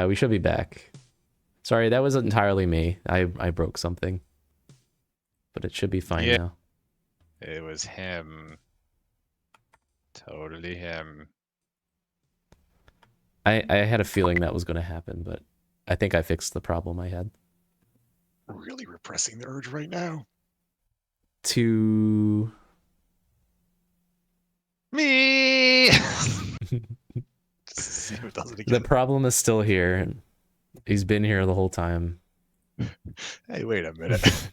We should be back. Sorry, that was entirely me. I broke something. But it should be fine now. It was him. Totally him. I had a feeling that was going to happen, but I think I fixed the problem I had. Really repressing the urge right now. To... Me! Just see who does it again. The problem is still here. And he's been here the whole time. Hey, wait a minute.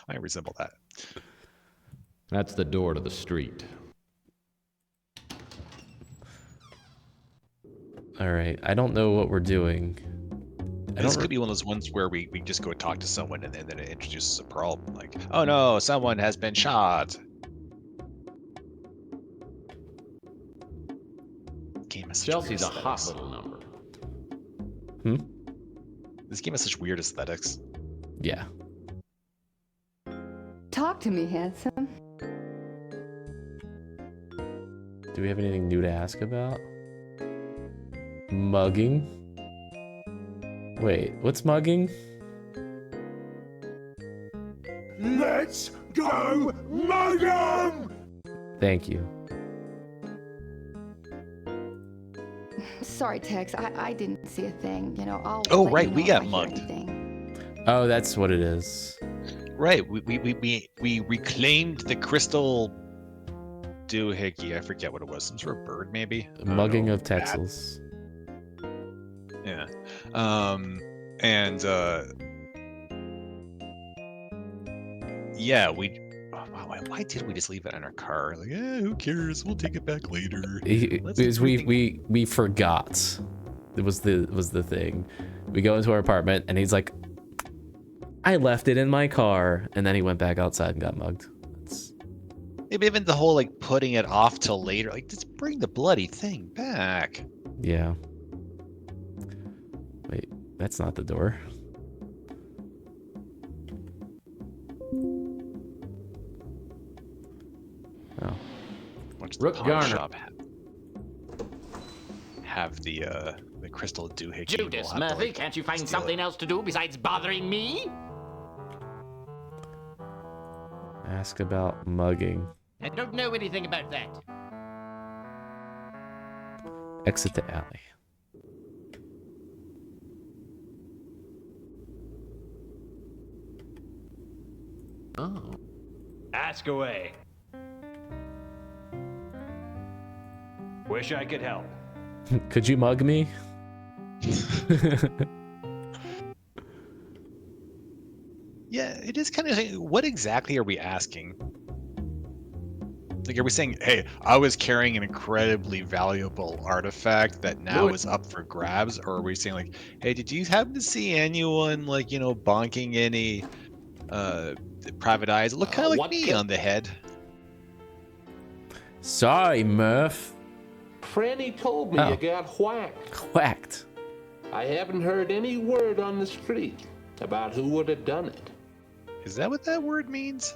I resemble that. That's the door to the street. All right. I don't know what we're doing. This could be one of those ones where we just go talk to someone and then it introduces a problem. Like, oh no, someone has been shot. Game has Chelsea's a hot little number. This game has such weird aesthetics. Yeah. Talk to me, handsome. Do we have anything new to ask about? Mugging? Wait, what's mugging? Let's go mug 'em! Thank you. Sorry, Tex. I didn't see a thing. You know, I'll. Oh, let right, you know we if got I hear mugged. anything. Oh, that's what it is. Right, we reclaimed the crystal doohickey. I forget what it was. Some sort of bird, maybe. Mugging of Texels. Yeah. Yeah, why did we just leave it in our car? Like, who cares? We'll take it back later. Because we forgot. It was the thing. We go into our apartment and he's like, I left it in my car, and then he went back outside and got mugged. Maybe even the whole like putting it off till later. Like, just bring the bloody thing back. Yeah. Wait, that's not the door. Oh. What's Rook the pawn Garner. shop have the crystal doohickey? Judas Murphy, can't you find something else to do besides bothering me? Ask about mugging. I don't know anything about that. Exit the alley. Oh. Ask away. Wish I could help. Could you mug me? Yeah, it is kind of like, what exactly are we asking? Like, are we saying, hey, I was carrying an incredibly valuable artifact that now is up for grabs? Or are we saying, like, hey, did you happen to see anyone, like, you know, bonking any private eyes? It looked kind of like me on the head. Sorry, Murph. Franny told me you got whacked. Whacked. I haven't heard any word on the street about who would have done it. Is that what that word means?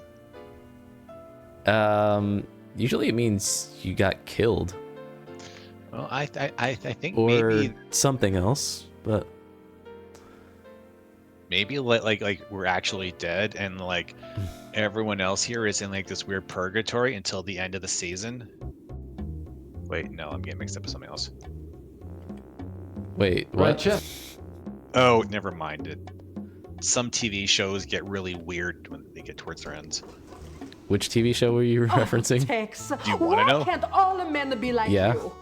Usually it means you got killed. Well, I think or maybe something else, but maybe like we're actually dead, and like everyone else here is in like this weird purgatory until the end of the season. Wait, no, I'm getting mixed up with something else. Wait, what? Oh, never mind it. Some TV shows get really weird when they get towards their ends. Which TV show were you referencing? Tex, do you want to know? Why can't all men be like you?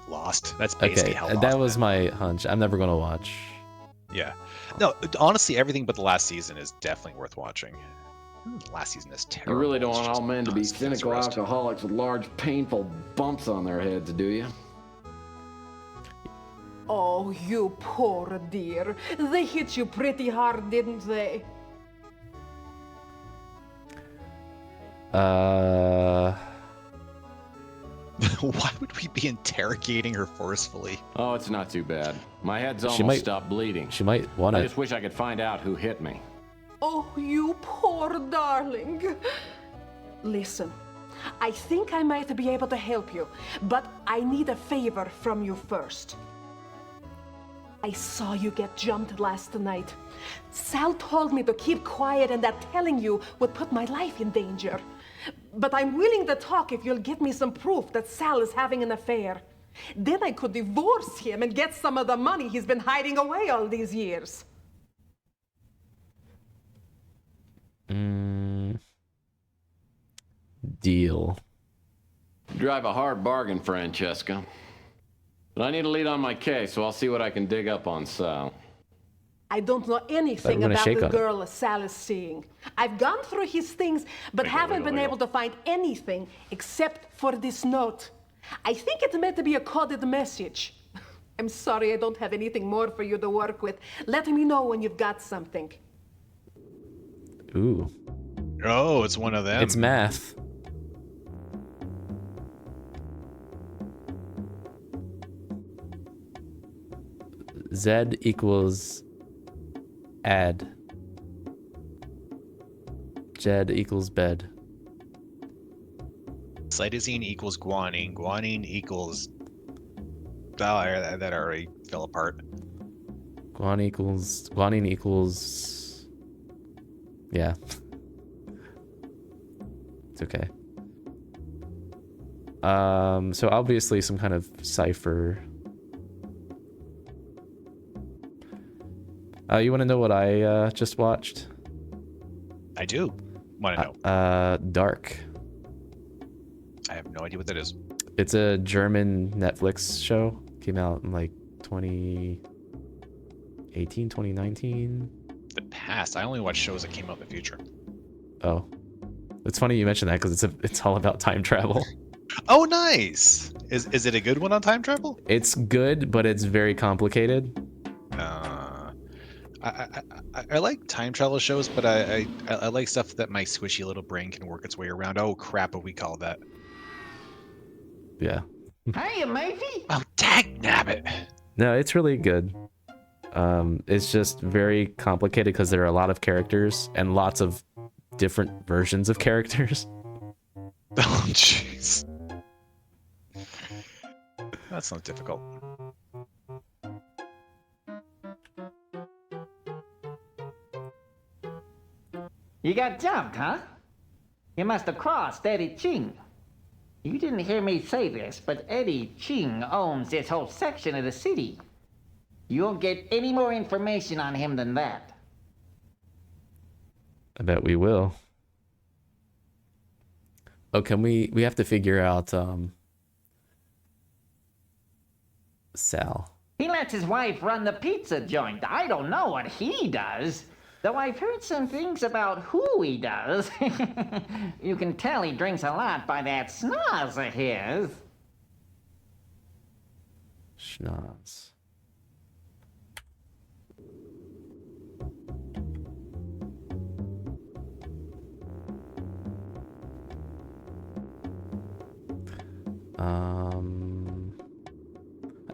Lost. That's basically how Lost that was my hunch. I'm never gonna watch. Yeah. No, honestly, everything but the last season is definitely worth watching. Last season is terrible. You really don't want all men to be cynical alcoholics with large, painful bumps on their heads, do you? Oh, you poor dear. They hit you pretty hard, didn't they? Why would we be interrogating her forcefully? Oh, it's not too bad. My head's almost might stopped bleeding. She might want I it. just wish I could find out who hit me. Oh, you poor darling. Listen, I think I might be able to help you, but I need a favor from you first. I saw you get jumped last night. Sal told me to keep quiet and that telling you would put my life in danger. But I'm willing to talk if you'll give me some proof that Sal is having an affair. Then I could divorce him and get some of the money he's been hiding away all these years. Deal. You drive a hard bargain, Francesca. But I need a lead on my case, so I'll see what I can dig up on Sal. I don't know anything gonna about shake the on it. girl Sal is seeing. I've gone through his things, but haven't been able to find anything except for this note. I think it's meant to be a coded message. I'm sorry I don't have anything more for you to work with. Let me know when you've got something. Ooh. Oh, it's one of them. It's math. Z equals add. Jed equals bed. Cytosine equals guanine. Guanine equals... Oh, that already fell apart. Guanine equals... Yeah. It's okay. So obviously some kind of cipher. You want to know what I just watched? I do want to know. Dark. I have no idea what that is. It's a German Netflix show. Came out in like 2018, 2019. The past. I only watch shows that came out in the future. Oh. It's funny you mentioned that because it's all about time travel. Oh, nice. Is it a good one on time travel? It's good, but it's very complicated. I like time travel shows, but I like stuff that my squishy little brain can work its way around. Oh crap, what we call that? Yeah. Hiya, Murphy. Oh, dagnabbit. No, it's really good. It's just very complicated because there are a lot of characters and lots of different versions of characters. Oh, jeez. That's not difficult. You got jumped, huh? You must have crossed Eddie Ching. You didn't hear me say this, but Eddie Ching owns this whole section of the city. You won't get any more information on him than that. I bet we will. Oh, can we have to figure out Sal. He lets his wife run the pizza joint. I don't know what he does. Though I've heard some things about who he does. You can tell he drinks a lot by that schnoz of his. Schnoz.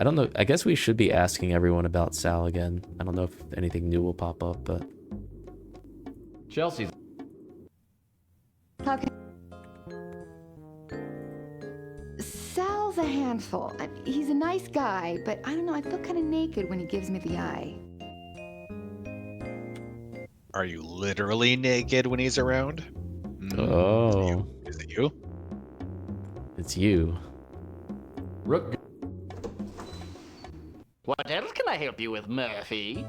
I don't know. I guess we should be asking everyone about Sal again. I don't know if anything new will pop up, but... Chelsea's... Okay. Sal's a handful. He's a nice guy, but I don't know. I feel kind of naked when he gives me the eye. Are you literally naked when he's around? Oh. Is it you? It's you. Rook... What else can I help you with, Murphy?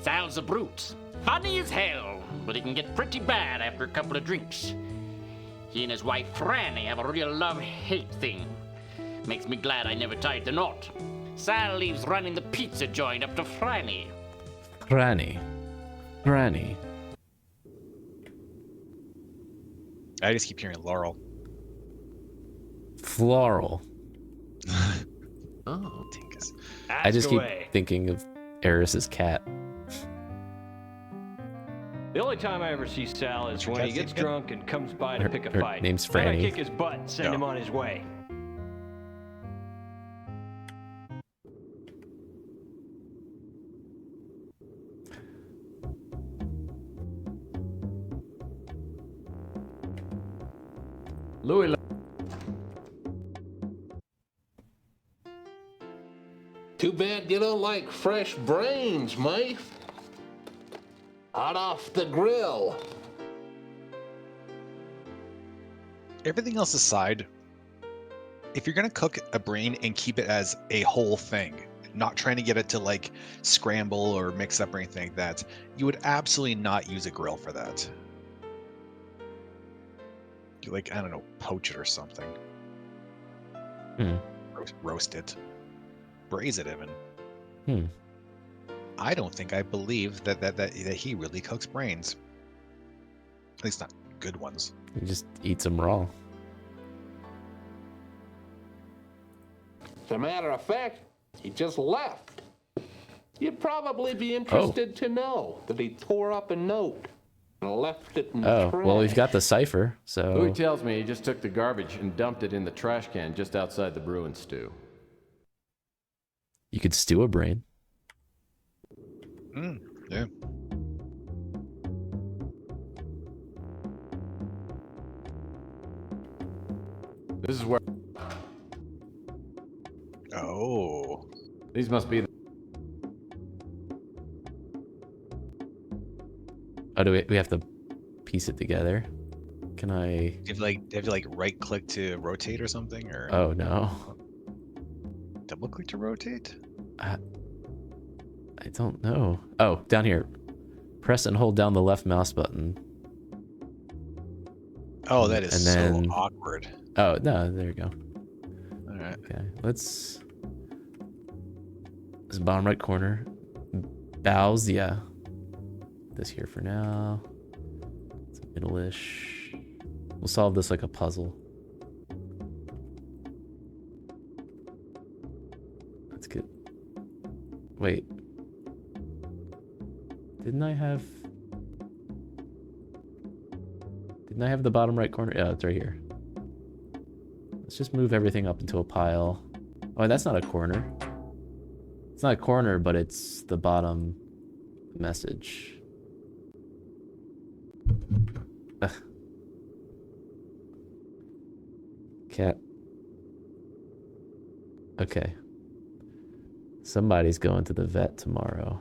Sal's a brute. Funny as hell, but he can get pretty bad after a couple of drinks. He and his wife Franny have a real love-hate thing. Makes me glad I never tied the knot. Sal leaves running the pizza joint up to Franny. Granny. Granny. I just keep hearing Laurel. Floral. Oh. Tinkus. I just keep thinking of Eris's cat. The only time I ever see Sal is when he gets drunk and comes by to pick a Her fight. name's Then I Franny. kick his butt and send him on his way. Louis... Too bad you don't like fresh brains, mate. Hot off the grill. Everything else aside, if you're gonna cook a brain and keep it as a whole thing, not trying to get it to like scramble or mix up or anything like that, you would absolutely not use a grill for that. You like, I don't know, poach it or something. Roast it. Braise it even. I don't think I believe that he really cooks brains. At least not good ones. He just eats them raw. As a matter of fact, he just left. You'd probably be interested to know that he tore up a note and left it in the trash. Well, we've got the cipher, so... Louis tells me he just took the garbage and dumped it in the trash can just outside the brew and stew. You could stew a brain. Yeah. This is where... Oh. These must be... Oh, do we have to piece it together? Can I... Have you like right click to rotate or something, or Oh, no. double click to rotate? I don't know. Oh, down here. Press and hold down the left mouse button. Oh, that is and then... so awkward. Oh, no, there you go. All right. Okay, let's... This bottom right corner. Bows, yeah. This here for now. It's middle-ish. We'll solve this like a puzzle. That's good. Wait. Didn't I have the bottom right corner? Yeah, it's right here. Let's just move everything up into a pile. Oh, that's not a corner. It's not a corner, but it's the bottom message. Ugh. Cat. Okay. Somebody's going to the vet tomorrow.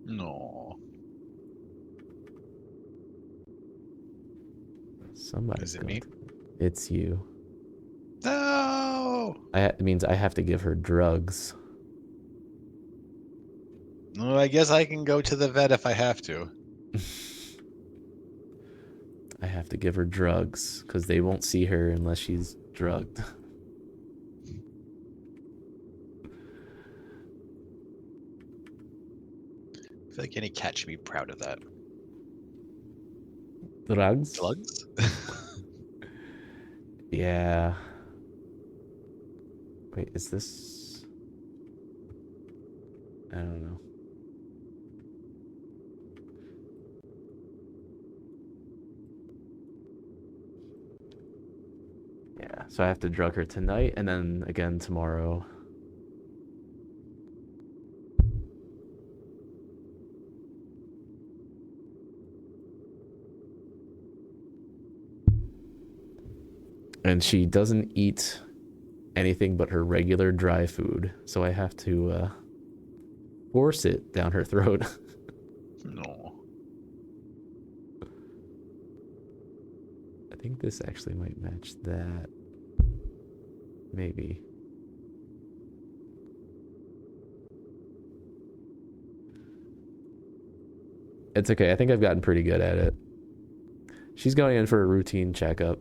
No. Somebody's Is it going me? It's you. No. It means I have to give her drugs. Well, I guess I can go to the vet if I have to. I have to give her drugs because they won't see her unless she's drugged. I feel like any cat should be proud of that. Drugs? Drugs? Yeah. Wait, is this... I don't know. Yeah, so I have to drug her tonight and then again tomorrow. And she doesn't eat anything but her regular dry food, so I have to force it down her throat. No. I think this actually might match that. Maybe. It's okay. I think I've gotten pretty good at it. She's going in for a routine checkup.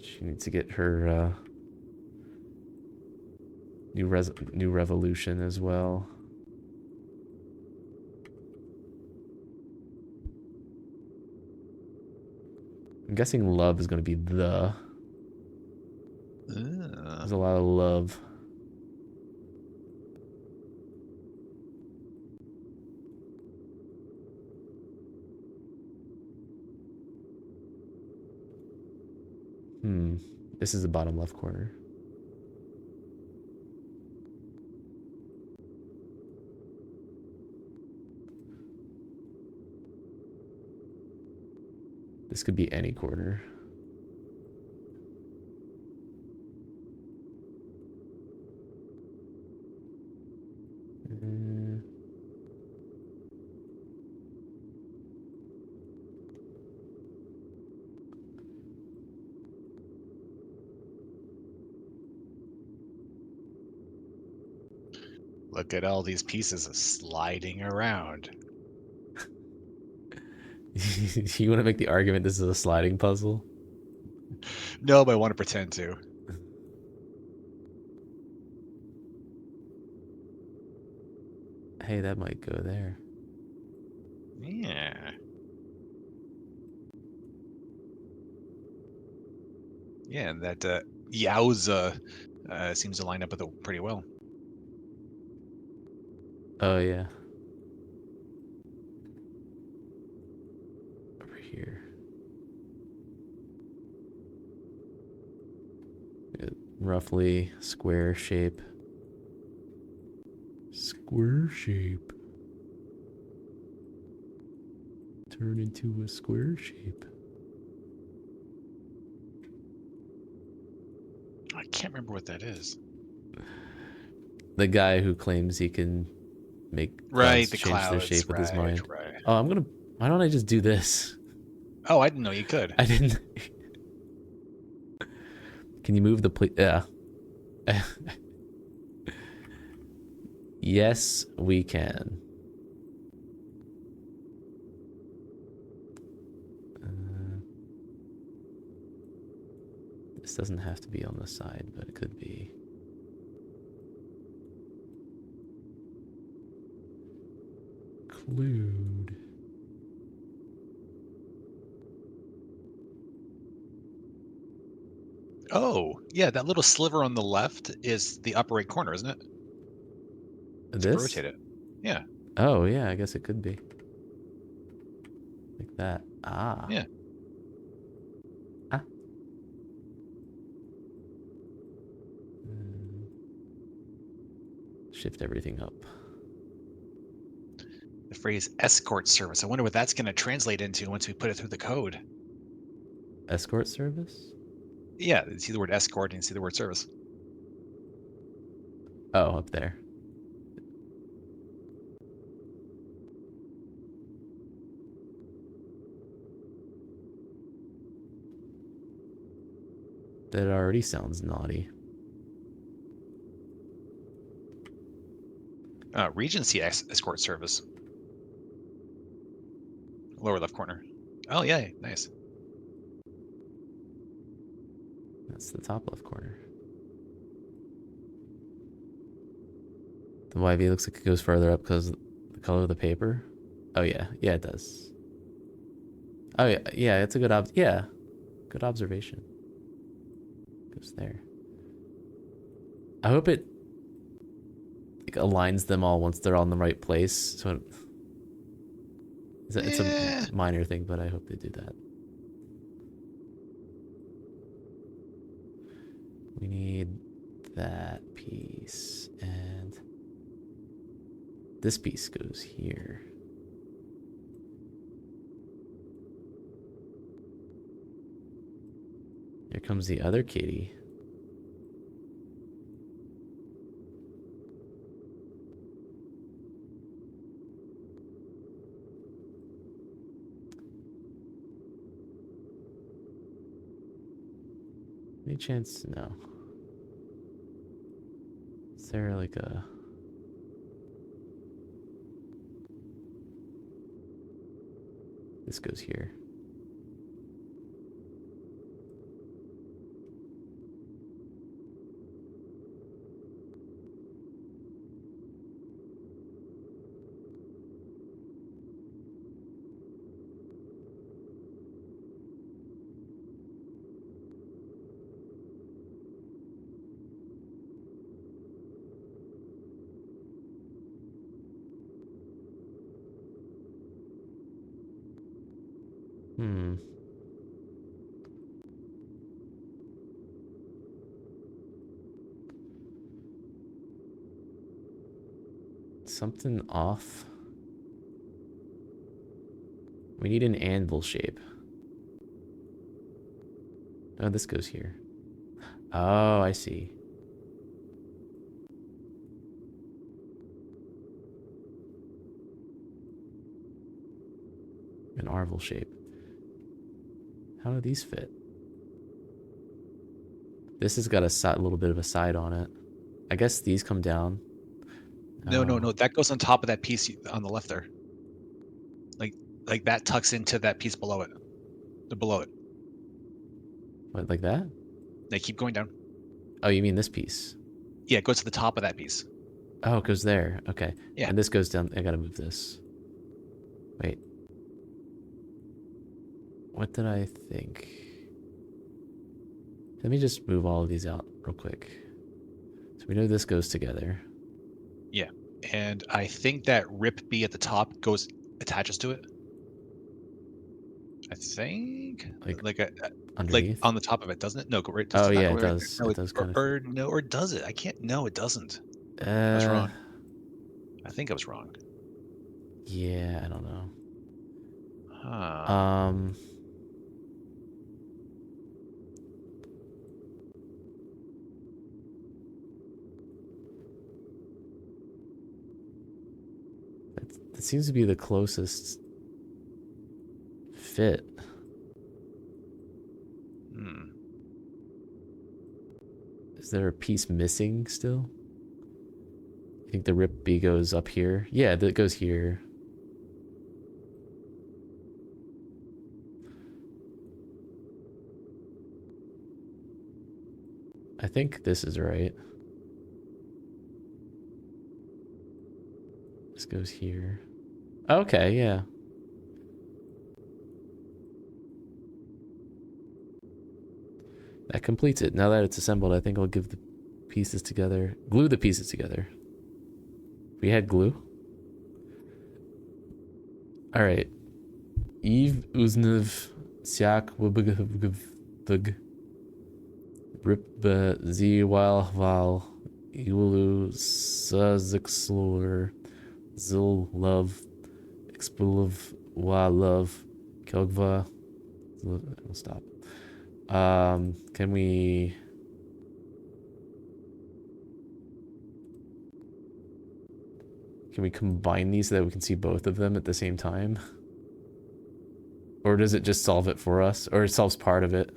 She needs to get her new revolution as well. I'm guessing love is going to be the. There's a lot of love. This is the bottom left corner. This could be any corner. Look at all these pieces sliding around. You want to make the argument this is a sliding puzzle? No, but I want to pretend to. Hey, that might go there. Yeah. Yeah, and that Yowza seems to line up with it pretty well. Oh, yeah. Over here. Roughly square shape. Square shape. Turn into a square shape. I can't remember what that is. The guy who claims he can make Right, clouds the change their clouds, shape with his mind. right. Oh, why don't I just do this? Oh, I didn't know you could. I didn't. Can you move the yeah. Yes, we can. This doesn't have to be on the side, but it could be. Include. Oh, yeah, that little sliver on the left is the upper right corner, isn't it? This? Rotate it. Yeah. Oh, yeah, I guess it could be. Like that. Ah. Yeah. Ah. Shift everything up. The phrase escort service. I wonder what that's going to translate into once we put it through the code. Escort service? Yeah, you see the word escort and you see the word service. Oh, up there. That already sounds naughty. Regency escort service. Lower left corner. Oh, yeah, nice. That's the top left corner. The YV looks like it goes further up because the color of the paper. Oh yeah, yeah it does. Oh yeah, yeah, it's a good good observation. Goes there. I hope it like aligns them all once they're all in the right place. So it's a minor thing, but I hope they do that. We need that piece, and this piece goes here. Here comes the other kitty. Any chance? No. Is there like a... This goes here. Something off. We need an anvil shape. Oh, this goes here. Oh, I see. An arval shape. How do these fit? This has got a little bit of a side on it. I guess these come down. No, no, Oh. no. That goes on top of that piece on the left there. Like that tucks into that piece below it. Below it. What, like that? They keep going down. Oh, you mean this piece? Yeah, it goes to the top of that piece. Oh, it goes there. Okay. Yeah. And this goes down. I gotta move this. Wait. What did I think? Let me just move all of these out real quick. So we know this goes together. Yeah. And I think that rip B at the top attaches to it. I think like underneath, on the top of it, doesn't it? No, go right. Oh it not yeah, go it right there? does. No, It does kind of. or does it? I can't. No, it doesn't. I was wrong. I think I was wrong. Yeah, I don't know. Huh. That seems to be the closest fit. Is there a piece missing still? You think the rip B goes up here? Yeah, that goes here. I think this is right. This goes here. Okay, yeah. That completes it. Now that it's assembled, I think I'll give the pieces together. Glue the pieces together. We had glue. Alright. Eve Uznev Siak Wubugvug Rip Z Val Iulu Sazixlur Zil Love Expulov Wa Love Kelgva. I'll stop. Can we combine these so that we can see both of them at the same time? Or does it just solve it for us? Or it solves part of it?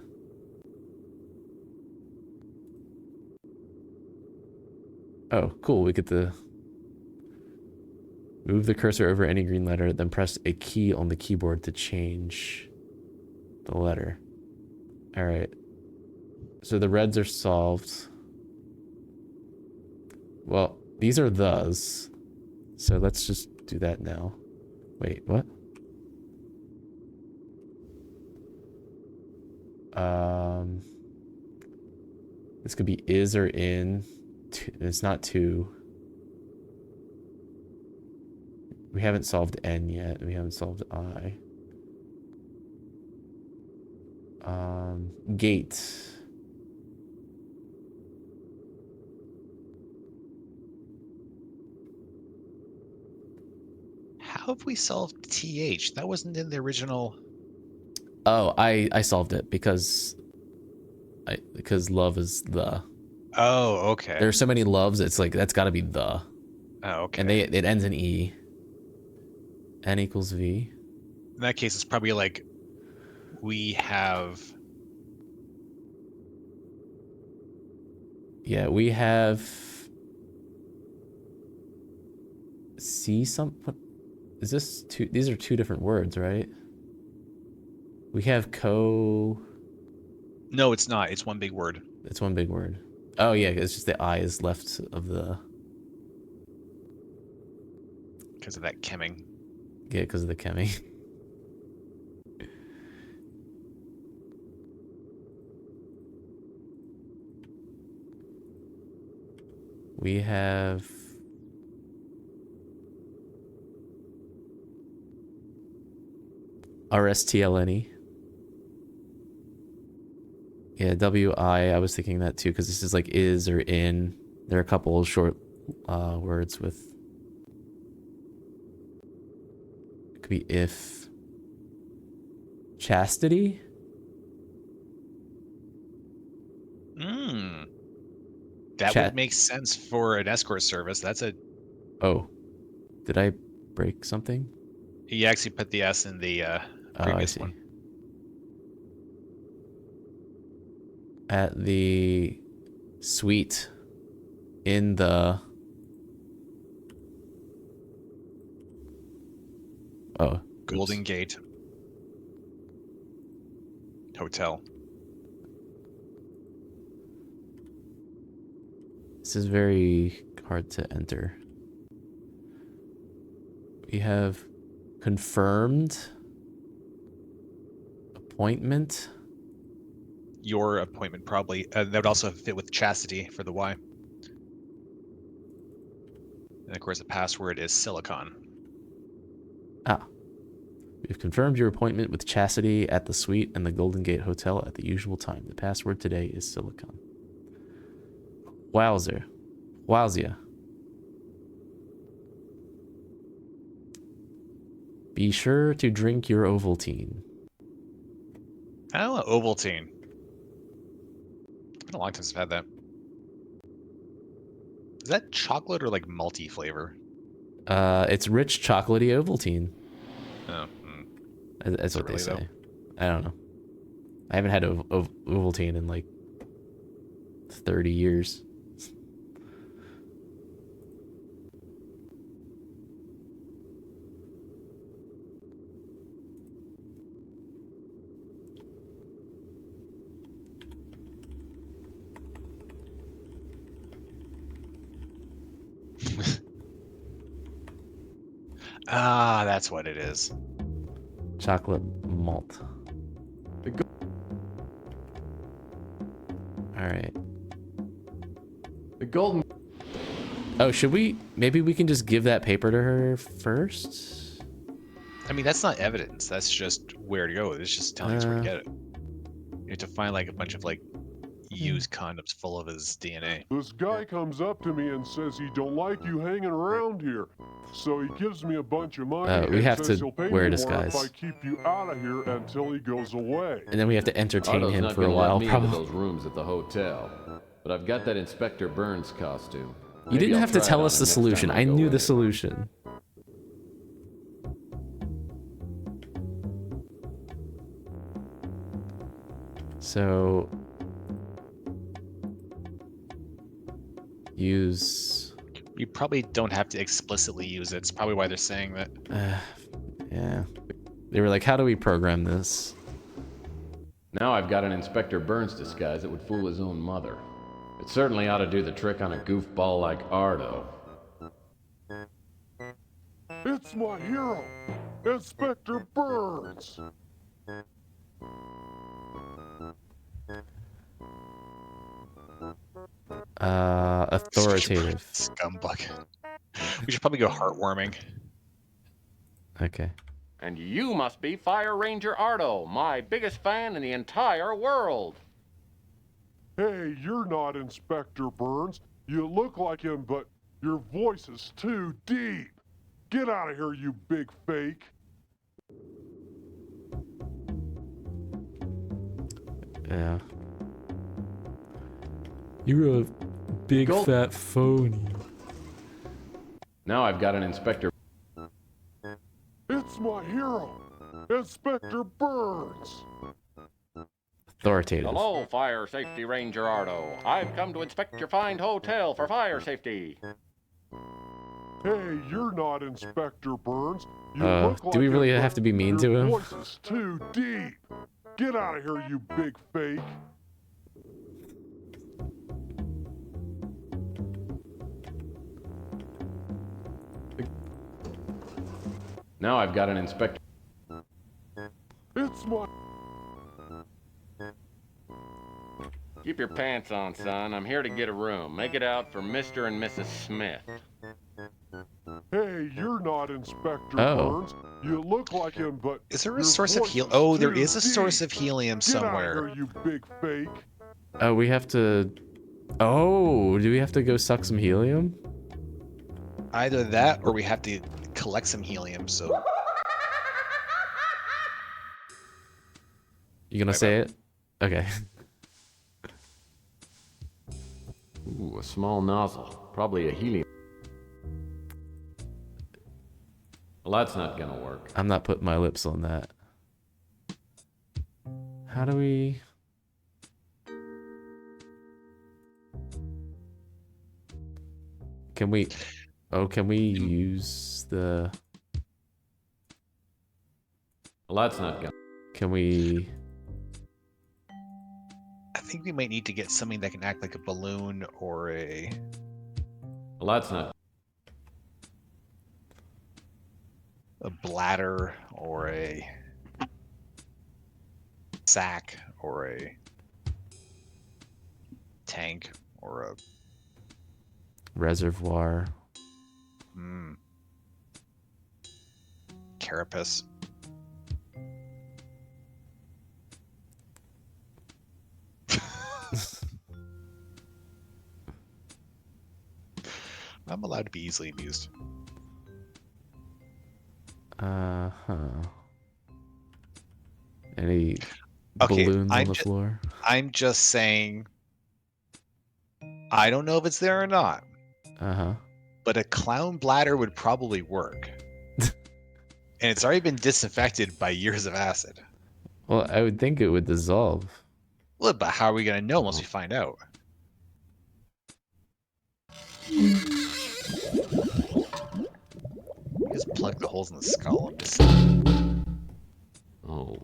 Oh, cool. We get to move the cursor over any green letter, then press a key on the keyboard to change the letter. All right. So the reds are solved. Well, these are thes. So let's just do that now. Wait, what? This could be is or in. It's not to. We haven't solved N yet. We haven't solved I. Gate. How have we solved TH? That wasn't in the original. Oh, I solved it because love is the. Oh, okay. There are so many loves. It's like that's got to be the. Oh, okay. And it ends in E. N equals V. In that case, it's probably like we have. Yeah, we have. See some. What is this? Two. These are two different words, right? We have co. No, it's not. It's one big word. It's one big word. Oh yeah, it's just the I is left of the. Because of that chemming. Yeah, because of the chemi. We have. RSTLNE. Yeah, WI. I was thinking that too because this is like is or in. There are a couple of short words with. It could be if. Chastity. That would make sense for an escort service. That's a. Oh, did I break something? He actually put the S in the previous one. At the suite in the Oh, Golden oops. Gate Hotel. This is very hard to enter. We have confirmed appointment. Your appointment probably. That would also fit with Chastity for the Y. And of course, the password is Silicon. Ah. We've confirmed your appointment with Chastity at the suite and the Golden Gate Hotel at the usual time. The password today is Silicon. Wowzer. Wowzia. Be sure to drink your Ovaltine. I don't know, Ovaltine. It's been a long time since I've had that. Is that chocolate or like malty flavor? It's rich chocolatey Ovaltine. Oh, That's what they really, say. though? I don't know. I haven't had Ovaltine in like 30 years. Ah, that's what it is. Chocolate malt. All right. The golden... Oh, should we? Maybe we can just give that paper to her first? I mean, that's not evidence. That's just where to go. It's just telling us where to get it. You have to find like a bunch of like used condoms full of his DNA. This guy comes up to me and says he don't like you hanging around here. So he gives me a bunch of money We and have says to he'll pay wear a me more if disguise. I keep you out of here until he goes away. And then we have to entertain Otto's him not for a gonna while, let me into probably. those rooms at the hotel. But I've got that Inspector Burns costume. You Maybe didn't I'll have to try it tell on us him the next solution. time I go knew in the here. solution. So use. You probably don't have to explicitly use it. It's probably why they're saying that. Yeah. They were like, how do we program this? Now I've got an Inspector Burns disguise that would fool his own mother. It certainly ought to do the trick on a goofball like Ardo. It's my hero, Inspector Burns. Authoritative. Scumbag. We should probably go heartwarming. Okay. And you must be Fire Ranger Ardo, my biggest fan in the entire world. Hey, you're not Inspector Burns. You look like him, but your voice is too deep. Get out of here, you big fake. Yeah. You're a big fat phony. Now I've got an Inspector... It's my hero, Inspector Burns. Authoritative. Hello, Fire Safety Ranger Ardo. I've come to inspect your fine hotel for fire safety. Hey, you're not Inspector Burns. You look like do we really him, have to be mean but to your him? voice is too deep. Get out of here, you big fake. Now I've got an Inspector... It's my... Keep your pants on, son. I'm here to get a room. Make it out for Mr. and Mrs. Smith. Hey, you're not Inspector Oh. Burns. You look like him, but Is there a your source of voice helium? is Oh, there too is a source deep. of helium Get out of somewhere. here, you big fake. Oh, we have to... Oh, do we have to go suck some helium? Either that or we have to collect some helium, so... You gonna say it? Okay. Ooh, a small nozzle. Probably a helium. Well, that's not gonna work. I'm not putting my lips on that. How do we... Can we... Oh, can we use the... Well, that's not good. Can we... I think we might need to get something that can act like a balloon or Well, that's not. a bladder or a sack or a tank or a reservoir. carapace. I'm allowed to be easily amused. Any Okay, balloons on the floor? I'm just saying, I don't know if it's there or not, but a clown bladder would probably work. And it's already been disinfected by years of acid. Well, I would think it would dissolve. Well, but how are we going to know once we find out? Just plug the holes in the skull. I'm just saying. Oh.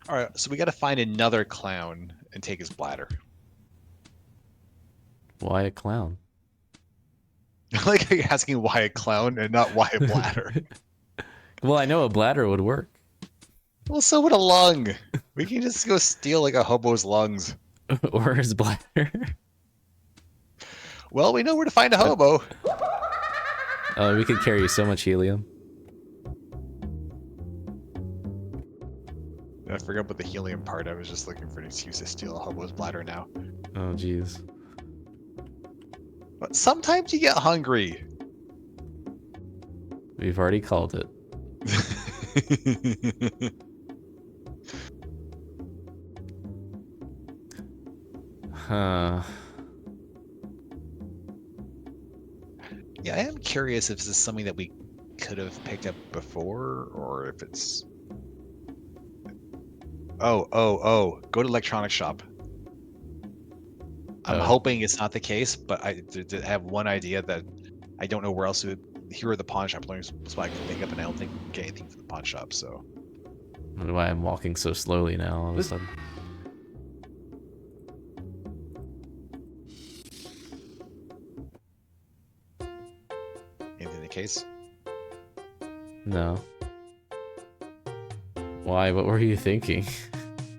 All right, so we got to find another clown and take his bladder. Why a clown? Like how you're asking why a clown and not why a bladder. Well, I know a bladder would work. Well, so would a lung. We can just go steal like a hobo's lungs. Or his bladder. Well, we know where to find a hobo. We could carry so much helium. I forgot about the helium part. I was just looking for an excuse to steal a hobo's bladder now. Oh, jeez. But sometimes you get hungry. We've already called it. Huh. Yeah, I am curious if this is something that we could have picked up before, or if it's... Oh, go to electronics shop. I'm hoping it's not the case, but I have one idea that I don't know where else it would... Here are the pawn shop learners, so I can pick up, and I don't think we can get anything from the pawn shop, so... I don't know why I'm walking so slowly now all of a sudden. Anything the case? No. Why? What were you thinking?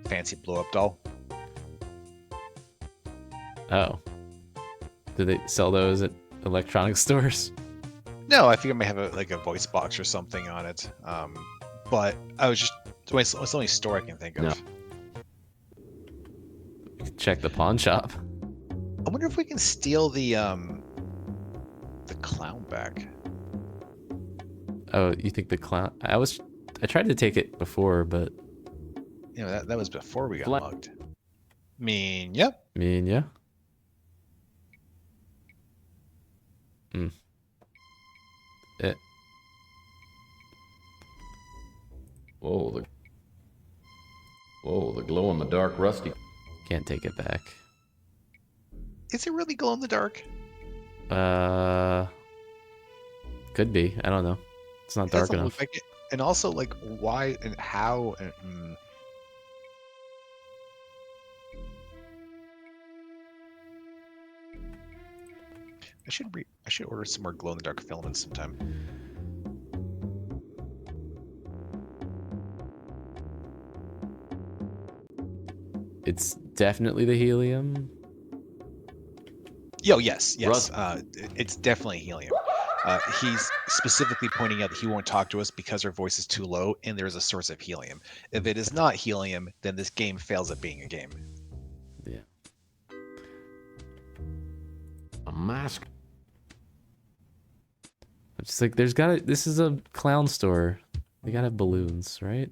Fancy blow-up doll. Oh. Do they sell those at electronics stores? No, I think I may have a voice box or something on it. But I was just... It's the only store I can think of. No. We could check the pawn shop. I wonder if we can steal the clown back. Oh, you think the clown... I tried to take it before, but... You know, that was before we got mugged. Yep. Yeah. Whoa, the glow-in-the-dark rusty. Can't take it back. Is it really glow in the dark? Could be. I don't know. It's not dark Doesn't enough. look like it. And also, like, why and how and... I should order some more glow in the dark filaments sometime. It's definitely the helium. Yes. It's definitely helium. He's specifically pointing out that he won't talk to us because our voice is too low, and there's a source of helium. If it is not helium, then this game fails at being a game. Yeah. A mask. It's like this is a clown store. They gotta have balloons, right?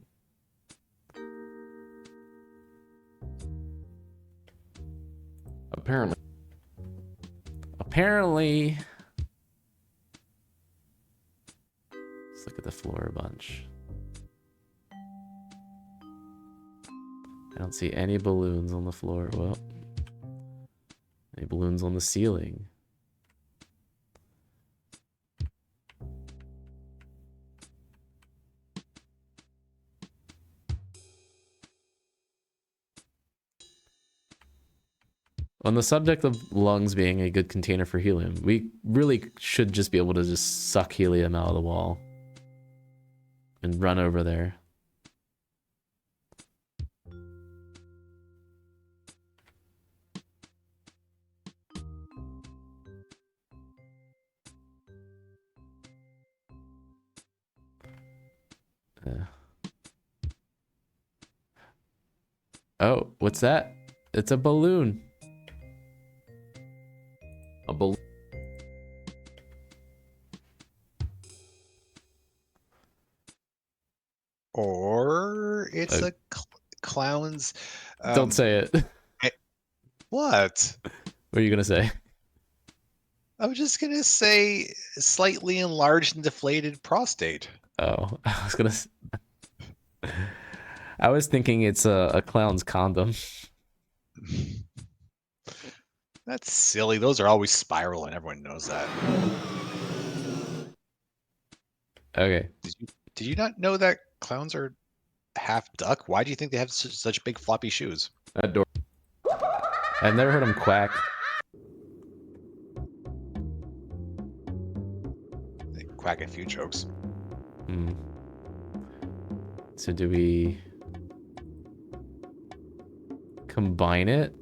Apparently. Let's look at the floor a bunch. I don't see any balloons on the floor. Well, any balloons on the ceiling? On the subject of lungs being a good container for helium, we really should just be able to just suck helium out of the wall and run over there. Oh, what's that? It's a balloon. A balloon. Or it's a clown's. Don't say it. What? What are you gonna say? I was just gonna say slightly enlarged and deflated prostate. Oh, I was thinking it's a clown's condom. That's silly. Those are always spiraling. Everyone knows that. Okay. Did you not know that clowns are half duck? Why do you think they have such big floppy shoes? That door. I've never heard him quack. They quack a few jokes. So do we combine it?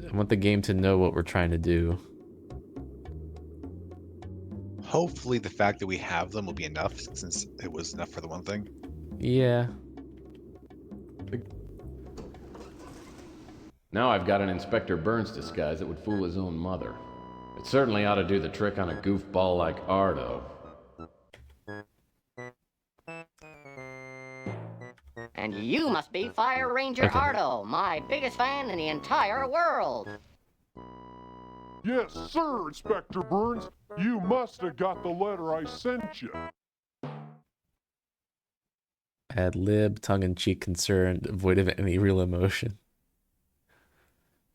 I want the game to know what we're trying to do. Hopefully the fact that we have them will be enough, since it was enough for the one thing. Yeah. Now I've got an Inspector Burns disguise that would fool his own mother. It certainly ought to do the trick on a goofball like Ardo. And you must be Fire Ranger Ardo, my biggest fan in the entire world. Yes, sir, Inspector Burns. You must have got the letter I sent you. Ad lib, tongue-in-cheek concern, devoid of any real emotion.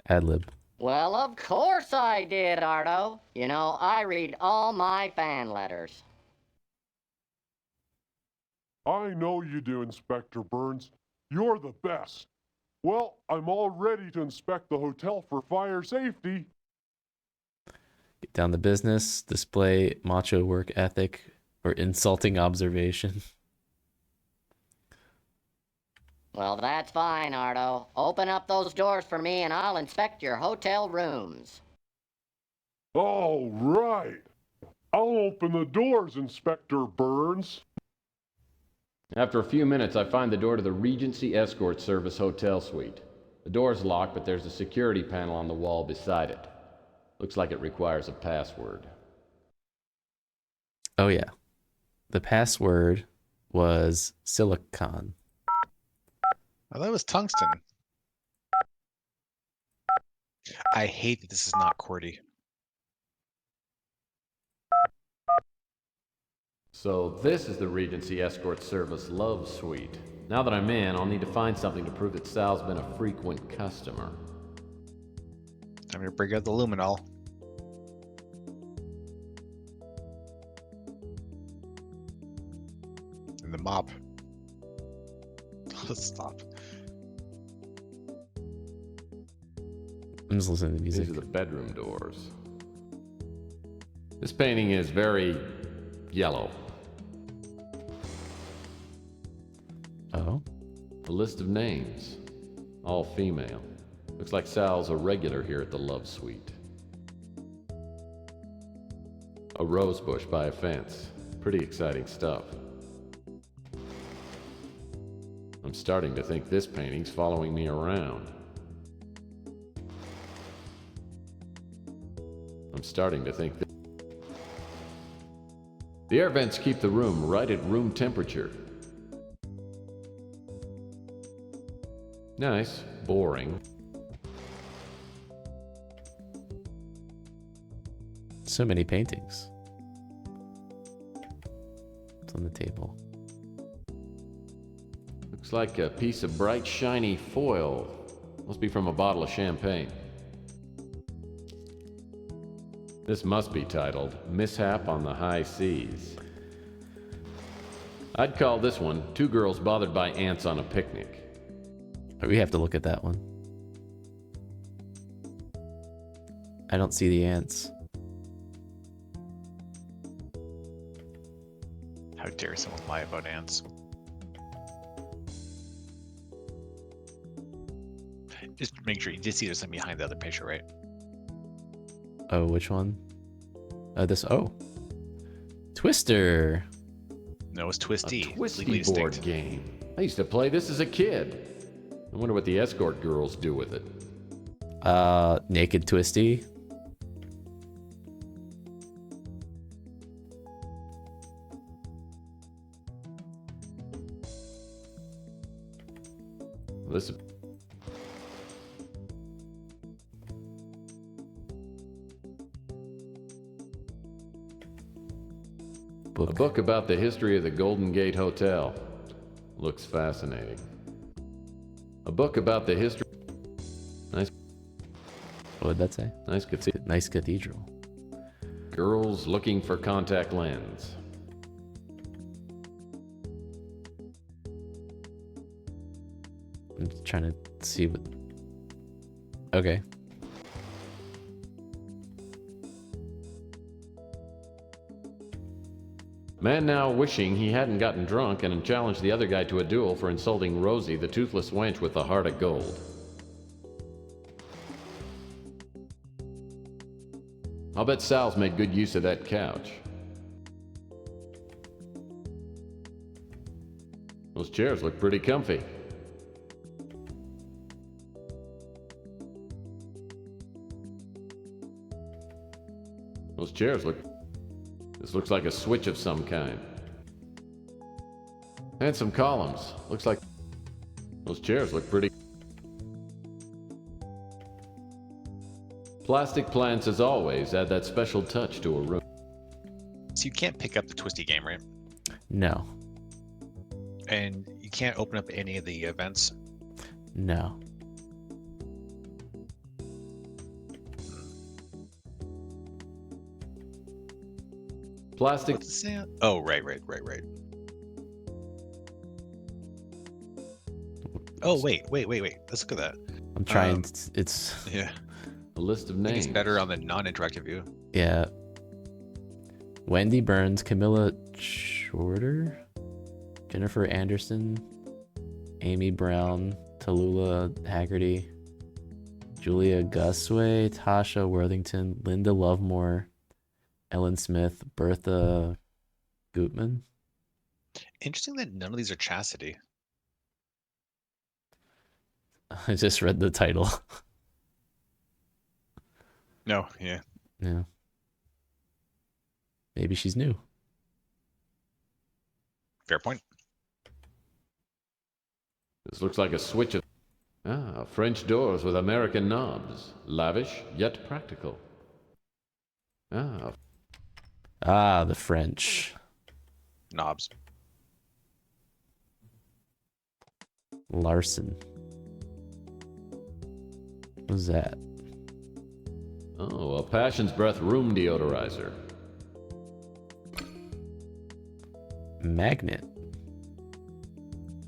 Ad lib. Well, of course I did, Ardo. You know, I read all my fan letters. I know you do, Inspector Burns. You're the best. Well, I'm all ready to inspect the hotel for fire safety. Get down to business, display macho work ethic, or insulting observation. Well, that's fine, Ardo. Open up those doors for me and I'll inspect your hotel rooms. All right. I'll open the doors, Inspector Burns. After a few minutes, I find the door to the Regency Escort Service Hotel Suite. The door's locked, but there's a security panel on the wall beside it. Looks like it requires a password. Oh yeah. The password was silicon. Oh, that was tungsten. I hate that this is not QWERTY. So this is the Regency Escort Service Love Suite. Now that I'm in, I'll need to find something to prove that Sal's been a frequent customer. Time to bring out the luminol. And the mop. Let's stop. I'm just listening to music. These are the bedroom doors. This painting is very yellow. Oh? A list of names. All female. Looks like Sal's a regular here at the Love Suite. A rose bush by a fence. Pretty exciting stuff. I'm starting to think this painting's following me around. I'm starting to think that the air vents keep the room right at room temperature. Nice, boring. So many paintings. It's on the table. Looks like a piece of bright, shiny foil. Must be from a bottle of champagne. This must be titled Mishap on the High Seas. I'd call this one Two Girls Bothered by Ants on a Picnic. We have to look at that one. I don't see the ants. How dare someone lie about ants? Just make sure you did see there's something behind the other picture, right? Oh, which one? This. Oh, Twister. No, it's Twisty. A Twisty Legally board distinct. game. I used to play this as a kid. I wonder what the escort girls do with it. Naked Twisty. This. Book. A book about the history of the Golden Gate Hotel. Looks fascinating. A book about the history. Nice. What did that say? Nice cathedral. Nice cathedral. Girls looking for contact lens. I'm just trying to see what. Okay. Man now wishing he hadn't gotten drunk and challenged the other guy to a duel for insulting Rosie, the toothless wench with the heart of gold. I'll bet Sal's made good use of that couch. Those chairs look pretty comfy. Those chairs look... This looks like a switch of some kind. And some columns. Looks like... Those chairs look pretty... Plastic plants, as always, add that special touch to a room. So you can't pick up the Twisty game, right? No. And you can't open up any of the events? No. Plastic... What's it say? Oh, right. Oh, wait. Let's look at that. I'm trying. It's Yeah. A list of I think names. it's better on the non-interactive view. yeah. Wendy Burns, Camilla Shorter, Jennifer Anderson, Amy Brown, Tallulah Haggerty, Julia Gusway, Tasha Worthington, Linda Lovemore, Ellen Smith, Bertha Gutman. Interesting that none of these are chastity. I just read the title. No, yeah. Yeah. Maybe she's new. Fair point. This looks like a switch of... Ah, French doors with American knobs. Lavish, yet practical. Ah, the French. Knobs. Larson. What was that? Oh, a Passion's Breath room deodorizer. Magnet.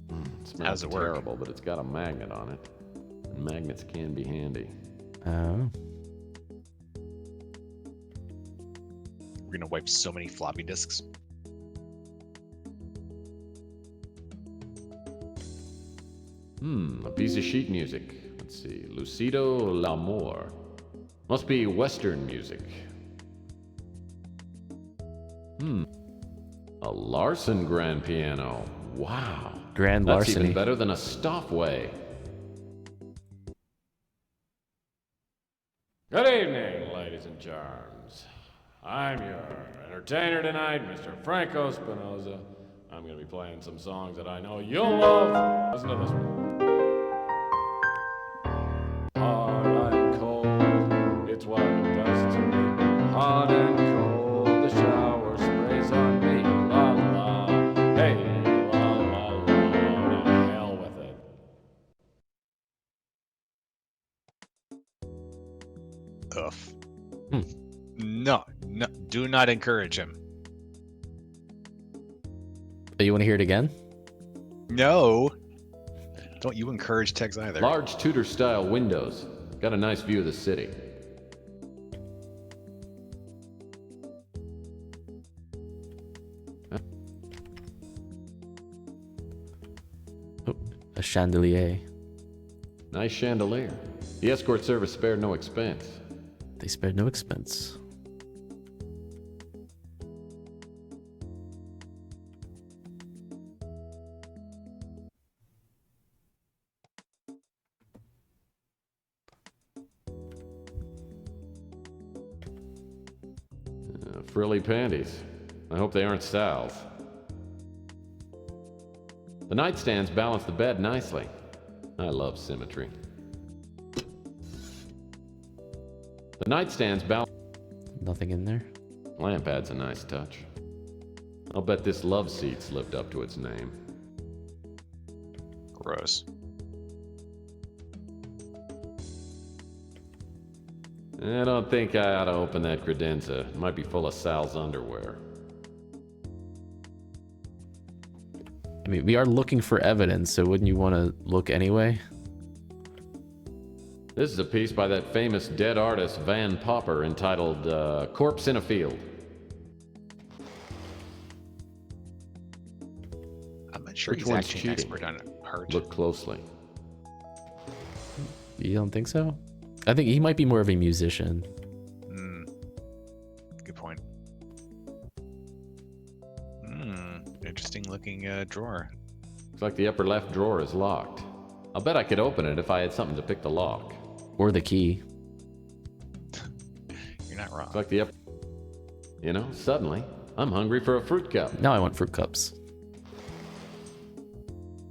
It smells How does it work? terrible, but it's got a magnet on it. And magnets can be handy. Oh. We're gonna wipe so many floppy disks. A piece of sheet music. Let's see. Lucido L'Amour. Must be Western music. A Larson grand piano. Wow. Grand That's larceny. even better than a Stopway. Good evening, ladies and charms. I'm your entertainer tonight, Mr. Franco Spinoza. I'm going to be playing some songs that I know you'll love. Listen to this one. Hard and cold, it's what it does to me. Hot and cold, the shower sprays on me. La la, hey, la la la, to hell with it. Ugh. No, do not encourage him. Oh, you want to hear it again? No. Don't you encourage Tex either. Large Tudor-style windows. Got a nice view of the city. Oh, a chandelier. Nice chandelier. The escort service spared no expense. They spared no expense. Frilly panties. I hope they aren't Sal's. The nightstands balance the bed nicely. I love symmetry. The nightstands balance... Nothing in there? Lamp adds a nice touch. I'll bet this love seat's lived up to its name. Gross. I don't think I ought to open that credenza. It might be full of Sal's underwear. I mean, we are looking for evidence, so wouldn't you want to look anyway? This is a piece by that famous dead artist Van Popper entitled Corpse in a Field. I'm not sure Which he's one's actually cheating? an expert on art. Look closely. You don't think so? I think he might be more of a musician. Good point. Interesting looking drawer. Looks like the upper left drawer is locked. I'll bet I could open it if I had something to pick the lock. Or the key. You're not wrong. Looks like the upper... You know, suddenly, I'm hungry for a fruit cup. Now I want fruit cups.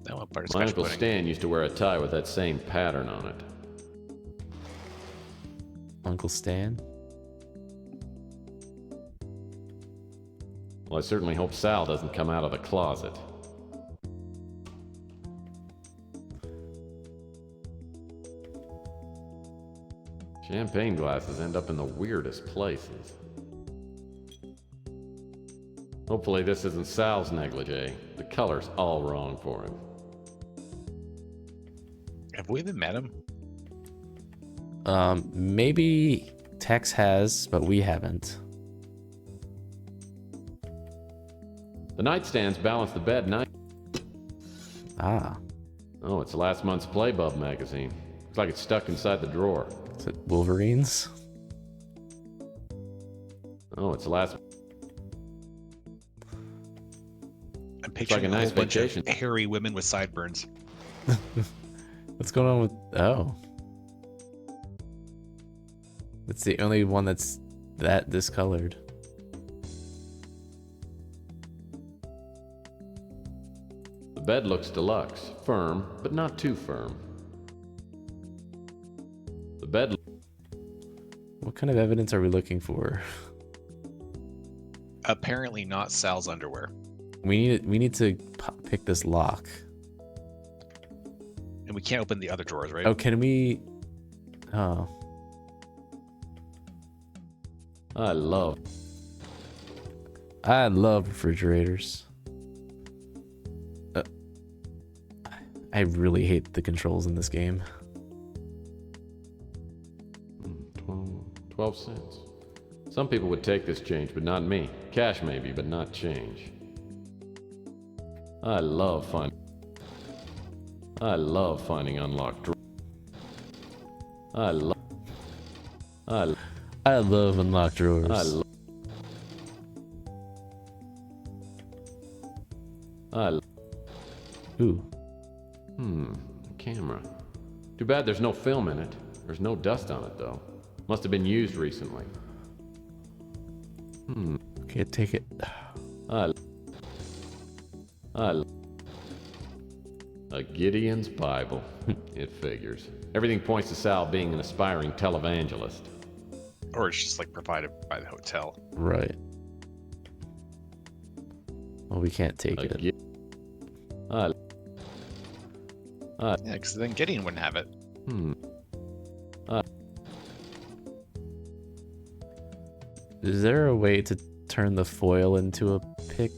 That one part of My special Uncle pudding. Stan used to wear a tie with that same pattern on it. Uncle Stan? Well, I certainly hope Sal doesn't come out of the closet. Champagne glasses end up in the weirdest places. Hopefully this isn't Sal's negligee. The color's all wrong for him. Have we even met him? Maybe Tex has, but we haven't. The nightstands balance the bed nice. Ah. Oh, it's last month's Playbub magazine. Looks like it's stuck inside the drawer. Is it Wolverines? Oh, it's last... I'm picturing like a a nice whole bunch vacation. of hairy women with sideburns. What's going on with... Oh. It's the only one that's that discolored. The bed looks deluxe. Firm, but not too firm. The bed... What kind of evidence are we looking for? Apparently not Sal's underwear. We need to pick this lock. And we can't open the other drawers, right? Oh, can we... Oh. I love refrigerators. I really hate the controls in this game. 12 cents. Some people would take this change, but not me. Cash maybe, but not change. I love finding unlocked drawers. I love unlocked drawers. Ooh. Camera. Too bad there's no film in it. There's no dust on it, though. Must have been used recently. Can't take it. A Gideon's Bible. It figures. Everything points to Sal being an aspiring televangelist. Or it's just like provided by the hotel. Right. Well, we can't take it. Yeah, because then Gideon wouldn't have it. Is there a way to turn the foil into a pick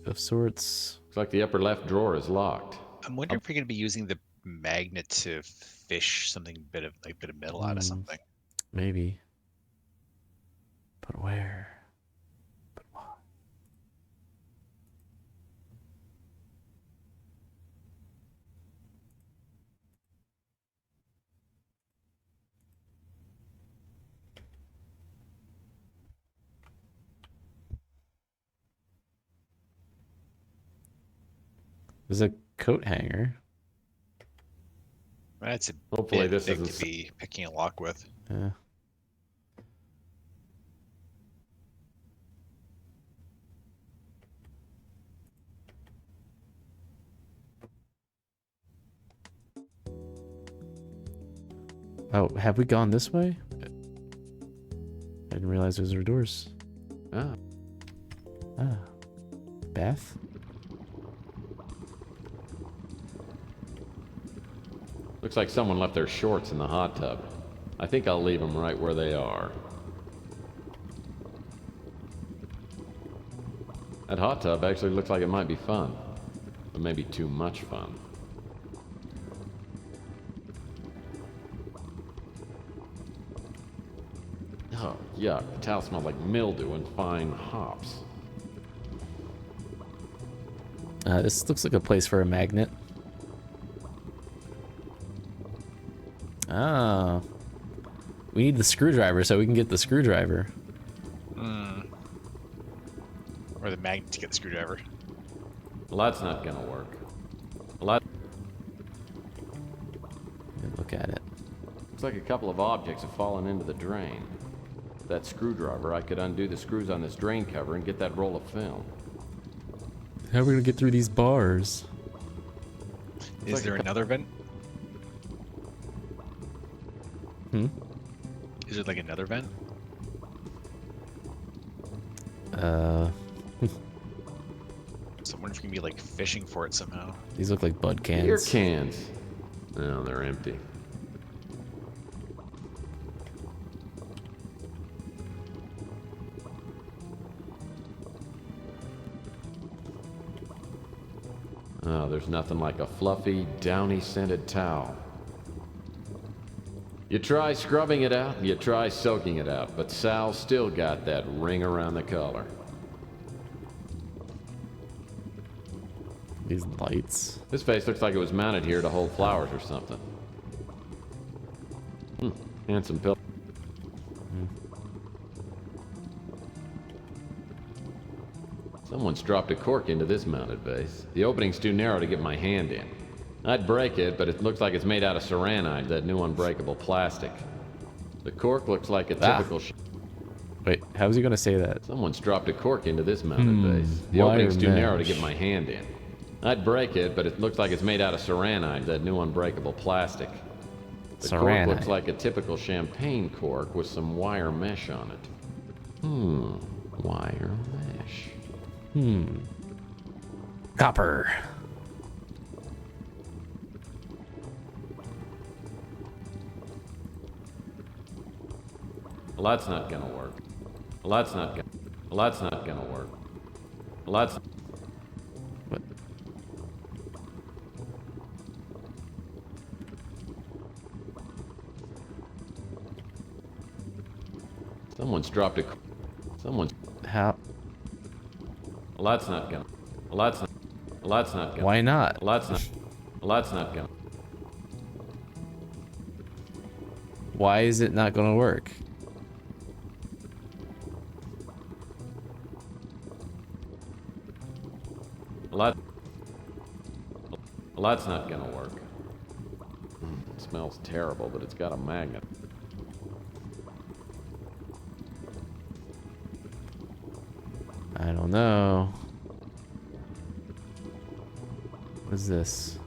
of sorts? Looks like the upper left drawer is locked. I'm wondering if you're going to be using the magnet to fish something bit of metal out of something. Maybe. But where? But why? There's a coat hanger. That's a Hopefully bit this big isn't to be picking a lock with. Yeah. Oh, have we gone this way? I didn't realize those were doors. Ah. Ah. Bath? Looks like someone left their shorts in the hot tub. I think I'll leave them right where they are. That hot tub actually looks like it might be fun, but maybe too much fun. Oh, yuck. The towel smells like mildew and fine hops. This looks like a place for a magnet. Ah. We need the screwdriver so we can get the screwdriver. Or the magnet to get the screwdriver. Well, that's not gonna work. Look at it. Looks like a couple of objects have fallen into the drain. With that screwdriver, I could undo the screws on this drain cover and get that roll of film. How are we gonna get through these bars? Is there another vent? Hmm? Is it like another vent? So I wonder if you can be like fishing for it somehow. These look like bud cans. Beer cans. No, they're empty. Oh, there's nothing like a fluffy, downy-scented towel. You try scrubbing it out, you try soaking it out, but Sal's still got that ring around the collar. These lights. This vase looks like it was mounted here to hold flowers or something. Handsome pill. Someone's dropped a cork into this mounted vase. The opening's too narrow to get my hand in. I'd break it, but it looks like it's made out of saranite, that new unbreakable plastic. The cork looks like a typical... Wait, how was he gonna say that? Someone's dropped a cork into this mounted vase. The opening's too narrow to get my hand in. I'd break it, but it looks like it's made out of saranite, that new unbreakable plastic. The cork looks like a typical champagne cork with some wire mesh on it. Wire mesh. Copper. Well, that's not gonna work. Well, that's not gonna work. Well, that's... What? Someone's dropped a... Someone's... How? Well, that's not gonna... Well, that's not... Well, that's not gonna... Why not? Well, that's not... Well, that's not gonna... Why is it not gonna work? Well, that's not gonna work. It smells terrible, but it's got a magnet. I don't know. What is this?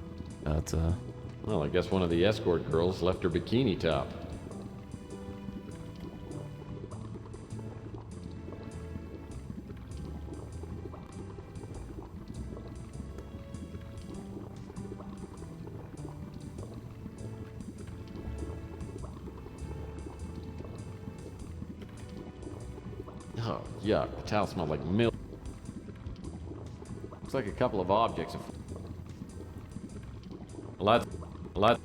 Oh, it's a... Well, I guess one of the escort girls left her bikini top. Oh, yuck. The towel smelled like milk. Looks like a couple of objects have... Well, A lot.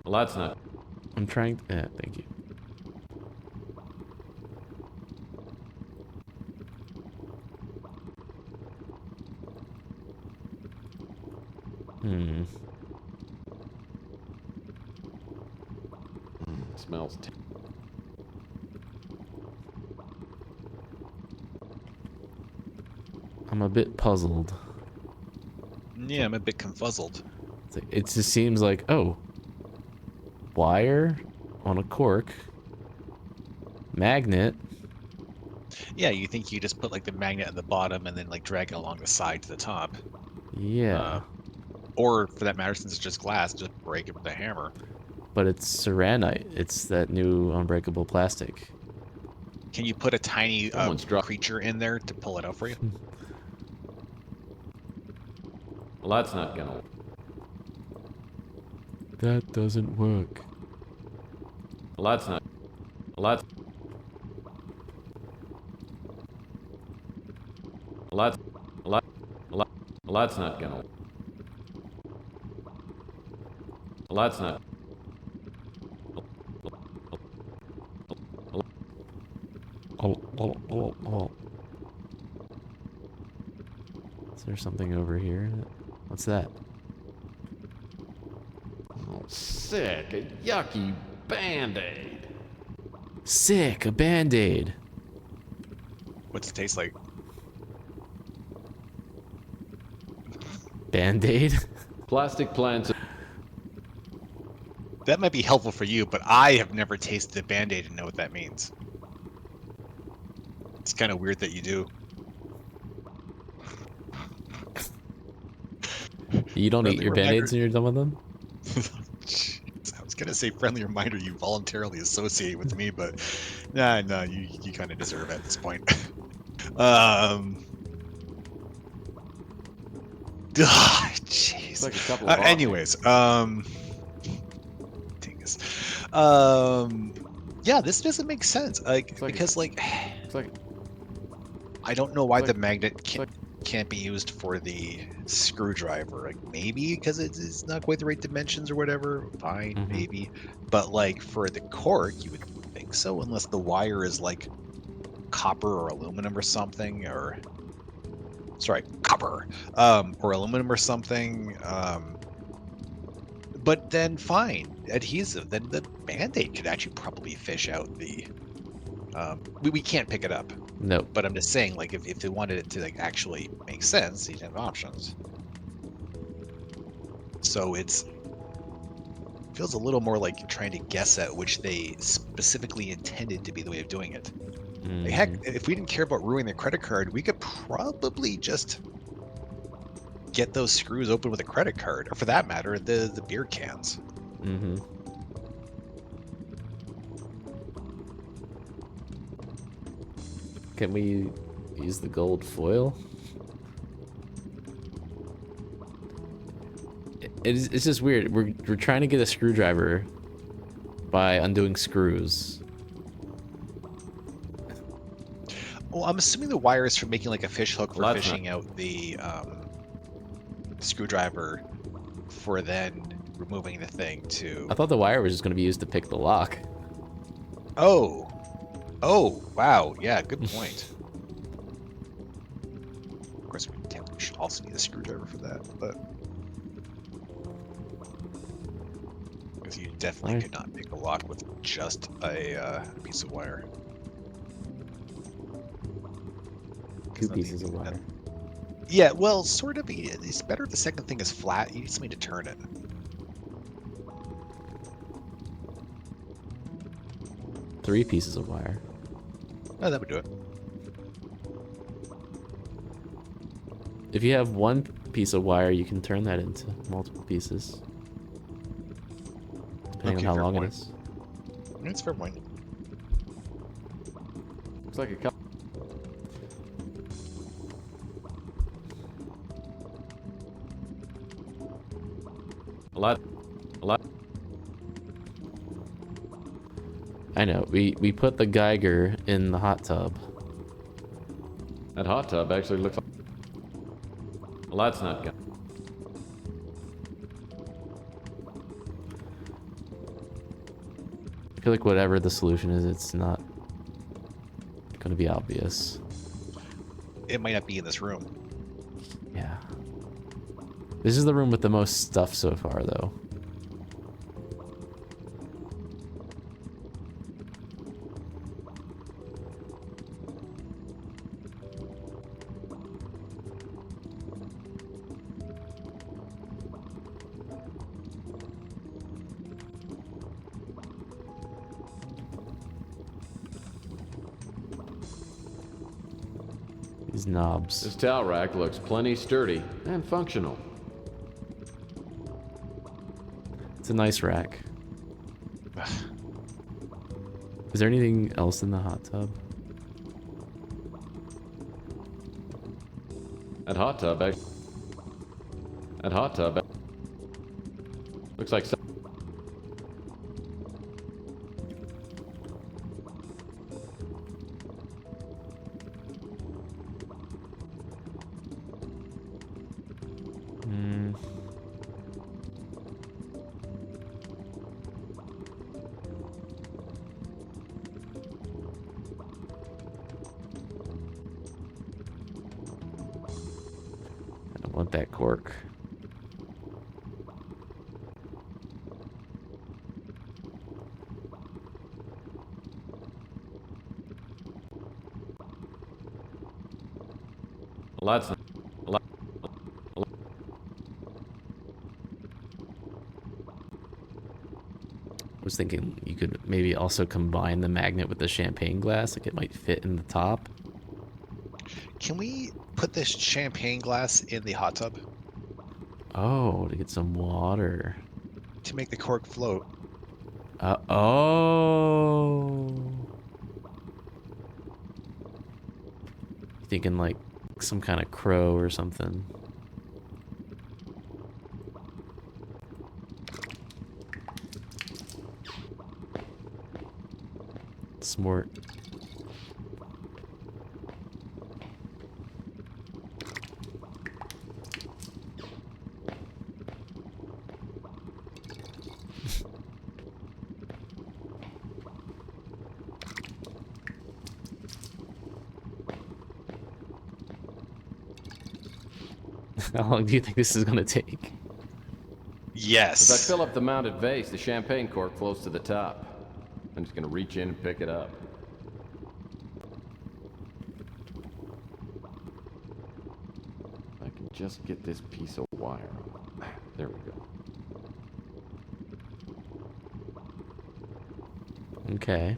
A lot's not. I'm trying. Yeah, thank you. Smells. I'm a bit puzzled. Yeah, I'm a bit confuzzled. It just seems like, oh, wire on a cork, magnet. Yeah, you think you just put like the magnet at the bottom and then like drag it along the side to the top. Yeah. Or for that matter, since it's just glass, just break it with a hammer. But it's ceranite. It's that new unbreakable plastic. Can you put a tiny creature in there to pull it out for you? Well, that's not gonna. That doesn't work. Well, that's not. Well, that's. Well, that's. Well, that's not gonna. Well, that's not. Oh. Is there something over here? What's that? Oh, sick. A yucky Band-Aid. Sick, a Band-Aid. What's it taste like? Band-Aid? Plastic plants. That might be helpful for you, but I have never tasted a Band-Aid and know what that means. It's kind of weird that you do. You don't eat your Band-Aids when you're done with them? I was gonna say friendly reminder you voluntarily associate with me, but no, you kind of deserve it at this point. Jeez. Like a couple of anyways, dingus. Yeah, this doesn't make sense. Like because I don't know why the magnet can't be used for the screwdriver. Like maybe because it's not quite the right dimensions or whatever. Fine, maybe. But like for the cork, you would think so, unless the wire is like copper or aluminum or something, or sorry, copper, or aluminum or something. But then fine, adhesive. Then the Band-Aid could actually probably fish out the. We can't pick it up. No. But I'm just saying, like, if they wanted it to like actually make sense, you'd have options. So feels a little more like you're trying to guess at which they specifically intended to be the way of doing it. Like, heck, if we didn't care about ruining their credit card, we could probably just get those screws open with a credit card, or for that matter, the beer cans. Can we use the gold foil? It's just weird. We're trying to get a screwdriver by undoing screws. Well, I'm assuming the wire is for making like a fish hook for fishing out the screwdriver for then removing the thing to... I thought the wire was just going to be used to pick the lock. Oh, wow. Yeah, good point. Of course, we should also need a screwdriver for that, but... Because you definitely could not pick a lock with just a piece of wire. 2 pieces of wire. Yeah, well, sort of. It's better if the second thing is flat. You need something to turn it. Three pieces of wire. Oh, that would do it. If you have one piece of wire, you can turn that into multiple pieces. Depending on how long it is. It's a fair point. Looks like a couple. A lot. I know. We put the Geiger in the hot tub. That hot tub actually looks like... Well, that's not good. I feel like whatever the solution is, it's not going to be obvious. It might not be in this room. Yeah. This is the room with the most stuff so far, though. These knobs. This towel rack looks plenty sturdy and functional. It's a nice rack. Is there anything else in the hot tub? That hot tub looks like some... I don't want that cork. Well, that's not... I was thinking you could maybe also combine the magnet with the champagne glass, like it might fit in the top. Can we put this champagne glass in the hot tub Oh, to get some water. to make the cork float? Oh. Thinking like some kind of crow or something. Smart. How long do you think this is going to take? Yes. As I fill up the mounted vase, the champagne cork floats to the top. I'm just gonna reach in and pick it up. If I can just get this piece of wire off. There we go. Okay.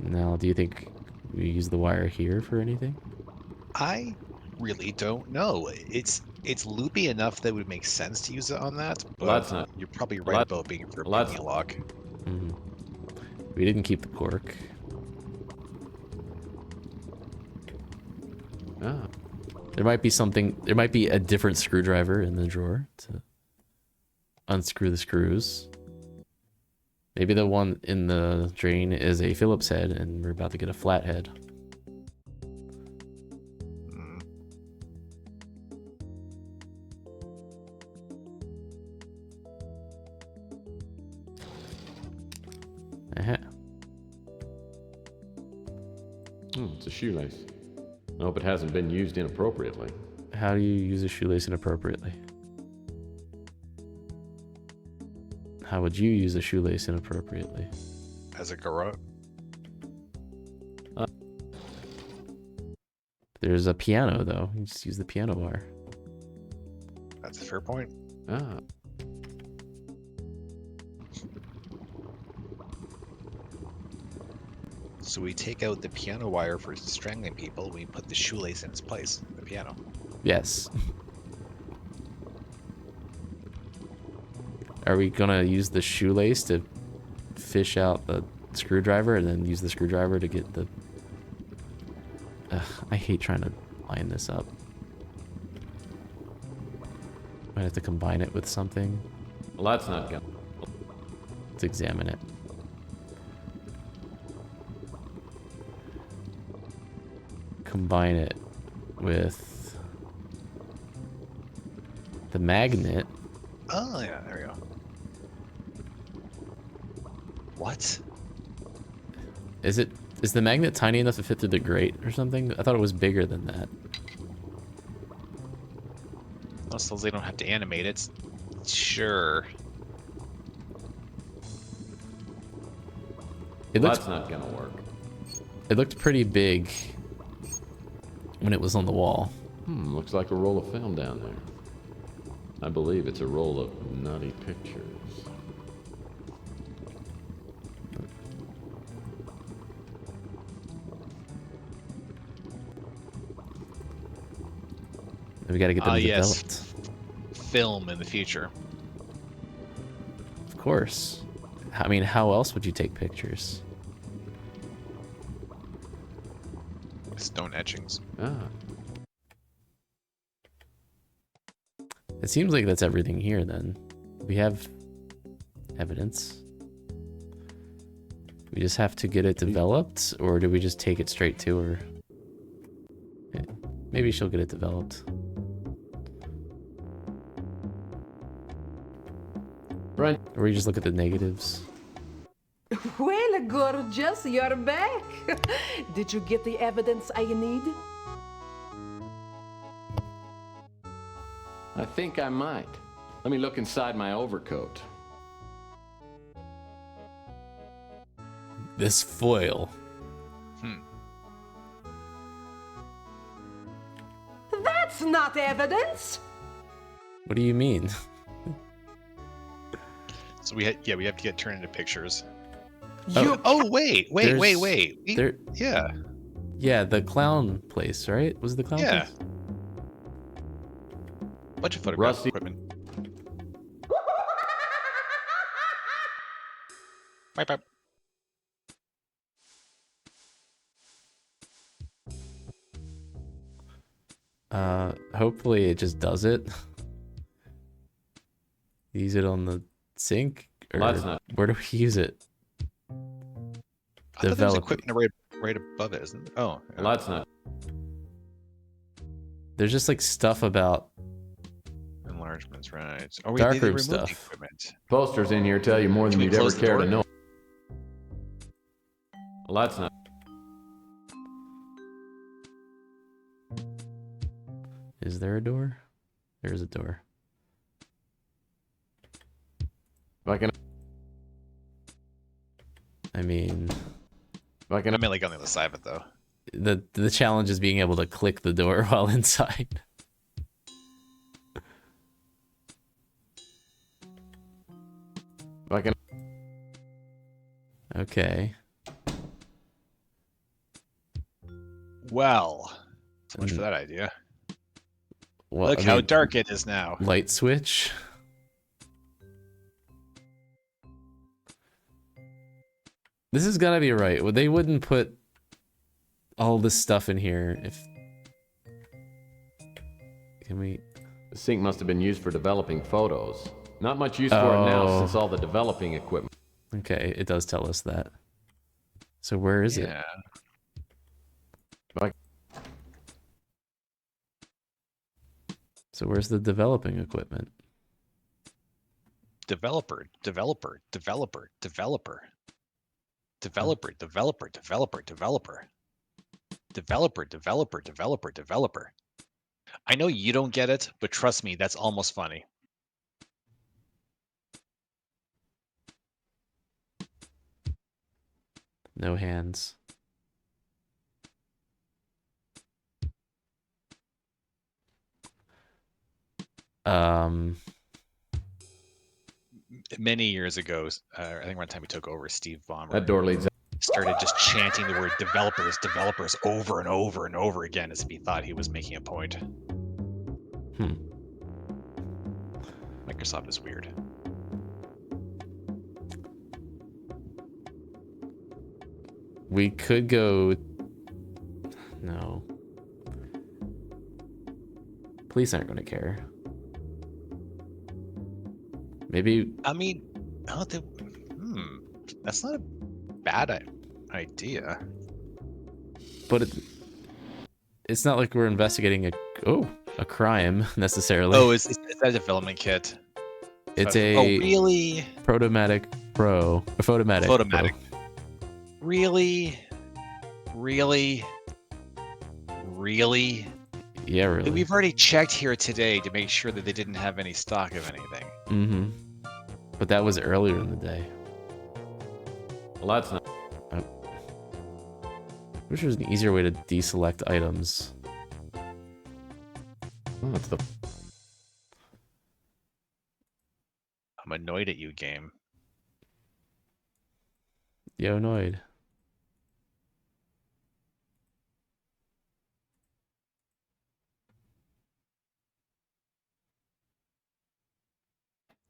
Now, do you think we use the wire here for anything? I really don't know. It's loopy enough that it would make sense to use it on that, but Well, that's not... you're probably right about being for well, picking a lock. Mm-hmm. We didn't keep the cork. Ah. There might be something. There might be a different screwdriver in the drawer to unscrew the screws. Maybe the one in the drain is a Phillips head, and we're about to get a flathead. It's a shoelace. I hope it hasn't been used inappropriately. How do you use a shoelace inappropriately? How would you use a shoelace inappropriately? As a garrote. There's a piano, though. You just use the piano wire. That's a fair point. Ah. So we take out the piano wire for strangling people. We put the shoelace in its place, the piano. Yes. Are we gonna use the shoelace to fish out the screwdriver and then use the screwdriver to get the... I hate trying to line this up. Might have to combine it with something. Well, that's not good. Let's examine it. Combine it with the magnet. Oh, yeah, there we go. What? Is the magnet tiny enough to fit through the grate or something? I thought it was bigger than that. Also, they don't have to animate it. Sure. That's not gonna work. It looked pretty big when it was on the wall. Looks like a roll of film down there. I believe it's a roll of nutty pictures. We gotta get them yes. developed. Film in the future. Of course. I mean, how else would you take pictures? Stone etchings. Ah. It seems like that's everything here then. We have evidence. We just have to get it developed, or do we just take it straight to her? Yeah, maybe she'll get it developed. Right. Or we just look at the negatives. Well, gorgeous, you're back. Did you get the evidence I need? I think I might. Let me look inside my overcoat. This foil. That's not evidence. What do you mean? So we have to get turned into pictures. Oh, wait. There, Yeah. Yeah, the clown place, right? Was it the clown Yeah. place? Bunch of photographic Rusty. equipment. Bye. Hopefully it just does it. Use it on the sink? Or That's not. where do we use it? I thought there was Develop. equipment right above it, isn't it? Oh. Well, that's not. There's just like stuff about Enlargements, right. Oh, darkroom they removed stuff. the equipment. Posters in here tell you more than Can we you'd ever close the care to door? know. Well, that's not. Is there a door? There's a door. If I can. I mean, I meant like on the other side of it, though. the challenge is being able to click the door while inside. If I can. Okay. Well, so much for that idea. Well, Look I how mean, dark it is now. light switch. This has got to be right. Well, they wouldn't put all this stuff in here if... Can we... The sink must have been used for developing photos. Not much use for it now Oh. since all the developing equipment. Okay, it does tell us that. So where is it? Yeah. So where's the developing equipment? Developer. I know you don't get it, but trust me, that's almost funny. No hands. Many years ago, I think one time we took over, Steve Ballmer That door leads. started just chanting the word developers over and over and over again as if he thought he was making a point. Microsoft is weird. We could go... No. Police aren't gonna care. Maybe. I mean, oh, that's not a bad idea. But it's not like we're investigating a crime necessarily. Oh, it's a development kit. It's a really photomatic. Photomatic. Really? Yeah, really. We've already checked here today to make sure that they didn't have any stock of anything. Mm-hmm. But that was earlier in the day. Well, that's not. I wish there was an easier way to deselect items. Oh, that's the. I'm annoyed at you, game. Yo, annoyed.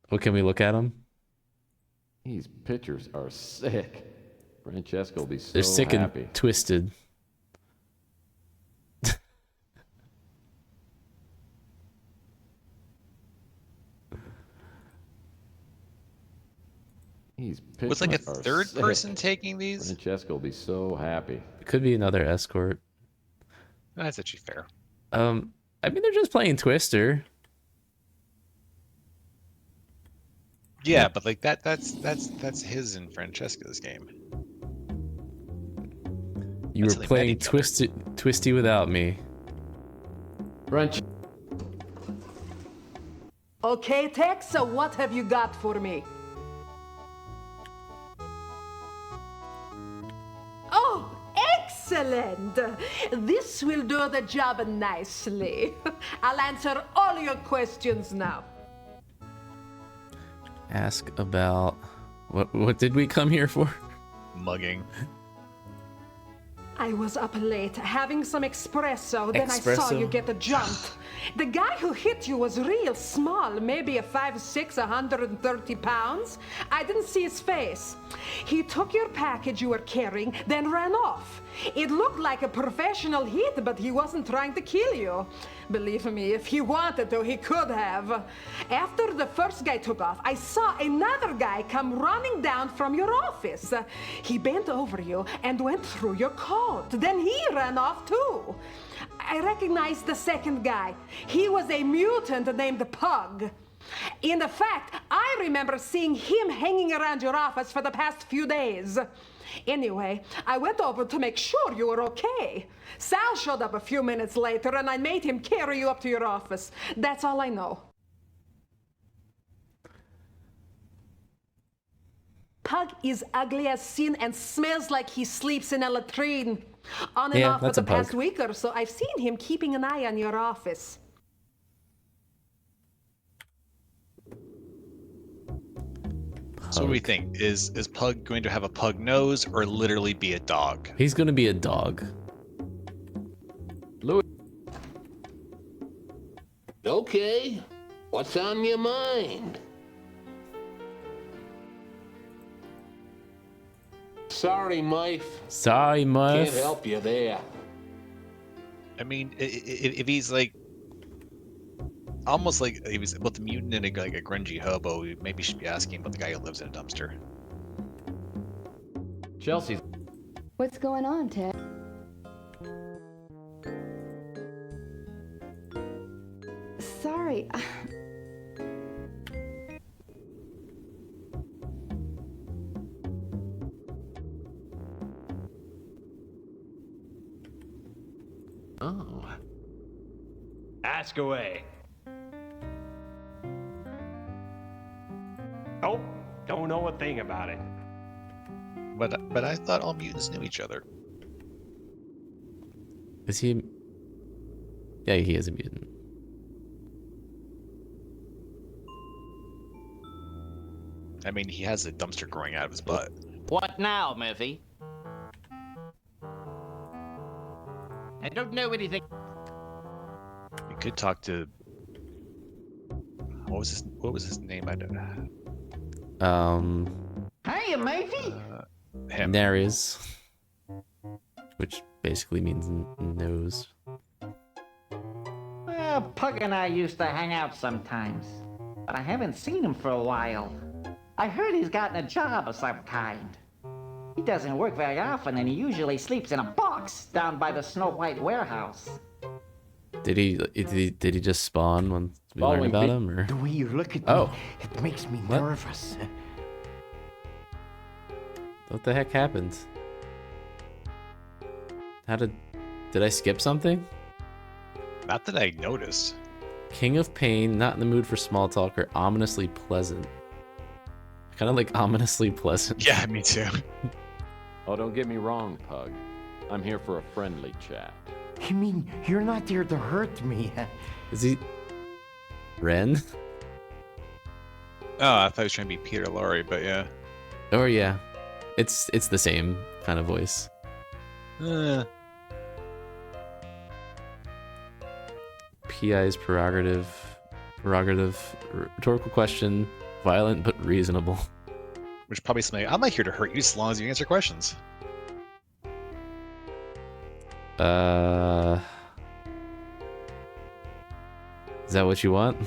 What, can we look at them? These pictures are sick. Francesco will be so They're sick happy. and twisted. These pictures Was like a are third sick. person taking these? Francesco will be so happy. It could be another escort. That's actually fair. I mean, they're just playing Twister. Yeah, but like that's his and Francesca's game. You were playing Twisty without me. French. Okay, Tex, so what have you got for me? Oh, excellent! This will do the job nicely. I'll answer all your questions now. Ask about what did we come here for? Mugging. I was up late having some espresso, then I saw you get jumped. The guy who hit you was real small, maybe a 5'6", 130 pounds. I didn't see his face. He took your package you were carrying, then ran off. It looked like a professional hit, but he wasn't trying to kill you. Believe me, if he wanted to, he could have. After the first guy took off, I saw another guy come running down from your office. He bent over you and went through your coat. Then he ran off too. I recognized the second guy. He was a mutant named Pug. In fact, I remember seeing him hanging around your office for the past few days. Anyway, I went over to make sure you were okay. Sal showed up a few minutes later and I made him carry you up to your office. That's all I know. Pug is ugly as sin and smells like he sleeps in a latrine. On and off for the past week or so, I've seen him keeping an eye on your office. So what do we think? Is Pug going to have a pug nose or literally be a dog? He's going to be a dog. Louis. Okay, what's on your mind? Sorry, Murph. Sorry, Murph. Can't help you there. I mean, if he's like almost like he was both a mutant and like a grungy hobo, we maybe should be asking about the guy who lives in a dumpster. Chelsea's. What's going on, Ted? Sorry. Oh. Ask away. Oh, don't know a thing about it. But I thought all mutants knew each other. Is he? Yeah, he is a mutant. I mean, he has a dumpster growing out of his butt. What now, Murphy? I don't know anything. We could talk to. What was his name? I don't know. Hey, Murphy. Him. Nariz, which basically means nose. Well, Pug and I used to hang out sometimes, but I haven't seen him for a while. I heard he's gotten a job of some kind. He doesn't work very often, and he usually sleeps in a box down by the Snow White warehouse. Did he just spawn when we learned about him, or? The way you look at me, it makes me nervous. What the heck happened? Did I skip something? Not that I noticed. King of Pain, not in the mood for small talk, or ominously pleasant. Kind of like ominously pleasant. Yeah, me too. Oh, don't get me wrong, Pug. I'm here for a friendly chat. You mean you're not there to hurt me? Is he... Ren? Oh, I thought he was trying to be Peter Lorre, but yeah. Oh yeah. It's the same kind of voice. PI's prerogative, rhetorical question, violent but reasonable. Which probably something, I'm not here to hurt you as long as you answer questions. Is that what you want?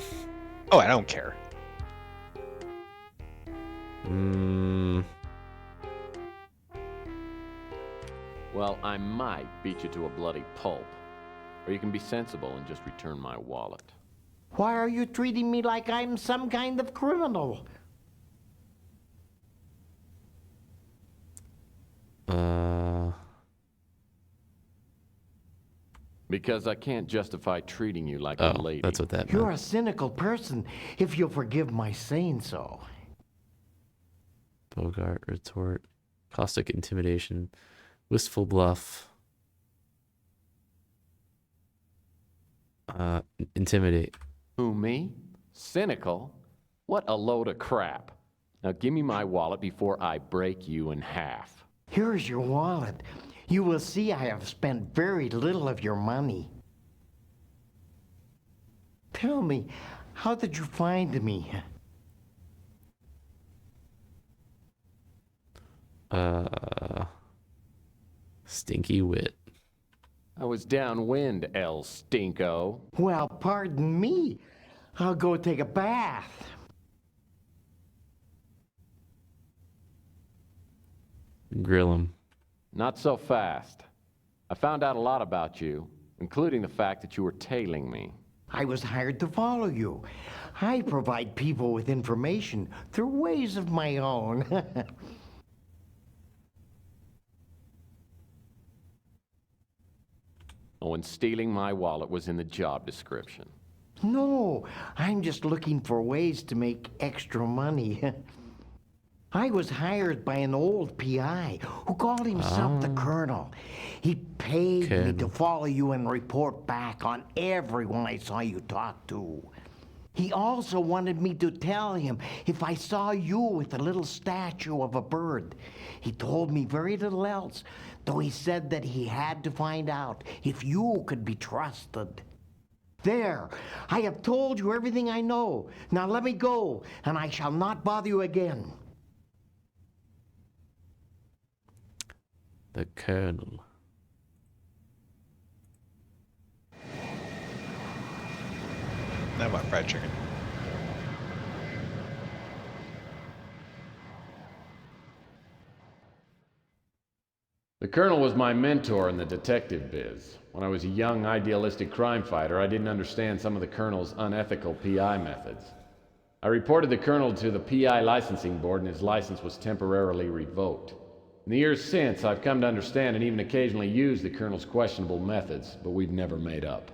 Oh, I don't care. Well, I might beat you to a bloody pulp. Or you can be sensible and just return my wallet. Why are you treating me like I'm some kind of criminal? Because I can't justify treating you like a lady. That's what that meant. You're a cynical person, if you'll forgive my saying so. Bogart, retort, caustic intimidation, wistful bluff. Intimidate. Who, me? Cynical? What a load of crap. Now give me my wallet before I break you in half. Here's your wallet. You will see I have spent very little of your money. Tell me, how did you find me? Stinky wit. I was downwind, El Stinko. Well, pardon me. I'll go take a bath. Grill him. Not so fast. I found out a lot about you, including the fact that you were tailing me. I was hired to follow you. I provide people with information through ways of my own. Oh, and stealing my wallet was in the job description. No, I'm just looking for ways to make extra money. I was hired by an old PI who called himself the Colonel. He paid me to follow you and report back on everyone I saw you talk to. He also wanted me to tell him if I saw you with a little statue of a bird. He told me very little else, though he said that he had to find out if you could be trusted. There, I have told you everything I know. Now let me go, and I shall not bother you again. The Colonel. Now about fried chicken. The Colonel was my mentor in the detective biz. When I was a young, idealistic crime fighter, I didn't understand some of the Colonel's unethical PI methods. I reported the Colonel to the PI licensing board, and his license was temporarily revoked. In the years since, I've come to understand and even occasionally use the Colonel's questionable methods, but we've never made up.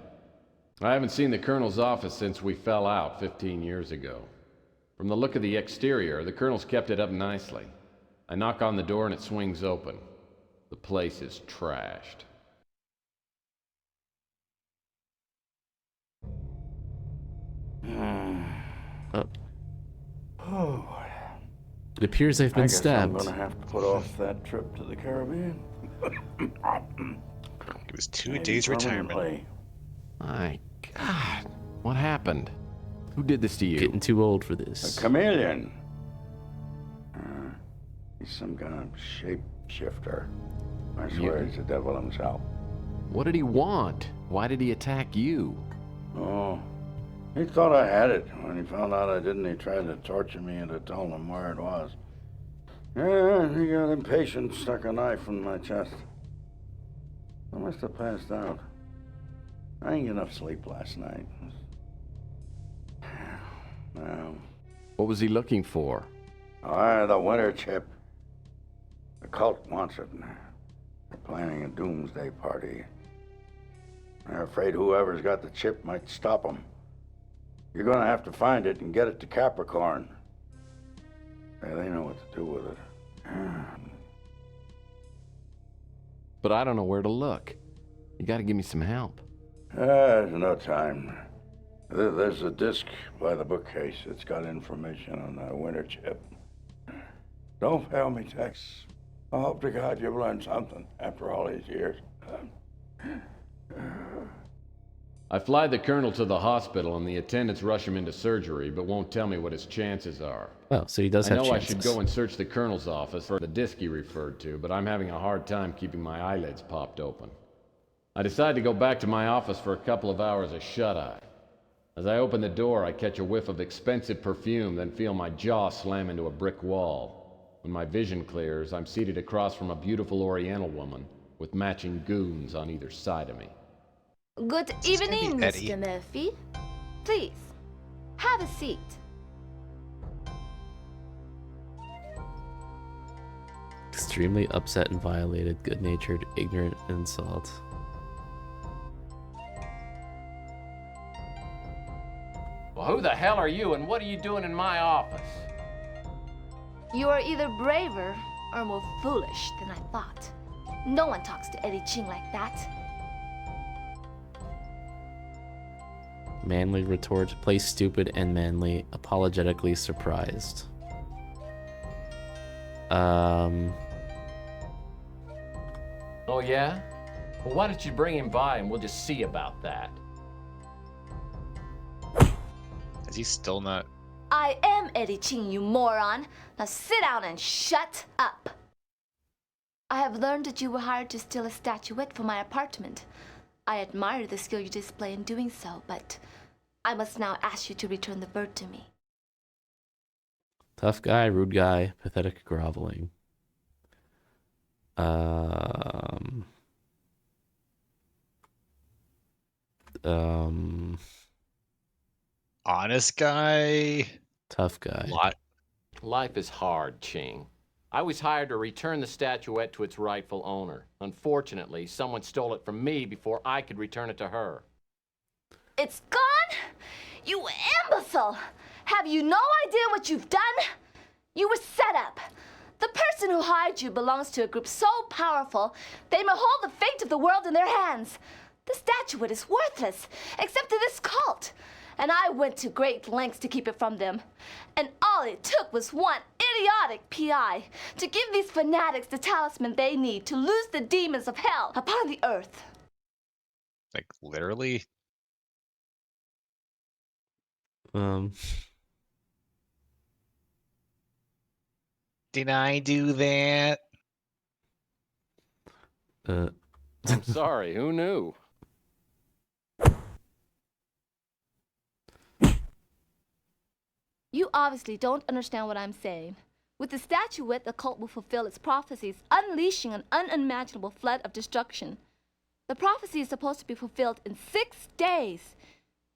I haven't seen the Colonel's office since we fell out 15 years ago. From the look of the exterior, the Colonel's kept it up nicely. I knock on the door and it swings open. The place is trashed. It appears they've been stabbed. I'm gonna have to put off that trip to the Caribbean. It was 2 days retirement. My God, what happened? Who did this to you? Getting too old for this. A chameleon. He's some kind of shapeshifter. I swear he's the devil himself. What did he want? Why did he attack you? Oh, he thought I had it. When he found out I didn't, he tried to torture me into telling him where it was. Yeah, he got impatient, stuck a knife in my chest. I must have passed out. I didn't get enough sleep last night. Now, What was he looking for? the winter chip. The cult wants it. They're planning a doomsday party. They're afraid whoever's got the chip might stop them. You're gonna have to find it and get it to Capricorn. Yeah, they know what to do with it. But I don't know where to look. You gotta give me some help. There's no time. There's a disc by the bookcase. It's got information on the winter chip. Don't fail me, Tex. I hope to God you've learned something after all these years. I fly the colonel to the hospital and the attendants rush him into surgery, but won't tell me what his chances are. Well, so he does have chances. I know I should go and search the colonel's office for the disc he referred to, but I'm having a hard time keeping my eyelids popped open. I decide to go back to my office for a couple of hours of shut-eye. As I open the door, I catch a whiff of expensive perfume, then feel my jaw slam into a brick wall. When my vision clears, I'm seated across from a beautiful Oriental woman with matching goons on either side of me. Good evening, Mr. Murphy. Please, have a seat. Extremely upset and violated, good-natured, ignorant insult. Well, who the hell are you and what are you doing in my office? You are either braver or more foolish than I thought. No one talks to Eddie Ching like that. Manly retort, play stupid and manly, apologetically surprised. Oh yeah? Well, why don't you bring him by and we'll just see about that. Is he still not? I am Eddie Ching, you moron. Now sit down and shut up. I have learned that you were hired to steal a statuette from my apartment. I admire the skill you display in doing so, but I must now ask you to return the bird to me. Tough guy, rude guy, pathetic groveling. Honest guy. Tough guy. Life is hard, Ching. I was hired to return the statuette to its rightful owner. Unfortunately, someone stole it from me before I could return it to her. It's gone? You imbecile! Have you no idea what you've done? You were set up. The person who hired you belongs to a group so powerful, they may hold the fate of the world in their hands. The statuette is worthless, except to this cult. And I went to great lengths to keep it from them. And all it took was one idiotic PI to give these fanatics the talisman they need to loose the demons of hell upon the earth. Like, literally? Did I do that? I'm sorry, who knew? You obviously don't understand what I'm saying. With the statuette, the cult will fulfill its prophecies, unleashing an unimaginable flood of destruction. The prophecy is supposed to be fulfilled in 6 days.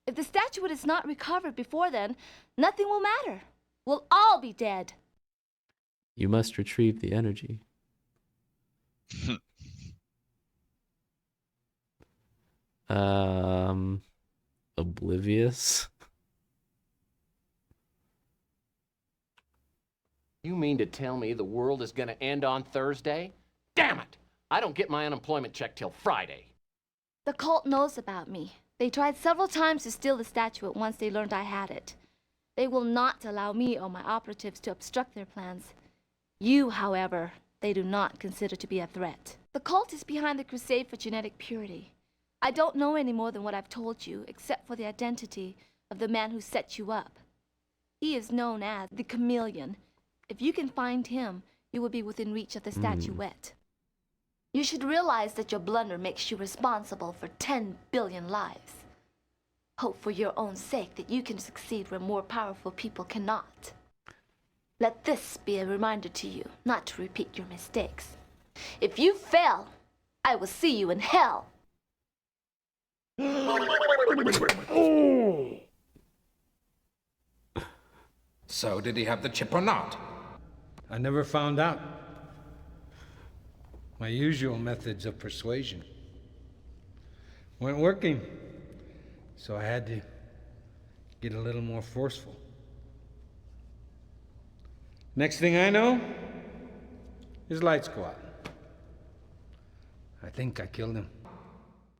If the statuette is not recovered before then, nothing will matter. We'll all be dead. You must retrieve the energy. Oblivious. You mean to tell me the world is gonna end on Thursday? Damn it! I don't get my unemployment check till Friday. The cult knows about me. They tried several times to steal the statuette once they learned I had it. They will not allow me or my operatives to obstruct their plans. You, however, they do not consider to be a threat. The cult is behind the crusade for genetic purity. I don't know any more than what I've told you, except for the identity of the man who set you up. He is known as the Chameleon. If you can find him, you will be within reach of the statuette. You should realize that your blunder makes you responsible for 10 billion lives. Hope for your own sake that you can succeed where more powerful people cannot. Let this be a reminder to you not to repeat your mistakes. If you fail, I will see you in hell. So, did he have the chip or not? I never found out. My usual methods of persuasion weren't working, so I had to get a little more forceful. Next thing I know, his lights go out. I think I killed him.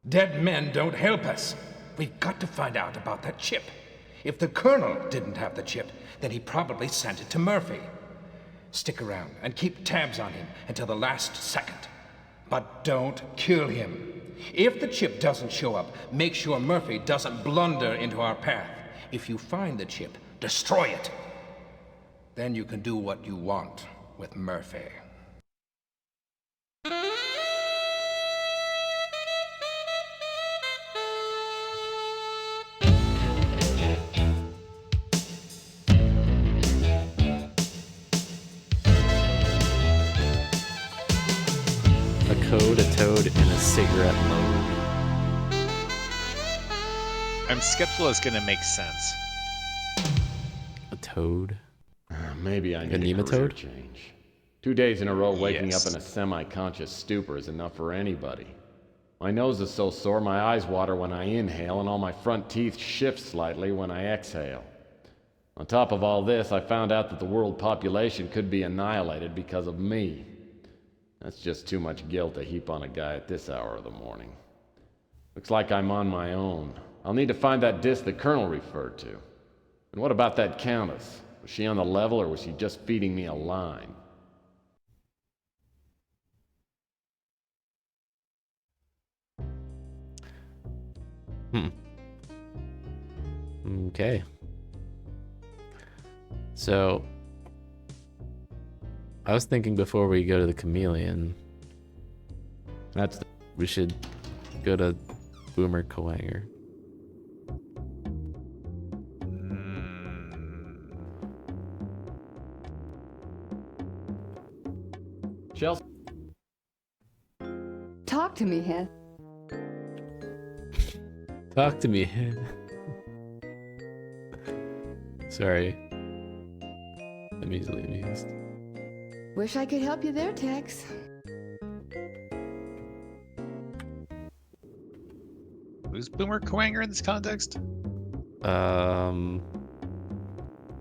Dead men don't help us. We've got to find out about that chip. If the Colonel didn't have the chip, then he probably sent it to Murphy. Stick around and keep tabs on him until the last second. But don't kill him. If the chip doesn't show up, make sure Murphy doesn't blunder into our path. If you find the chip, destroy it. Then you can do what you want with Murphy. Code, a toad, and a cigarette load. I'm skeptical it's gonna make sense. A toad? Maybe I need a career change. 2 days in a row waking up in a semi-conscious stupor is enough for anybody. My nose is so sore my eyes water when I inhale and all my front teeth shift slightly when I exhale. On top of all this, I found out that the world population could be annihilated because of me. That's just too much guilt to heap on a guy at this hour of the morning. Looks like I'm on my own. I'll need to find that disc the Colonel referred to. And what about that Countess? Was she on the level or was she just feeding me a line? Okay. So, I was thinking before we go to the chameleon, we should go to Boomer Coanger. Chelsea. Talk to me, Heath. Talk to me. Sorry. I'm easily amused. Wish I could help you there, Tex. Who's Boomer Coanger in this context?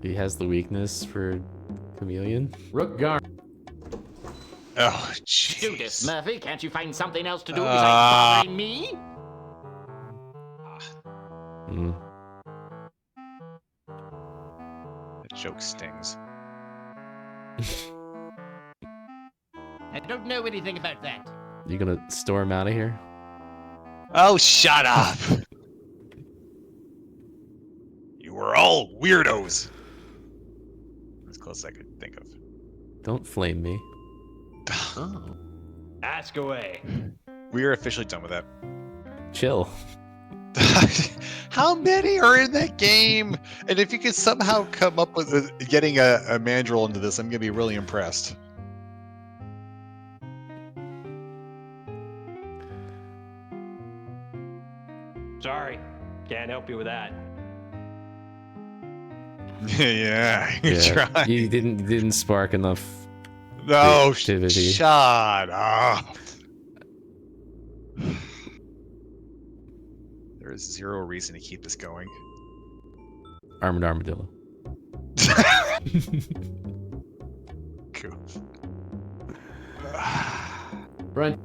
He has the weakness for chameleon. Rook Gar. Oh, jeez. Do this, Murphy. Can't you find something else to do besides bothering me? That joke stings. I don't know anything about that. You gonna storm out of here? Oh, shut up! You were all weirdos. As close as I could think of. Don't flame me. Oh. Ask away. We are officially done with that. Chill. How many are in that game? And if you could somehow come up with getting a mandrill into this, I'm gonna be really impressed. Sorry, can't help you with that. Yeah, you tried. You didn't spark enough. No, activity. shut up. There is zero reason to keep this going. Armored armadillo. Cool. Brent.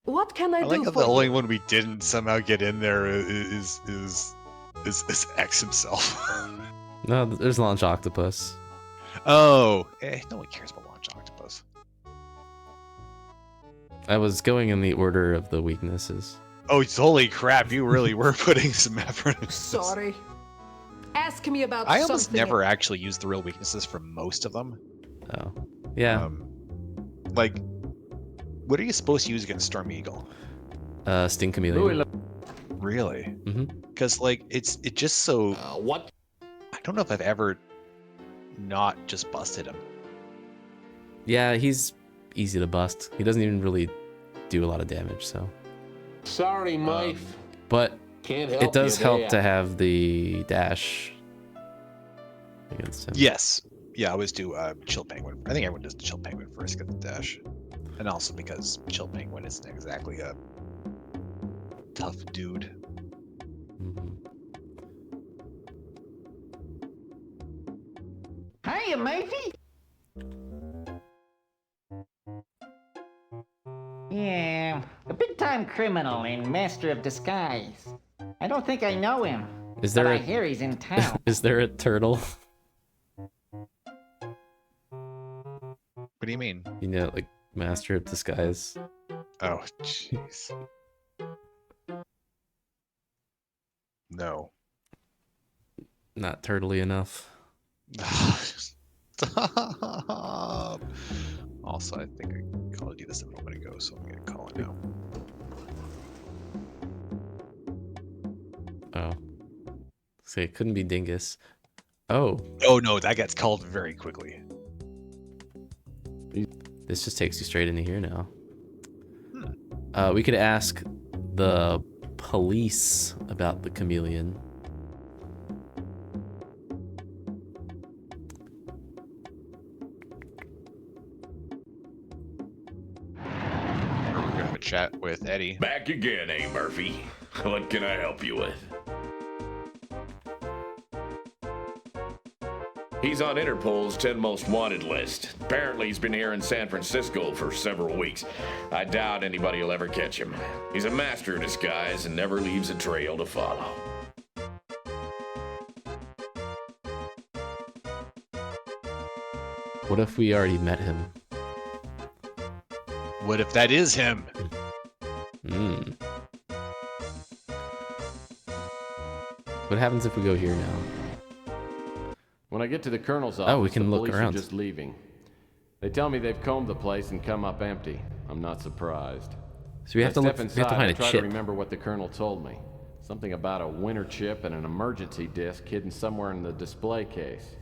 What can I, I like do how for the you? only one we didn't somehow get in there is X himself. No, there's Launch Octopus. Oh, no one cares about Launch Octopus. I was going in the order of the weaknesses. Oh, holy crap! You really were putting some effort into this. Sorry. Ask me about I almost something. never actually use the real weaknesses for most of them. Oh, yeah. Like, what are you supposed to use against Storm Eagle? Sting Chameleon. Really? Mm-hmm. Because like it just so. What? I don't know if I've ever not just busted him. Yeah, he's easy to bust. He doesn't even really do a lot of damage, so. Sorry, Mike. But Can't help it does you help there. to have the dash against him. Yes. Yeah, I always do Chill Penguin. I think everyone does Chill Penguin first, get the dash. And also because Chill Penguin isn't exactly a tough dude. Hiya, Murphy. Yeah, a big-time criminal and master of disguise. I don't think I know him. Is there but a I hear he's in town. Is there a turtle? What do you mean? You know, like master of disguise. Oh, jeez. No. Not turtly enough. Stop. Also, I think I called you this a moment ago, so I'm gonna call it now. Oh. Say it couldn't be Dingus. Oh. Oh no, that gets called very quickly. This just takes you straight into here now. We could ask the police about the chameleon. We're gonna have a chat with Eddie. Back again, eh, Murphy? What can I help you with? He's on Interpol's 10 most wanted list. Apparently he's been here in San Francisco for several weeks. I doubt anybody will ever catch him. He's a master of disguise and never leaves a trail to follow. What if we already met him? What if that is him? What happens if we go here now? When I get to the colonel's office, Oh, we can the look police around. are just leaving. They tell me they've combed the place and come up empty. I'm not surprised. So we have to As I look. step We have to inside, find I a try chip. to remember what the colonel told me. Something about a winter chip and an emergency disc hidden somewhere in the display case.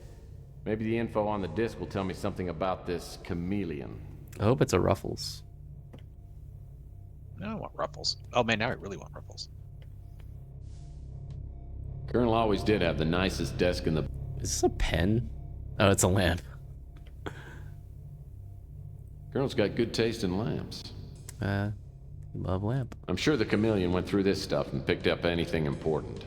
Maybe the info on the disc will tell me something about this chameleon. I hope it's a Ruffles. No, I want Ruffles. Oh man, now I really want Ruffles. Colonel always did have the nicest desk in the... Is this a pen? Oh, it's a lamp. Colonel's got good taste in lamps. Love lamp. I'm sure the chameleon went through this stuff and picked up anything important.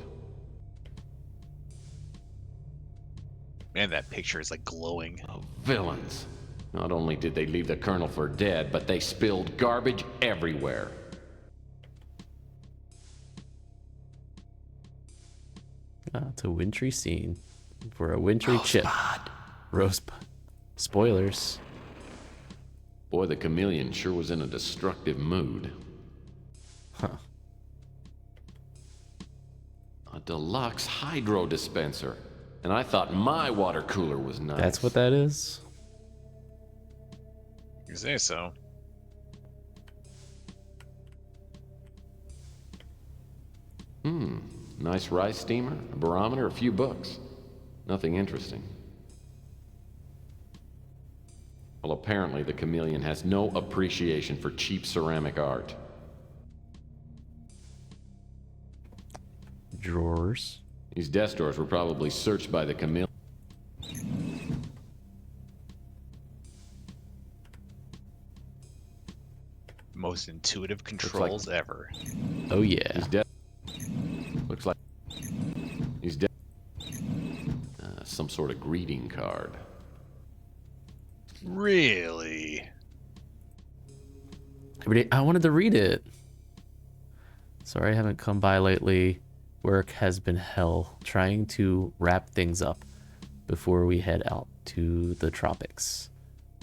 Man, that picture is like glowing. Oh, villains. Not only did they leave the colonel for dead, but they spilled garbage everywhere. It's a wintry scene for a wintry chip. Rosebud. Spoilers. Boy, the chameleon sure was in a destructive mood. Huh. A deluxe hydro dispenser. And I thought my water cooler was nice. That's what that is? You say so. Nice rice steamer, a barometer, a few books. Nothing interesting. Well, apparently the chameleon has no appreciation for cheap ceramic art. Drawers. These desk drawers were probably searched by the chameleon. Most intuitive controls ever. Oh yeah. He's dead. Looks like he's dead. Some sort of greeting card. Really? I wanted to read it. Sorry I haven't come by lately. Work has been hell, trying to wrap things up before we head out to the tropics.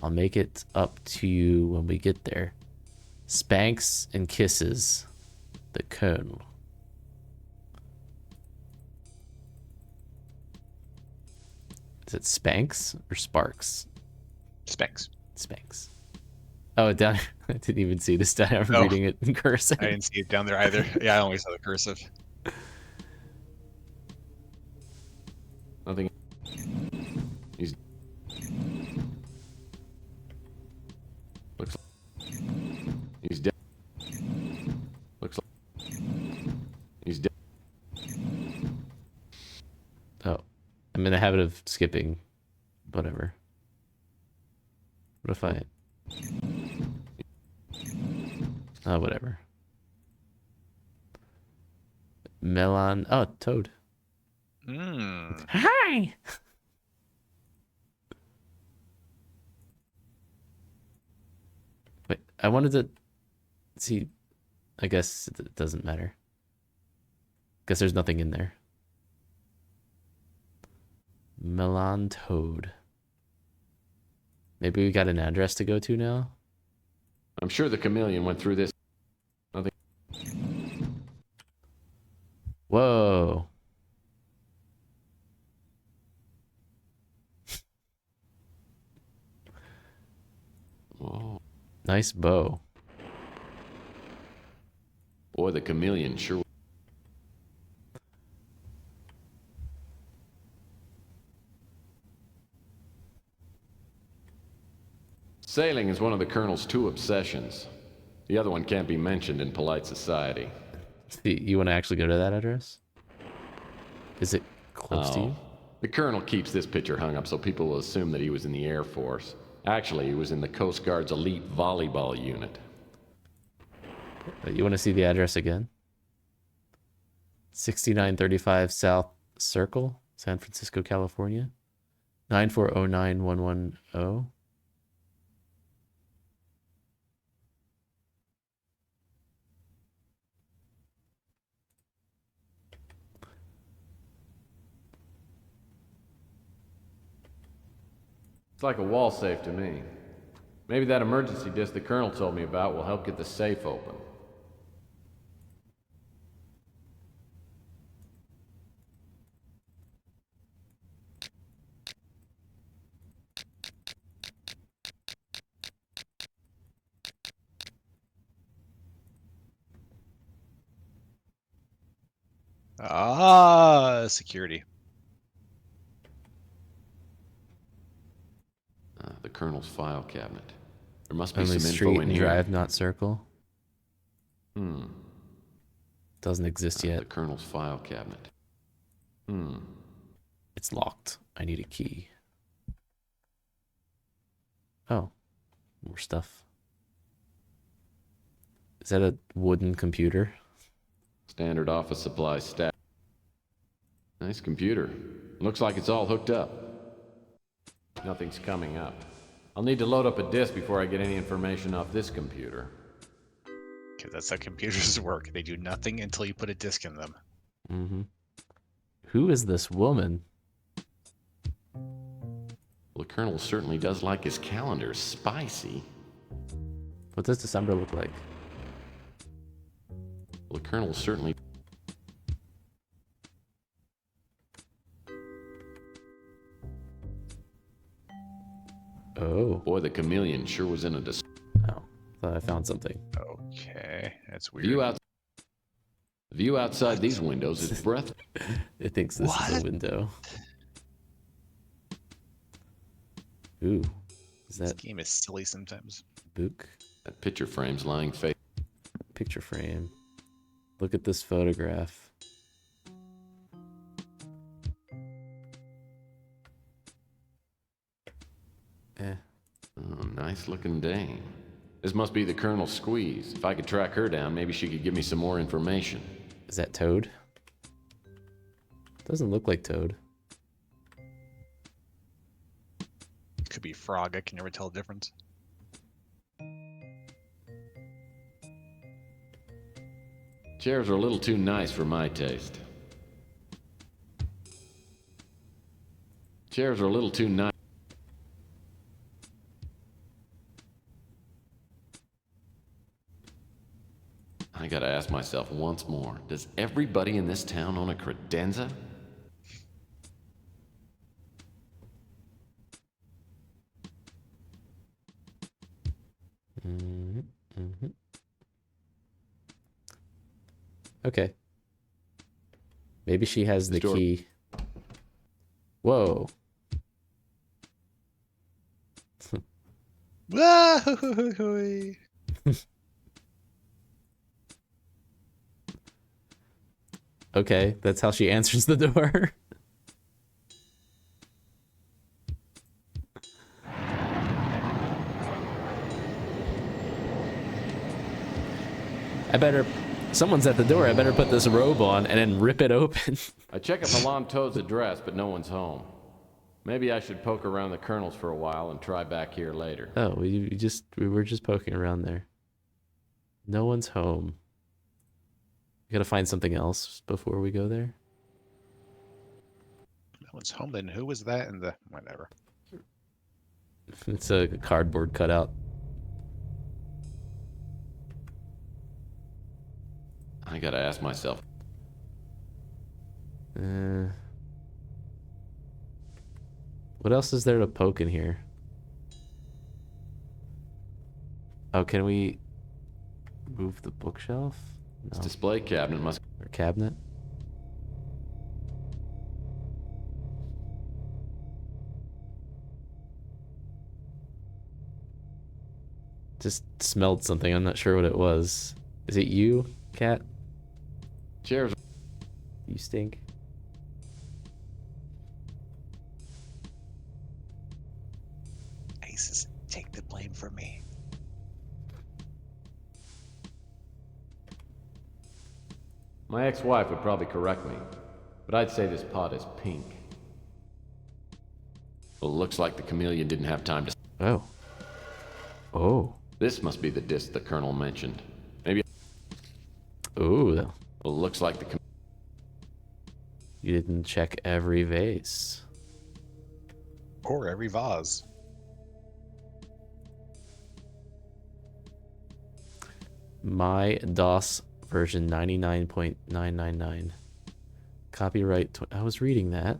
I'll make it up to you when we get there. Spanks and kisses, the Colonel. Is it Spanks or Sparks? Spanks. Spanks. Oh, down. I didn't even see this down. I'm No. reading it in cursive. I didn't see it down there either. Yeah, I only saw the cursive. Nothing. He's. Looks like. He's dead. Looks like. He's dead. Oh, I'm in the habit of skipping. Whatever. What if I... Oh, whatever. Melon... Oh, Toad. Hi! Wait, I wanted to see... I guess it doesn't matter. Guess there's nothing in there. Melon Toad. Maybe we got an address to go to now? I'm sure the chameleon went through this. Nothing. Whoa. Whoa. Nice bow. Boy, the chameleon sure. Sailing is one of the Colonel's 2 obsessions. The other one can't be mentioned in polite society. You want to actually go to that address? Is it close to you? The Colonel keeps this picture hung up so people will assume that he was in the Air Force. Actually, he was in the Coast Guard's elite volleyball unit. You want to see the address again? 6935 South Circle, San Francisco, California. 9409110. It's like a wall safe to me. Maybe that emergency disc the Colonel told me about will help get the safe open. Ah, security. The Colonel's file cabinet. There must be Only some street info in and here. drive, not circle. Hmm. Doesn't exist yet. The Colonel's file cabinet. It's locked. I need a key. Oh, more stuff. Is that a wooden computer? Standard office supply stack. Nice computer. Looks like it's all hooked up. Nothing's coming up. I'll need to load up a disk before I get any information off this computer. Because that's how computers work. They do nothing until you put a disk in them. Mm-hmm. Who is this woman? Well, the Colonel certainly does like his calendar spicy. What does December look like? Well, the Colonel certainly... Oh. Boy, the chameleon sure was in a Oh, thought I found something. Okay, that's weird. The view outside these windows is breath. It thinks this is a window. Ooh, is This that game is silly sometimes. Book? That picture frame's lying face. Picture frame. Look at this photograph. Oh, nice looking dame. This must be the Colonel's squeeze. If I could track her down, maybe she could give me some more information. Is that Toad? Doesn't look like Toad. Could be Frog. I can never tell the difference. Chairs are a little too nice for my taste. Chairs are a little too nice. I gotta ask myself once more, does everybody in this town own a credenza? Okay. Maybe she has the key. Whoa. Okay, that's how she answers the door. I better... Someone's at the door. I better put this robe on and then rip it open. I check at Milan Toad's address, but no one's home. Maybe I should poke around the Colonel's for a while and try back here later. Oh, we were just poking around there. No one's home. We gotta find something else before we go there. No one's home. Then who was that in the whatever? It's a cardboard cutout. I gotta ask myself. What else is there to poke in here? Oh, can we move the bookshelf? No. This display cabinet must... Or cabinet? Just smelled something. I'm not sure what it was. Is it you, cat? Cheers. You stink. Aces, take the blame for me. My ex-wife would probably correct me, but I'd say this pot is pink. Well, it looks like the chameleon didn't have time to... Oh. Oh. This must be the disc the Colonel mentioned. Maybe... Ooh. Well, it looks like the... You didn't check every vase. Or every vase. My DOS version 99.999. Copyright. I was reading that.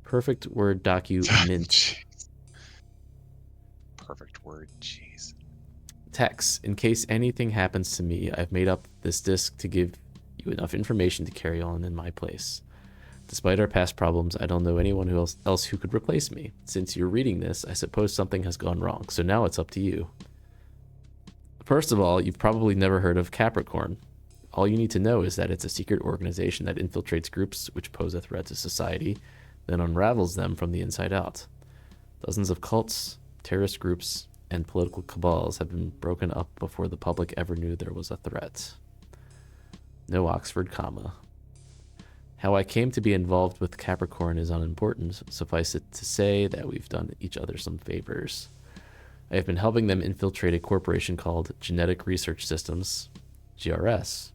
Perfect Word document. Perfect Word, jeez. Text. In case anything happens to me, I've made up this disk to give you enough information to carry on in my place. Despite our past problems, I don't know anyone else who could replace me. Since you're reading this, I suppose something has gone wrong, so now it's up to you. First of all, you've probably never heard of Capricorn. All you need to know is that it's a secret organization that infiltrates groups which pose a threat to society, then unravels them from the inside out. Dozens of cults, terrorist groups, and political cabals have been broken up before the public ever knew there was a threat. No Oxford comma. How I came to be involved with Capricorn is unimportant. Suffice it to say that we've done each other some favors. I have been helping them infiltrate a corporation called Genetic Research Systems, GRS.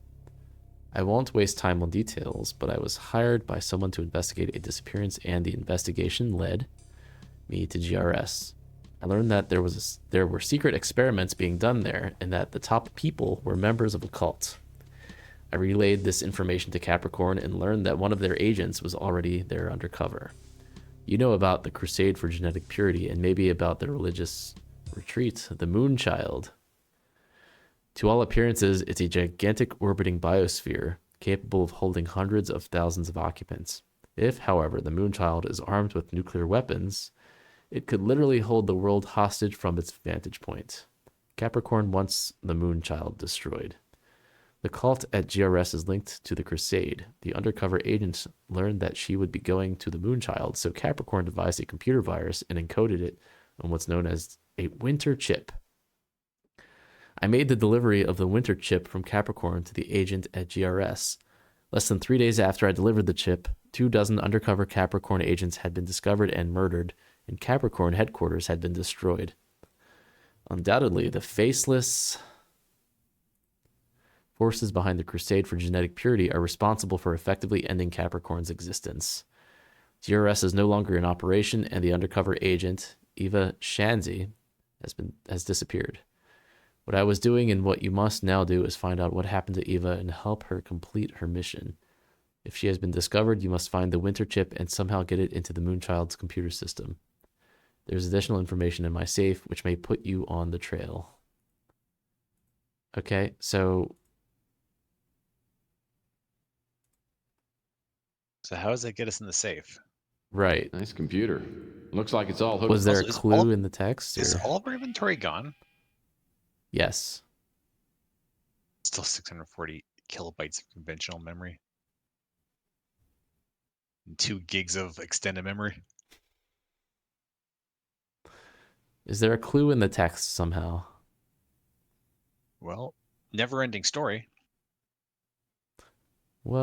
I won't waste time on details, but I was hired by someone to investigate a disappearance, and the investigation led me to GRS. I learned that there were secret experiments being done there, and that the top people were members of a cult. I relayed this information to Capricorn and learned that one of their agents was already there undercover. You know about the Crusade for Genetic Purity, and maybe about the religious retreat, the Moonchild. To all appearances, it's a gigantic orbiting biosphere capable of holding hundreds of thousands of occupants. If, however, the Moonchild is armed with nuclear weapons, it could literally hold the world hostage from its vantage point. Capricorn wants the Moonchild destroyed. The cult at GRS is linked to the Crusade. The undercover agents learned that she would be going to the Moonchild, so Capricorn devised a computer virus and encoded it on what's known as a winter chip. I made the delivery of the winter chip from Capricorn to the agent at GRS. Less than 3 days after I delivered the chip, 24 undercover Capricorn agents had been discovered and murdered, and Capricorn headquarters had been destroyed. Undoubtedly, the faceless forces behind the Crusade for Genetic Purity are responsible for effectively ending Capricorn's existence. GRS is no longer in operation, and the undercover agent, Eva Shanzi, has disappeared. What I was doing and what you must now do is find out what happened to Eva and help her complete her mission. If she has been discovered, you must find the winter chip and somehow get it into the Moonchild's computer system. There's additional information in my safe which may put you on the trail. Okay, so So how does that get us in the safe? Right. Nice computer. Looks like it's all hooked. Was there Also, a clue in the text? Is Or? all of our inventory gone? Yes. Still 640 kilobytes of conventional memory. And 2 gigs of extended memory. Is there a clue in the text somehow? Well, never-ending story. Whoa,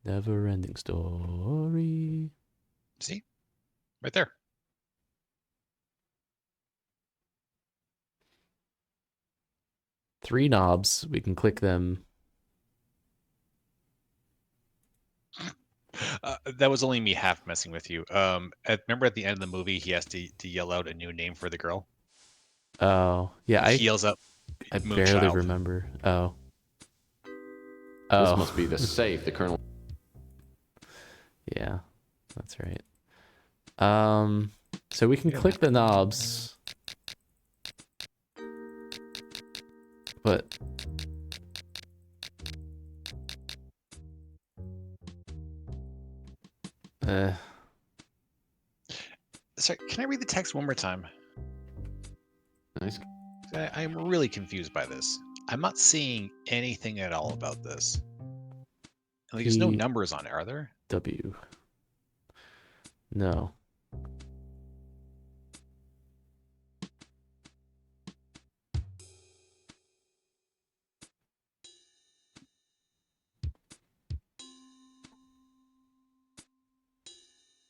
never-ending story. See? Right there. Three knobs. We can click them. That was only me half messing with you. Remember at the end of the movie, he has to yell out a new name for the girl? Oh, yeah. He yells up, I barely Moonchild. remember. Oh. This must be the safe the Colonel... Yeah, that's right. So we can click the knobs. But... Sorry, can I read the text one more time? Nice. I'm really confused by this. I'm not seeing anything at all about this. Like, there's no numbers on it, are there? W. No.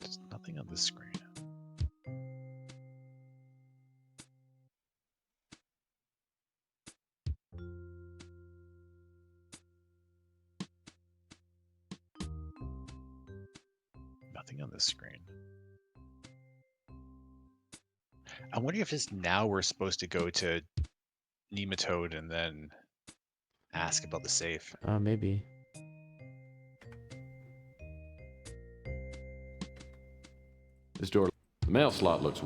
There's nothing on this screen. Nothing on this screen. I wonder if just now we're supposed to go to Nematode and then ask about the safe. Maybe. This door... The mail slot looks...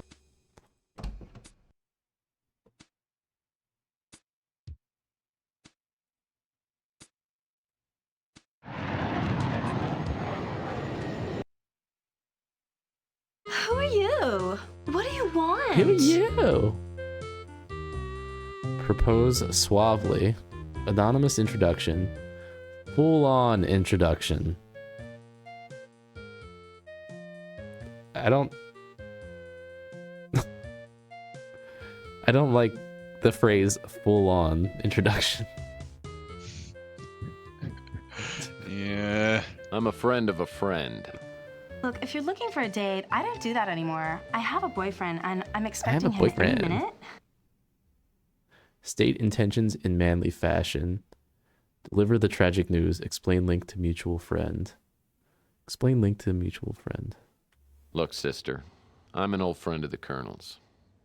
Who are you? What do you want? Who are you? Propose suavely. Anonymous introduction. Full-on introduction. I don't like the phrase full-on introduction. Yeah. I'm a friend of a friend. Look, if you're looking for a date, I don't do that anymore. I have a boyfriend, and I'm expecting him boyfriend. any minute. State intentions in manly fashion. Deliver the tragic news. Explain link to mutual friend. Explain link to mutual friend. Look, sister, I'm an old friend of the Colonel's.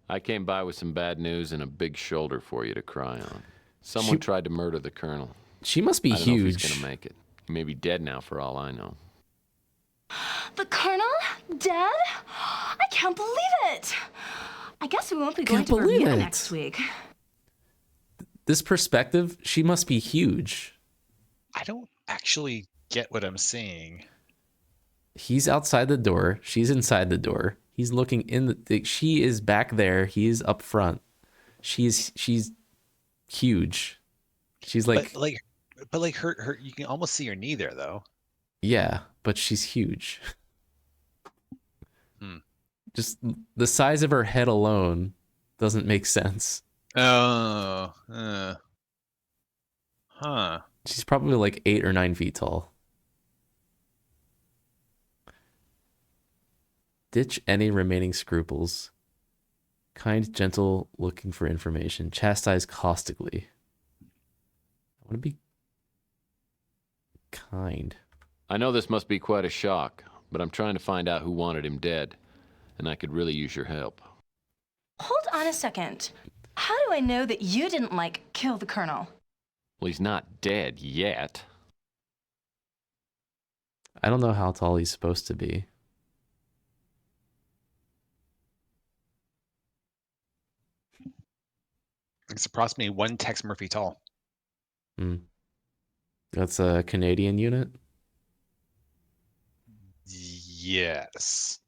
I came by with some bad news and a big shoulder for you to cry on. Someone tried to murder the Colonel. She must be I don't know if huge. he's gonna make it. He may be dead now for all I know. The Colonel? Dead? I can't believe it! I guess we won't be going Can't to believe Bermuda it. next week. This perspective, she must be huge. I don't actually get what I'm seeing. He's outside the door. She's inside the door. He's looking in she is back there. He is up front. She's huge. She's like, but like her you can almost see her knee there though. yeah, but she's huge. Just the size of her head alone doesn't make sense. Oh, huh. She's probably like 8 or 9 feet tall. Ditch any remaining scruples. Kind, gentle, looking for information. Chastise caustically. I want to be kind. I know this must be quite a shock, but I'm trying to find out who wanted him dead, and I could really use your help. Hold on a second. How do I know that you didn't, kill the Colonel? Well, he's not dead yet. I don't know how tall he's supposed to be. It's approximately 1 Tex Murphy tall. That's a Canadian unit? Yes.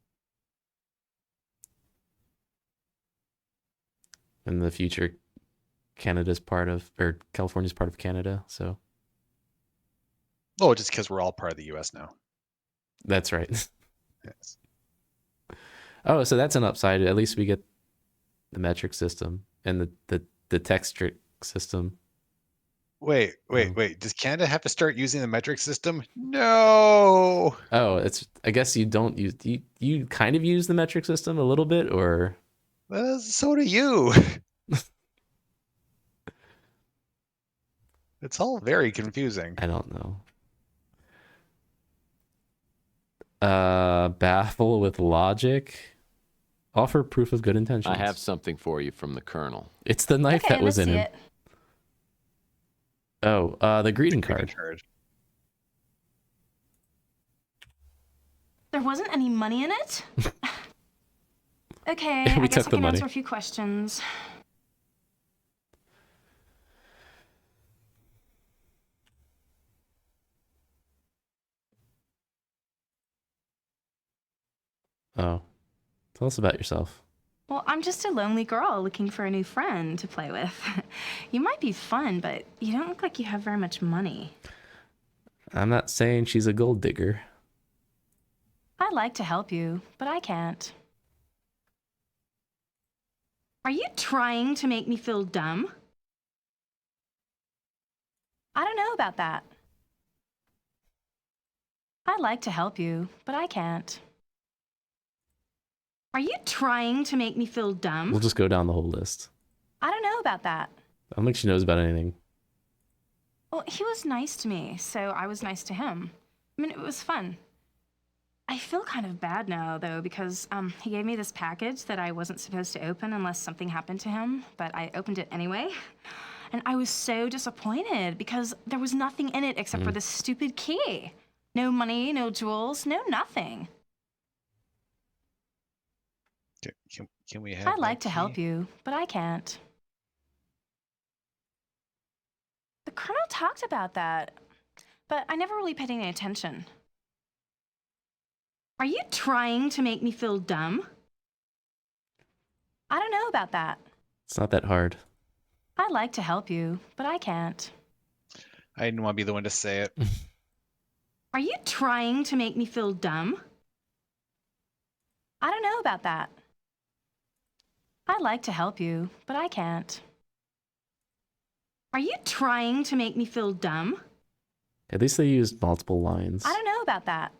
In the future, Canada's part of, or California's part of Canada, so. Oh, just because we're all part of the U.S. now. That's right. Yes. Oh, so that's an upside. At least we get the metric system and the textric system. Wait. Does Canada have to start using the metric system? No. Oh, it's. I guess you don't use. You kind of use the metric system a little bit, or. So do you. It's all very confusing. I don't know. Baffle with logic. Offer proof of good intentions. I have something for you from the Colonel. It's the knife that was in him. Oh, the greeting card. There wasn't any money in it? Okay, We I guess took I the can money. answer a few questions. Oh, tell us about yourself. Well, I'm just a lonely girl looking for a new friend to play with. You might be fun, but you don't look like you have very much money. I'm not saying she's a gold digger. I'd like to help you, but I can't. Are you trying to make me feel dumb? I don't know about that. I'd like to help you, but I can't. Are you trying to make me feel dumb? We'll just go down the whole list. I don't know about that. I don't think she knows about anything. Well, he was nice to me, so I was nice to him. I mean, it was fun. I feel kind of bad now, though, because he gave me this package that I wasn't supposed to open unless something happened to him, but I opened it anyway. And I was so disappointed because there was nothing in it except for this stupid key. No money, no jewels, no nothing. Can we have I'd like to help you, but I can't. The Colonel talked about that, but I never really paid any attention. Are you trying to make me feel dumb? I don't know about that. It's not that hard. I'd like to help you, but I can't. I didn't want to be the one to say it. Are you trying to make me feel dumb? I don't know about that. I'd like to help you, but I can't. Are you trying to make me feel dumb? At least they used multiple lines. I don't know about that.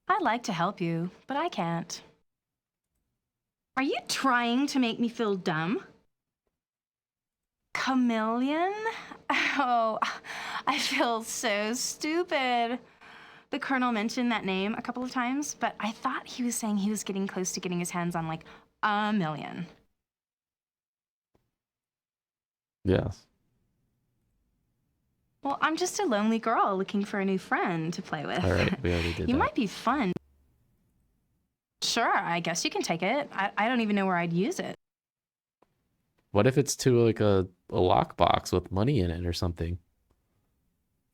I'd like to help you, but I can't. Are you trying to make me feel dumb? Chameleon? Oh, I feel so stupid. The Colonel mentioned that name a couple of times, but I thought he was saying he was getting close to getting his hands on like a million. Yes. Well, I'm just a lonely girl looking for a new friend to play with. All right, we already did You that. might be fun. Sure, I guess you can take it. I don't even know where I'd use it. What if it's to like a lockbox with money in it or something?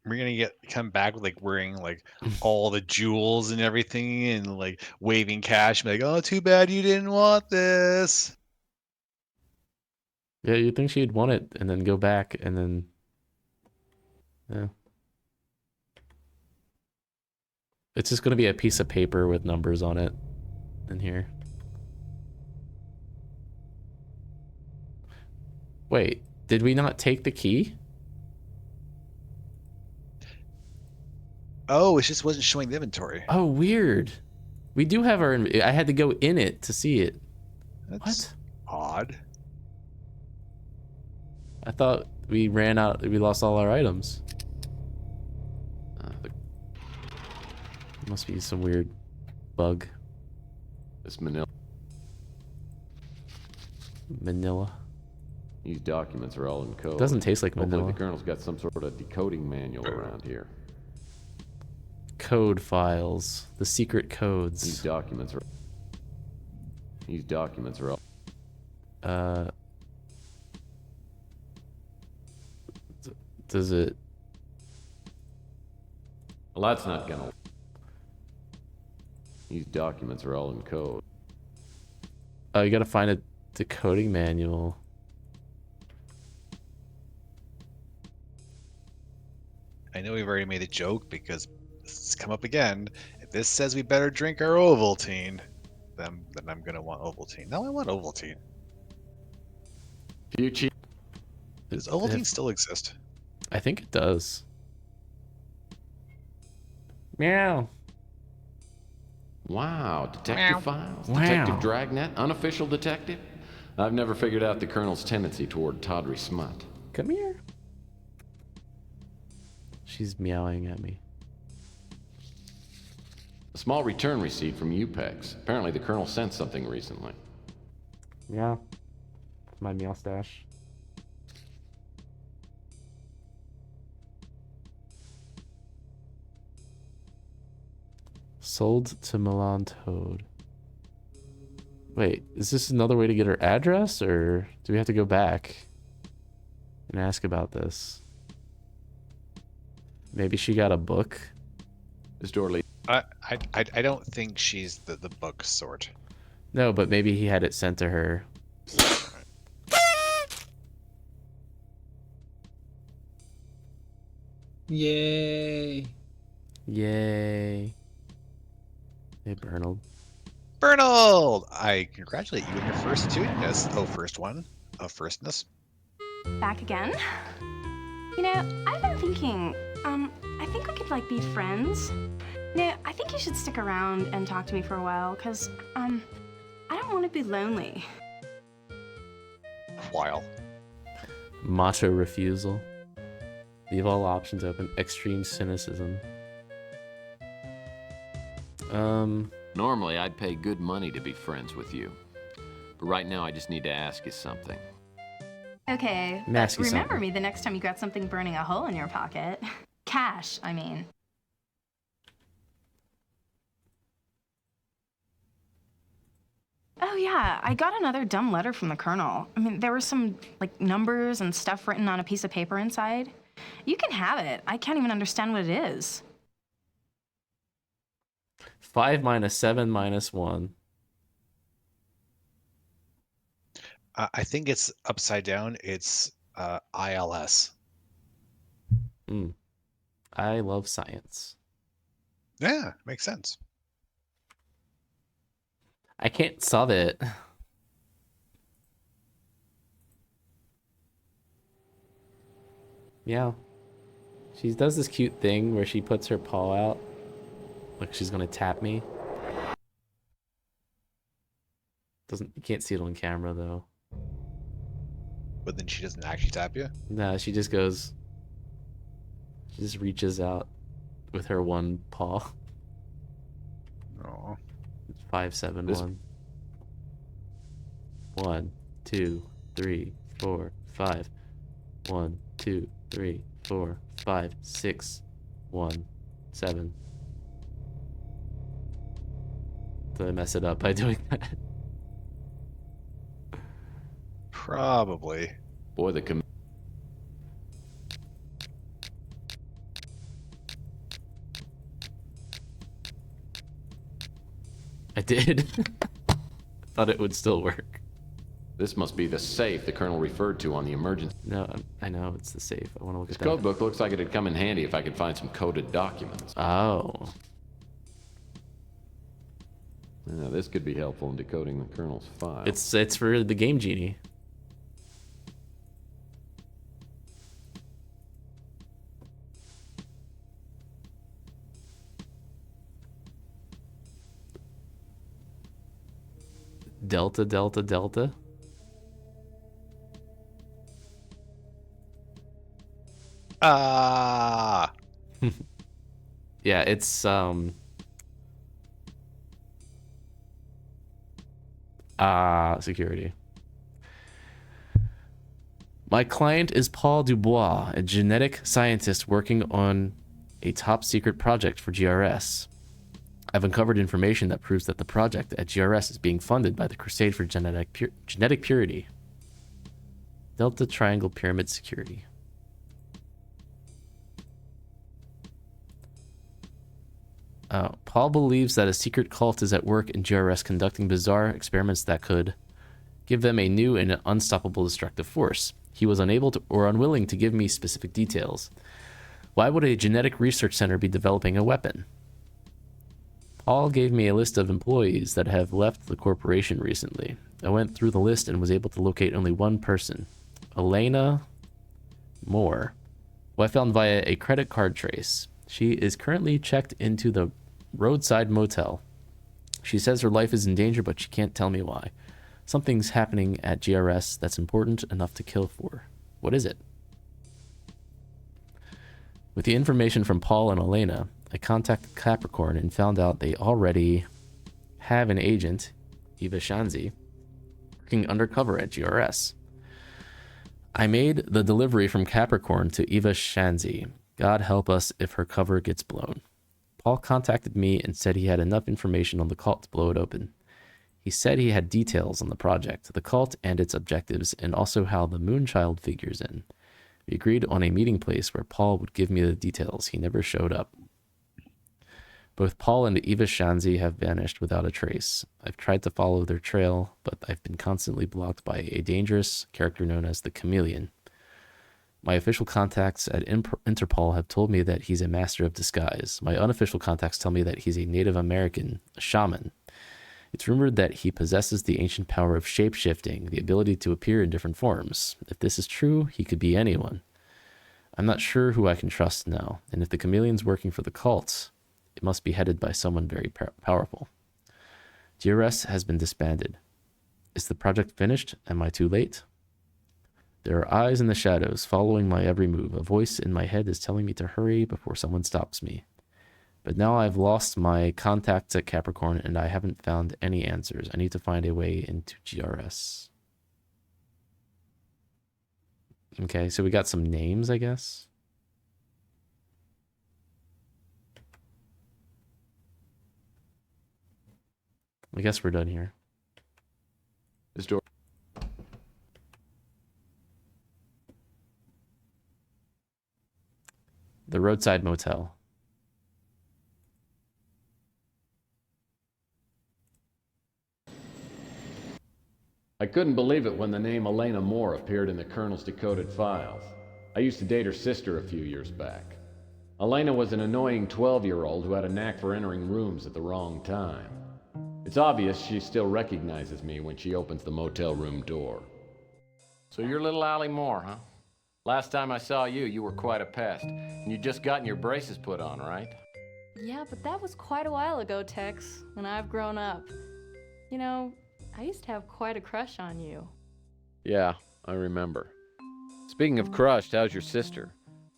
We're gonna come back with like wearing like all the jewels and everything and like waving cash and be like, oh, too bad you didn't want this. Yeah, you'd think she'd want it and then go back and then... Yeah. It's just going to be a piece of paper with numbers on it in here. Wait, did we not take the key? Oh, it just wasn't showing the inventory. Oh, weird. We do have our... I had to go in it to see it. That's odd. I thought we ran out... We lost all our items. Must be some weird bug. It's Manila. Manila. These documents are all in code. Doesn't taste like Hopefully Manila. the Colonel's got some sort of decoding manual around here. Code files. The secret codes. These documents are all... Does it... Well, that's not gonna... These documents are all in code. Oh, you gotta find a decoding manual. I know we've already made a joke because this has come up again. If this says we better drink our Ovaltine, then I'm gonna want Ovaltine. Now I want Ovaltine. Future. Does Ovaltine still exist? I think it does. Meow. Wow, detective Meow. files? Wow. Detective Dragnet? Unofficial detective? I've never figured out the Colonel's tendency toward tawdry smut. Come here. She's meowing at me. A small return receipt from UPEX. Apparently the Colonel sent something recently. Yeah. My meow stash. Sold to Milan Toad. Wait, is this another way to get her address, or do we have to go back and ask about this? Maybe she got a book? This door leads. I don't think she's the book sort. No, but maybe he had it sent to her. Yay. Yay. Hey, Bernald. Bernald! I congratulate you on your first two-ness. Oh, first one of firstness. Back again? You know, I've been thinking, I think we could, like, be friends. You know, I think you should stick around and talk to me for a while, because, I don't want to be lonely. While. Macho refusal. Leave all options open. Extreme cynicism. Normally, I'd pay good money to be friends with you. But right now, I just need to ask you something. Okay, but remember me the next time you got something burning a hole in your pocket. Cash, I mean. Oh yeah, I got another dumb letter from the Colonel. I mean, there were some, like, numbers and stuff written on a piece of paper inside. You can have it. I can't even understand what it is. 5 minus 7 minus 1. I think it's upside down. It's ILS. I love science. Yeah, makes sense. I can't solve it. Yeah. She does this cute thing where she puts her paw out. Like she's gonna tap me. You can't see it on camera though. But then she doesn't actually tap you? No, she just goes. She just reaches out with her one paw. Oh. 5, 7, 1. 1, 2, 3, 4, 5. 1, 2, 3, 4, 5, 6, 1, 7. Did I mess it up by doing that? Probably. Boy, the I did. Thought it would still work. This must be the safe the Colonel referred to on the emergency. No, I know it's the safe. I want to look This at that. code book looks like it'd come in handy if I could find some coded documents. Oh. Yeah, this could be helpful in decoding the Colonel's file. It's for the Game Genie. Delta, Delta, Delta. Yeah, it's security. My client is Paul Dubois, a genetic scientist working on a top secret project for GRS. I've uncovered information that proves that the project at GRS is being funded by the Crusade for Genetic Purity. Delta Triangle Pyramid Security. Paul believes that a secret cult is at work in GRS conducting bizarre experiments that could give them a new and unstoppable destructive force. He was unable to, or unwilling to give me specific details. Why would a genetic research center be developing a weapon? Paul gave me a list of employees that have left the corporation recently. I went through the list and was able to locate only one person, Elena Moore, who I found via a credit card trace. She is currently checked into the roadside motel. She says her life is in danger, but she can't tell me why. Something's happening at GRS that's important enough to kill for. What is it? With the information from Paul and Elena, I contacted Capricorn and found out they already have an agent, Eva Shanzi, working undercover at GRS. I made the delivery from Capricorn to Eva Shanzi. God help us if her cover gets blown. Paul contacted me and said he had enough information on the cult to blow it open. He said he had details on the project, the cult and its objectives, and also how the Moonchild figures in. We agreed on a meeting place where Paul would give me the details. He never showed up. Both Paul and Eva Shanzi have vanished without a trace. I've tried to follow their trail, but I've been constantly blocked by a dangerous character known as the Chameleon. My official contacts at Interpol have told me that he's a master of disguise. My unofficial contacts tell me that he's a Native American, a shaman. It's rumored that he possesses the ancient power of shape-shifting, the ability to appear in different forms. If this is true, he could be anyone. I'm not sure who I can trust now, and if the Chameleon's working for the cult, it must be headed by someone very powerful. GRS has been disbanded. Is the project finished? Am I too late? There are eyes in the shadows following my every move. A voice in my head is telling me to hurry before someone stops me. But now I've lost my contacts at Capricorn and I haven't found any answers. I need to find a way into GRS. Okay, so we got some names, I guess. I guess we're done here. This door. The roadside motel. I couldn't believe it when the name Elena Moore appeared in the Colonel's decoded files. I used to date her sister a few years back. Elena was an annoying 12-year-old who had a knack for entering rooms at the wrong time. It's obvious she still recognizes me when she opens the motel room door. So you're little Allie Moore, huh? Last time I saw you, you were quite a pest. And you'd just gotten your braces put on, right? Yeah, but that was quite a while ago, Tex, when I've grown up. You know, I used to have quite a crush on you. Yeah, I remember. Speaking of crushed, how's your sister?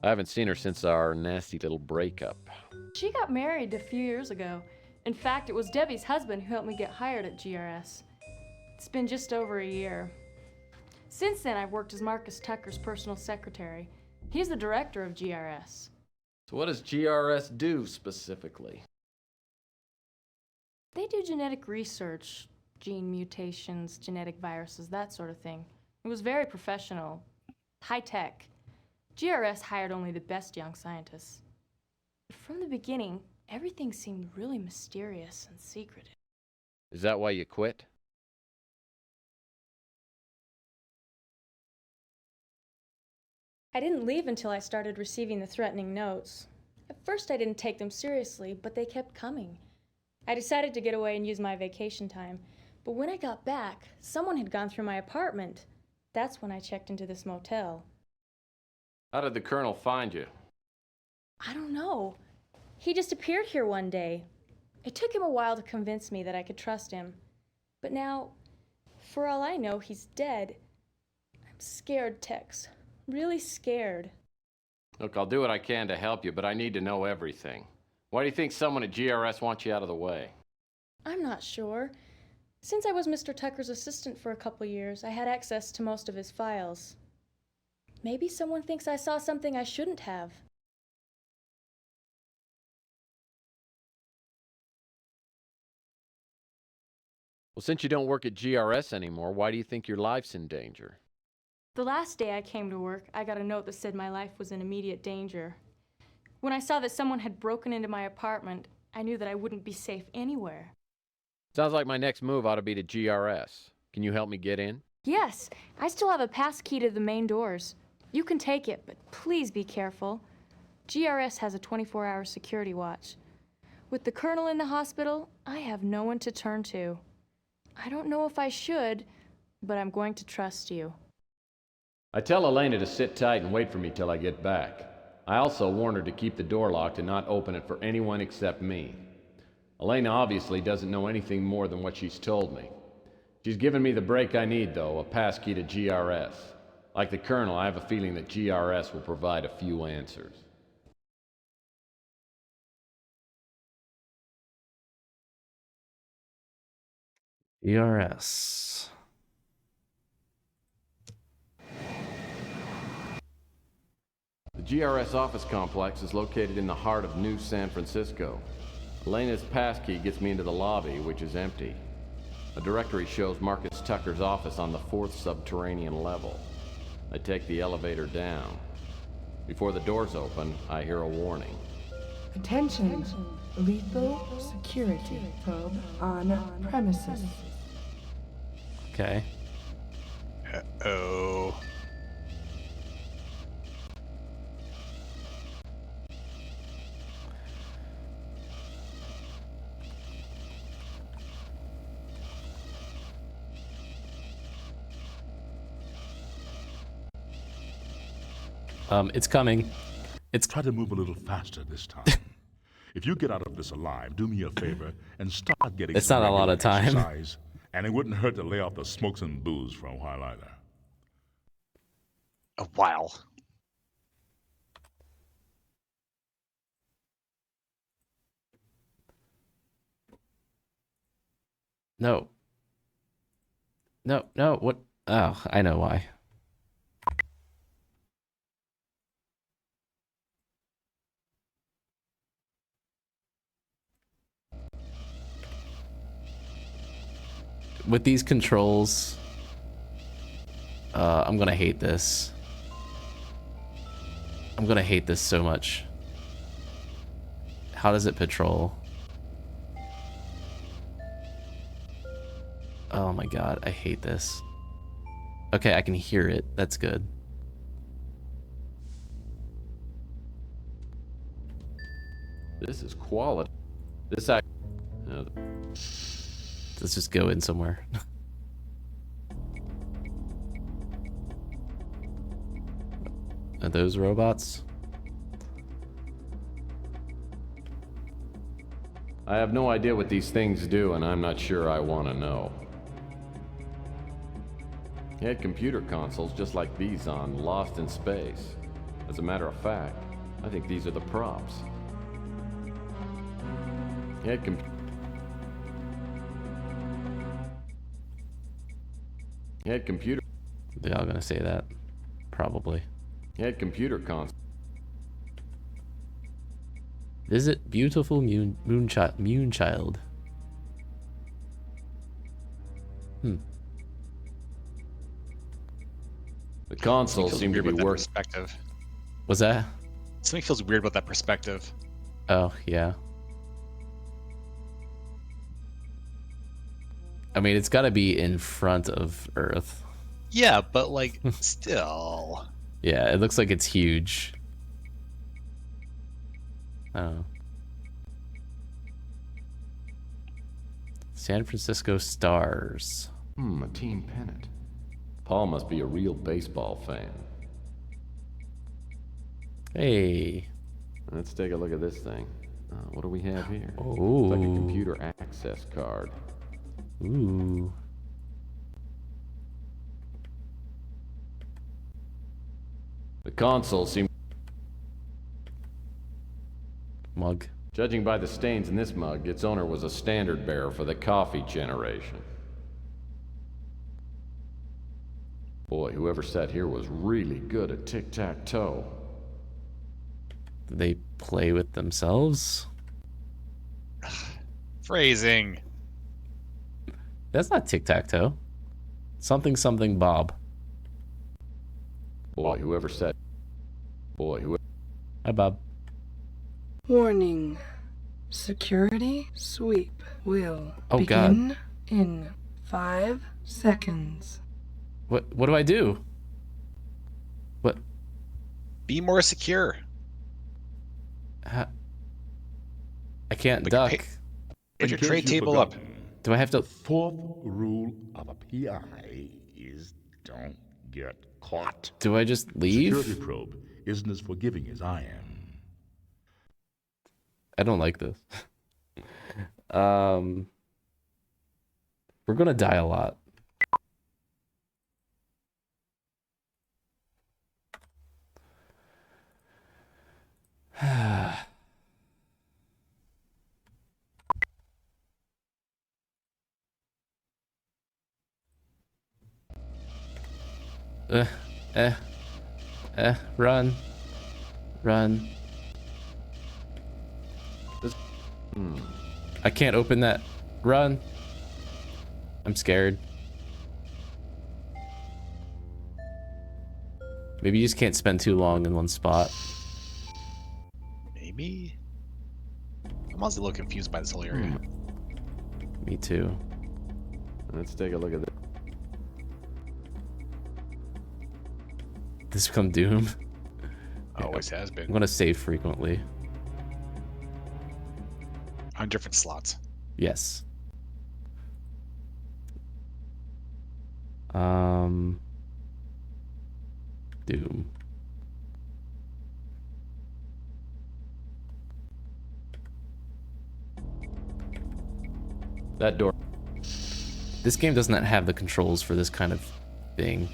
I haven't seen her since our nasty little breakup. She got married a few years ago. In fact, it was Debbie's husband who helped me get hired at GRS. It's been just over a year. Since then, I've worked as Marcus Tucker's personal secretary. He's the director of GRS. So what does GRS do specifically? They do genetic research, gene mutations, genetic viruses, that sort of thing. It was very professional, high-tech. GRS hired only the best young scientists. From the beginning, everything seemed really mysterious and secretive. Is that why you quit? I didn't leave until I started receiving the threatening notes. At first I didn't take them seriously, but they kept coming. I decided to get away and use my vacation time, but when I got back, someone had gone through my apartment. That's when I checked into this motel. How did the Colonel find you? I don't know. He just appeared here one day. It took him a while to convince me that I could trust him. But now, for all I know, he's dead. I'm scared, Tex. Really scared. Look, I'll do what I can to help you, but I need to know everything. Why do you think someone at GRS wants you out of the way? I'm not sure. Since I was Mr. Tucker's assistant for a couple years, I had access to most of his files. Maybe someone thinks I saw something I shouldn't have. Well, since you don't work at GRS anymore, why do you think your life's in danger? The last day I came to work, I got a note that said my life was in immediate danger. When I saw that someone had broken into my apartment, I knew that I wouldn't be safe anywhere. Sounds like my next move ought to be to GRS. Can you help me get in? Yes, I still have a pass key to the main doors. You can take it, but please be careful. GRS has a 24-hour security watch. With the Colonel in the hospital, I have no one to turn to. I don't know if I should, but I'm going to trust you. I tell Elena to sit tight and wait for me till I get back. I also warn her to keep the door locked and not open it for anyone except me. Elena obviously doesn't know anything more than what she's told me. She's given me the break I need, though, a pass key to GRS. Like the Colonel, I have a feeling that GRS will provide a few answers. GRS. The GRS office complex is located in the heart of New San Francisco. Elena's passkey gets me into the lobby, which is empty. A directory shows Marcus Tucker's office on the 4th subterranean level. I take the elevator down. Before the doors open, I hear a warning. Attention, lethal security probe on premises. Okay. Uh-oh. It's coming. Try to move a little faster this time. If you get out of this alive, do me a favor and start getting It's some not a lot of regular time. exercise, and it wouldn't hurt to lay off the smokes and booze for a while either. A while. No. No, what? Oh, I know why. With these controls, I'm gonna hate this. I'm gonna hate this so much. How does it patrol? Oh my god, I hate this. Okay, I can hear it. That's good. This is quality. This Let's just go in somewhere. Are those robots? I have no idea what these things do, and I'm not sure I want to know. He had computer consoles just like these on Lost in Space. As a matter of fact, I think these are the props. He had computer. They all gonna say that, probably. He had computer consoles. Visit beautiful Moonchild. The consoles seem to be working. Perspective. Was that? Something feels weird about that perspective. Oh, yeah. I mean, it's gotta be in front of Earth. Yeah, but like, still. Yeah, it looks like it's huge. Oh. San Francisco Stars. A team pennant. Paul must be a real baseball fan. Hey. Let's take a look at this thing. What do we have here? Oh. It's like a computer access card. Ooh. The console seems... Mug. Judging by the stains in this mug, its owner was a standard bearer for the coffee generation. Boy, whoever sat here was really good at tic-tac-toe. Did they play with themselves? Phrasing. That's not tic-tac-toe. Something Bob. Boy, whoever sat... Boy, whoever... Hi, Bob. Warning. Security sweep will Oh, begin God. in 5 seconds. What do I do? What? Be more secure. I can't duck. Put your In case tray you've table up. forgotten, Do I have to? The fourth rule of a PI is don't get caught. Do I just The leave? security probe isn't as forgiving as I am. I don't like this. We're gonna die a lot. Run. Run. I can't open that. Run. I'm scared. Maybe you just can't spend too long in one spot. Maybe. I'm also a little confused by this whole area. Me too. Let's take a look at this. This become Doom. Always has been. I'm gonna save frequently. On different slots. Yes. Doom. That door. This game does not have the controls for this kind of thing.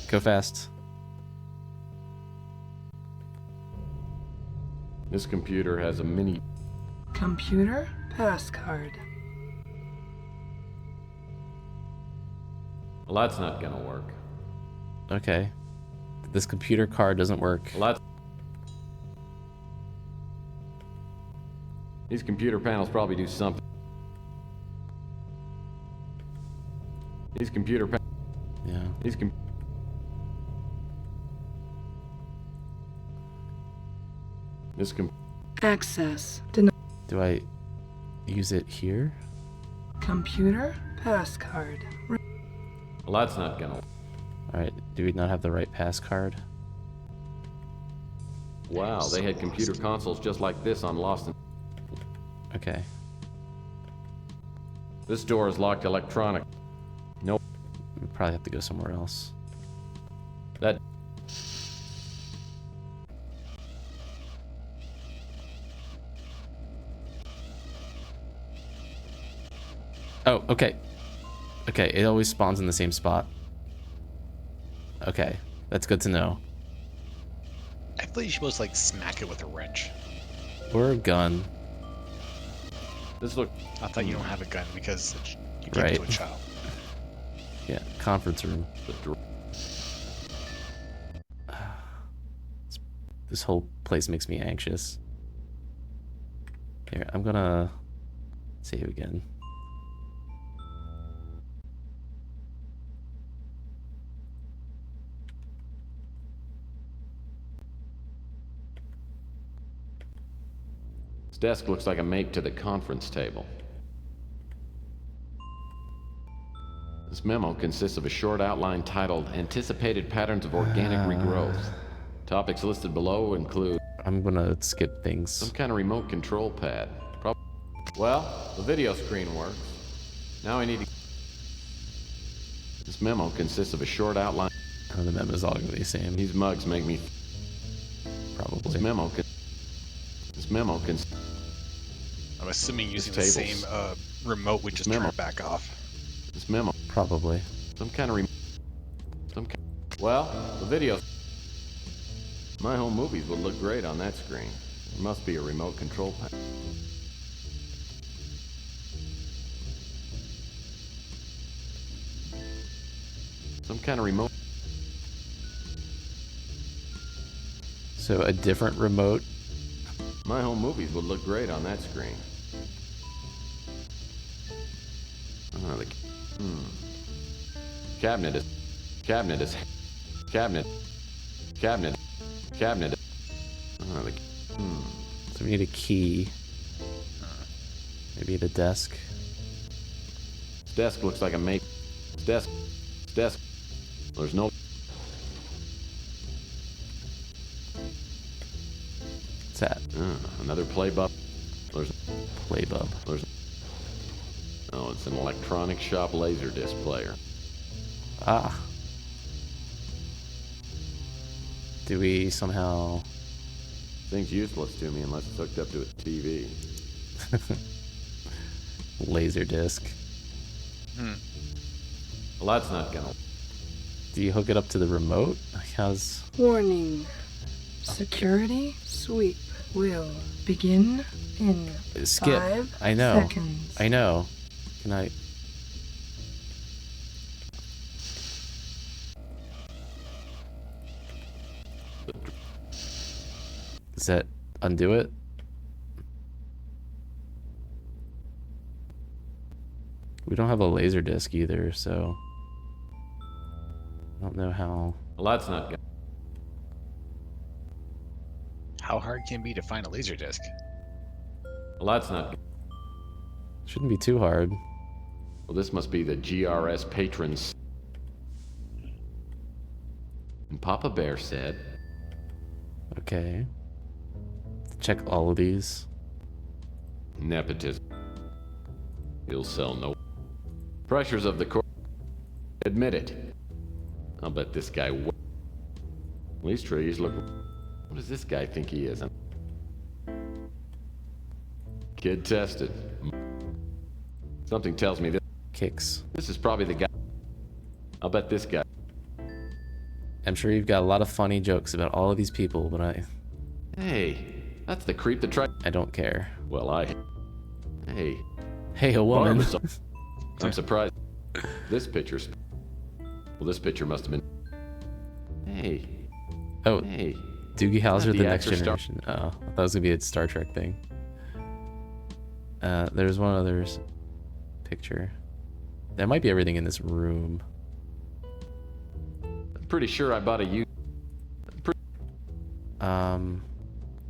Go fast. This computer has a mini. Computer pass card. Well, that's not gonna work. Okay. This computer card doesn't work. Well, that's... These computer panels probably do something. These computer panels. Yeah. These Access denied. Do I use it here? Computer pass card. Well, that's not gonna work. Alright, do we not have the right pass card? Wow, they had computer consoles just like this on Lost in... Okay. This door is locked electronic. Nope. We probably have to go somewhere else. That... Oh, okay. Okay, it always spawns in the same spot. Okay, that's good to know. I feel like you're supposed to like smack it with a wrench. Or a gun. This look. I thought you don't have a gun because you gave it to a child. Yeah, conference room. This whole place makes me anxious. Here, I'm gonna save again. This desk looks like a mate to the conference table. This memo consists of a short outline titled Anticipated Patterns of Organic Regrowth. Topics listed below include... I'm gonna skip things. Some kind of remote control pad. Well, the video screen works. Now I need to... This memo consists of a short outline... Oh, the memo's all gonna be the same. These mugs make me... Probably. This memo consists... I'm assuming using the same remote we just turned back off. This memo... Probably. Some kind of Well, the video... My home movies would look great on that screen. There must be a remote control pad. Some kind of remote... So a different remote? My home movies would look great on that screen. Cabinet is... Cabinet is... Cabinet... Cabinet... Cabinet... So we need a key. Maybe the desk. Desk looks like a mate. Desk. There's no. What's that? Another play bub. There's play bub. There's. Oh, it's an electronic shop laserdisc player. Ah. Do we somehow... Thing's useless to me unless it's hooked up to a TV. Laserdisc. Well, that's not gonna... Do you hook it up to the remote? How's... Warning. Security sweep will begin in Skip. 5 I know. seconds. I know. Can I... Does that undo it? We don't have a laser disc either, so I don't know how. Well, that's not good. How hard can it be to find a laser disc? Well, that's not good. Shouldn't be too hard. Well, this must be the GRS patrons. And Papa Bear said... Okay. Check all of these. Nepotism. He'll sell no... Pressures of the court. Admit it. I'll bet this guy... These trees look... What does this guy think he is? Kid tested. Something tells me this... Kicks. This is probably the guy... I'll bet this guy... I'm sure you've got a lot of funny jokes about all of these people, but I... Hey, that's the creep that tried... I don't care. Well, Hey. Hey, a woman. I'm surprised. This picture's... Well, this picture must have been... Hey. Oh, hey. Doogie Howser, the next actor generation. Oh, I thought it was going to be a Star Trek thing. There's one other picture. That might be everything in this room. I'm pretty sure I bought a used...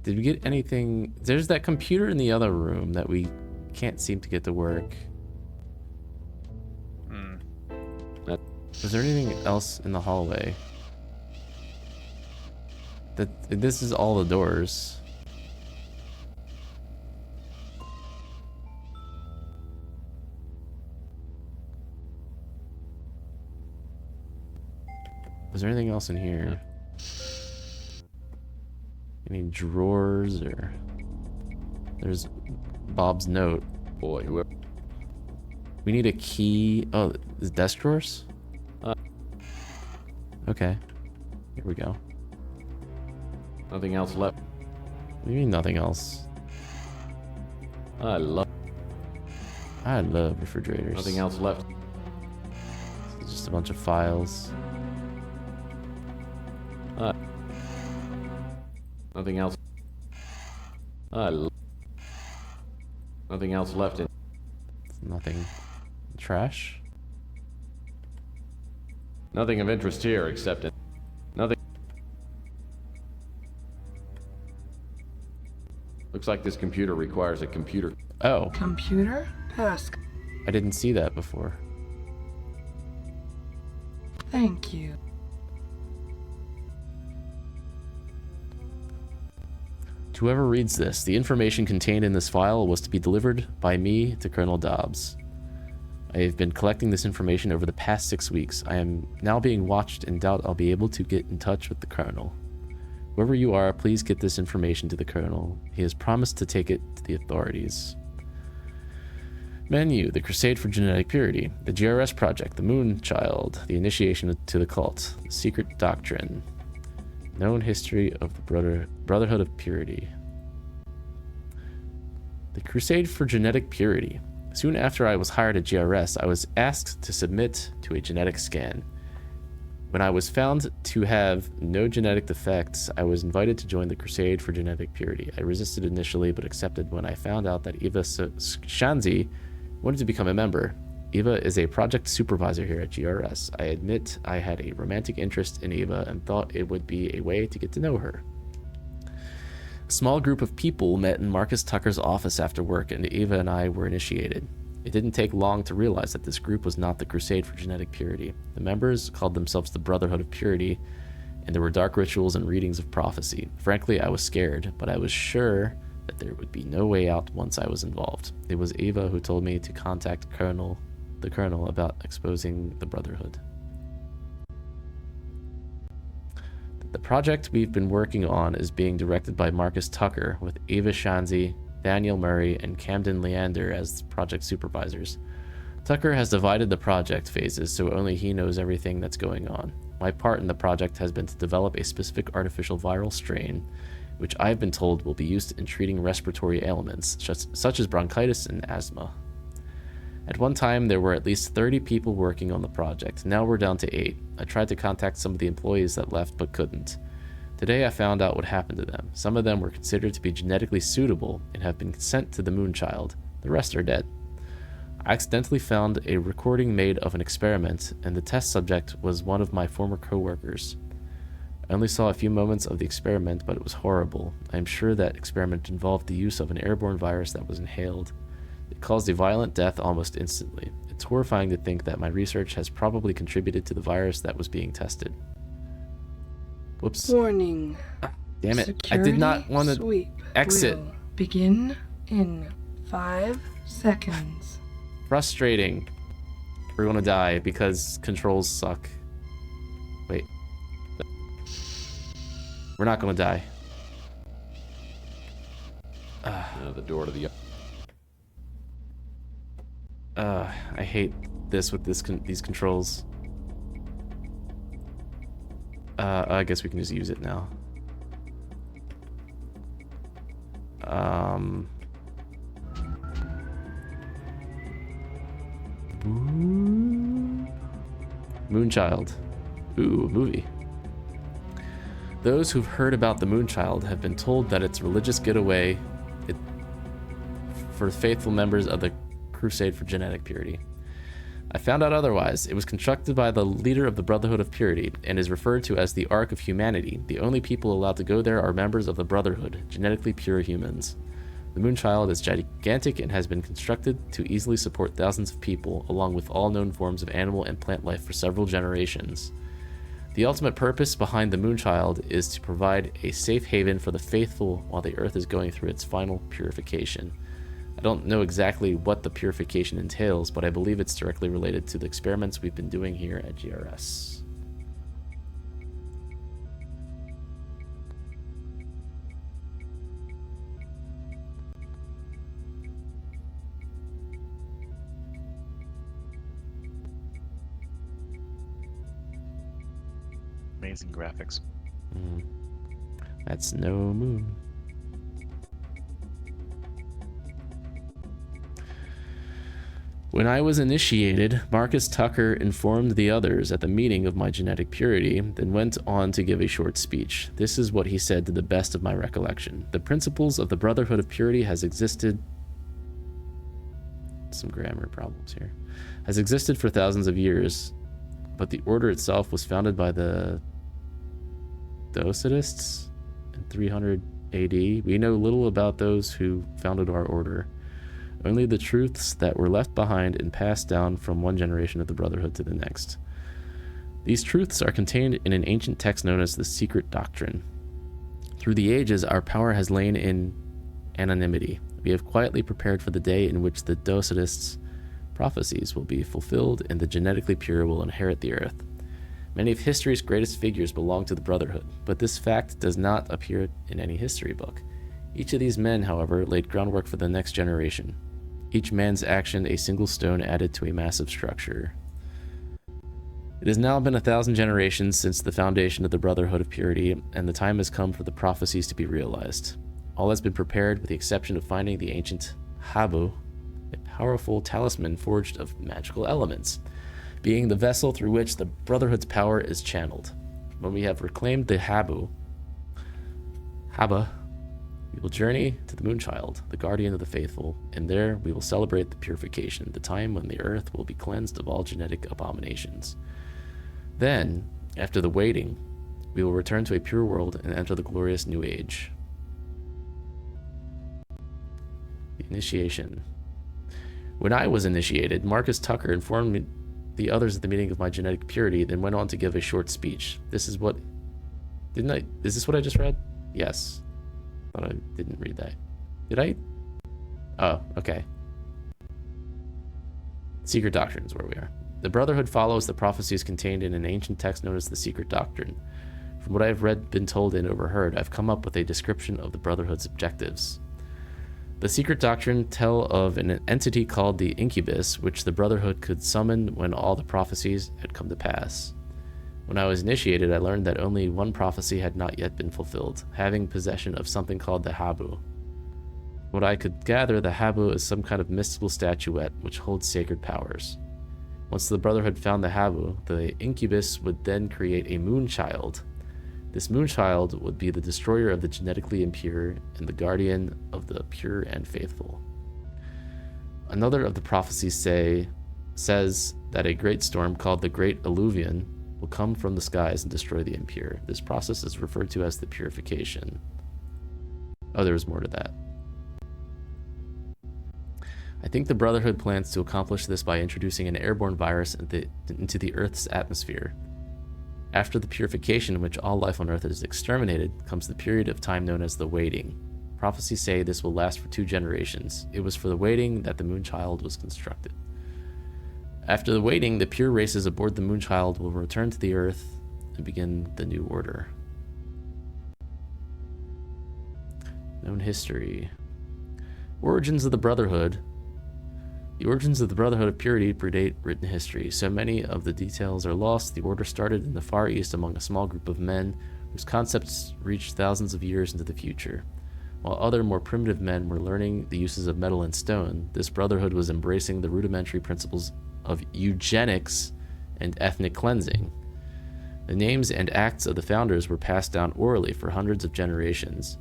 Did we get anything? There's that computer in the other room that we can't seem to get to work. Is there anything else in the hallway? This is all the doors. Is there anything else in here? Any drawers or... There's Bob's note. Boy, whoever... We need a key. Oh, is desk drawers? Okay. Here we go. Nothing else left. What do you mean nothing else? I love refrigerators. Nothing else left. It's just a bunch of files. Nothing else. Nothing else left in. Nothing. Trash? Nothing of interest here except in. Nothing. Looks like this computer requires a computer. Oh. Computer task. I didn't see that before. Thank you. To whoever reads this, the information contained in this file was to be delivered by me to Colonel Dobbs. I have been collecting this information over the past 6 weeks. I am now being watched and doubt I'll be able to get in touch with the Colonel. Whoever you are, please get this information to the Colonel. He has promised to take it to the authorities. Menu, the Crusade for Genetic Purity, the GRS Project, the Moon Child, the Initiation to the Cult, the Secret Doctrine, known history of the Brotherhood of Purity. The Crusade for Genetic Purity. Soon after I was hired at GRS, I was asked to submit to a genetic scan. When I was found to have no genetic defects, I was invited to join the Crusade for Genetic Purity. I resisted initially, but accepted when I found out that Eva Shanzi wanted to become a member. Eva is a project supervisor here at GRS. I admit I had a romantic interest in Eva and thought it would be a way to get to know her. small group of people met in Marcus Tucker's office after work, and Ava and I were initiated. It didn't take long to realize that this group was not the Crusade for Genetic Purity. The members called themselves the Brotherhood of Purity, and there were dark rituals and readings of prophecy. Frankly, I was scared, but I was sure that there would be no way out once I was involved. It was Ava who told me to contact the Colonel about exposing the Brotherhood. The project we've been working on is being directed by Marcus Tucker, with Ava Shanzi, Daniel Murray, and Camden Leander as project supervisors. Tucker has divided the project phases so only he knows everything that's going on. My part in the project has been to develop a specific artificial viral strain, which I've been told will be used in treating respiratory ailments, such as bronchitis and asthma. At one time, there were at least 30 people working on the project. Now we're down to 8. I tried to contact some of the employees that left, but couldn't. Today I found out what happened to them. Some of them were considered to be genetically suitable and have been sent to the Moonchild. The rest are dead. I accidentally found a recording made of an experiment, and the test subject was one of my former co-workers. I only saw a few moments of the experiment, but it was horrible. I am sure that experiment involved the use of an airborne virus that was inhaled. It caused a violent death almost instantly. It's horrifying to think that my research has probably contributed to the virus that was being tested. Whoops. Warning. Damn it. I did not want to exit. Will begin in 5 seconds. Frustrating. We're gonna die because controls suck. Wait. We're not gonna die. The door to the... I hate this with these controls. I guess we can just use it now. Moonchild. Ooh, a movie. Those who've heard about the Moonchild have been told that it's a religious getaway for faithful members of the Crusade for Genetic Purity. I found out otherwise. It was constructed by the leader of the Brotherhood of Purity and is referred to as the Ark of Humanity. The only people allowed to go there are members of the Brotherhood, genetically pure humans. The Moonchild is gigantic and has been constructed to easily support thousands of people, along with all known forms of animal and plant life for several generations. The ultimate purpose behind the Moonchild is to provide a safe haven for the faithful while the Earth is going through its final purification. I don't know exactly what the purification entails, but I believe it's directly related to the experiments we've been doing here at GRS. Amazing graphics. That's no moon. When I was initiated, Marcus Tucker informed the others at the meeting of my genetic purity, then went on to give a short speech. This is what he said to the best of my recollection. The principles of the Brotherhood of Purity has existed... Some grammar problems here. Has existed for thousands of years, but the order itself was founded by the Docetists in 300 AD. We know little about those who founded our order. Only the truths that were left behind and passed down from one generation of the Brotherhood to the next. These truths are contained in an ancient text known as the Secret Doctrine. Through the ages, our power has lain in anonymity. We have quietly prepared for the day in which the Docetists' prophecies will be fulfilled and the genetically pure will inherit the earth. Many of history's greatest figures belong to the Brotherhood, but this fact does not appear in any history book. Each of these men, however, laid groundwork for the next generation. Each man's action a single stone added to a massive structure. It has now been 1,000 generations since the foundation of the Brotherhood of Purity, and the time has come for the prophecies to be realized. All has been prepared with the exception of finding the ancient Habu, a powerful talisman forged of magical elements, being the vessel through which the Brotherhood's power is channeled. When we have reclaimed the Haba, we will journey to the Moonchild, the guardian of the faithful, and there we will celebrate the purification, the time when the earth will be cleansed of all genetic abominations. Then, after the waiting, we will return to a pure world and enter the glorious new age. The initiation. When I was initiated, Marcus Tucker informed me, the others at the meeting, of my genetic purity, then went on to give a short speech. This is what... Is this what I just read? Yes. Thought I didn't read that. Did I? Oh, okay. Secret Doctrine is where we are. The Brotherhood follows the prophecies contained in an ancient text known as the Secret Doctrine. From what I have read, been told, and overheard, I've come up with a description of the Brotherhood's objectives. The Secret Doctrine tell of an entity called the Incubus, which the Brotherhood could summon when all the prophecies had come to pass. When I was initiated, I learned that only one prophecy had not yet been fulfilled, having possession of something called the Habu. What I could gather, the Habu is some kind of mystical statuette which holds sacred powers. Once the Brotherhood found the Habu, the Incubus would then create a Moonchild. This Moonchild would be the destroyer of the genetically impure and the guardian of the pure and faithful. Another of the prophecies says that a great storm called the Great Alluvion will come from the skies and destroy the impure. This process is referred to as the purification. Oh, there was more to that. I think the Brotherhood plans to accomplish this by introducing an airborne virus into the Earth's atmosphere. After the purification in which all life on Earth is exterminated, comes the period of time known as the waiting. Prophecies say this will last for 2 generations. It was for the waiting that the Moonchild was constructed. After the waiting, the pure races aboard the Moonchild will return to the Earth and begin the New Order. Known history. Origins of the Brotherhood. The origins of the Brotherhood of Purity predate written history. So many of the details are lost. The Order started in the Far East among a small group of men whose concepts reached thousands of years into the future. While other more primitive men were learning the uses of metal and stone, this Brotherhood was embracing the rudimentary principles of eugenics and ethnic cleansing. The names and acts of the founders were passed down orally for hundreds of generations.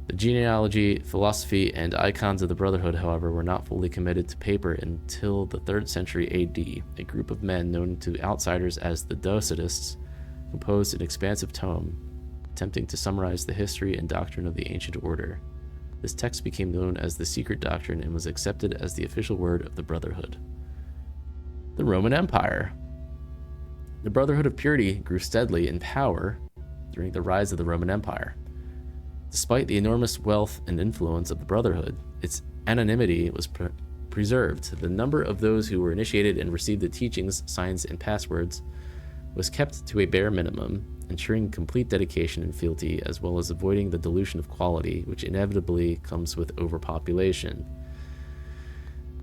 The genealogy, philosophy, and icons of the Brotherhood, however, were not fully committed to paper until the 3rd century AD. A group of men known to outsiders as the Docetists composed an expansive tome attempting to summarize the history and doctrine of the ancient order. This text became known as the Secret Doctrine and was accepted as the official word of the Brotherhood. The Roman Empire. The Brotherhood of Purity grew steadily in power during the rise of the Roman Empire. Despite the enormous wealth and influence of the Brotherhood, its anonymity was preserved. The number of those who were initiated and received the teachings, signs, and passwords was kept to a bare minimum, ensuring complete dedication and fealty, as well as avoiding the dilution of quality, which inevitably comes with overpopulation.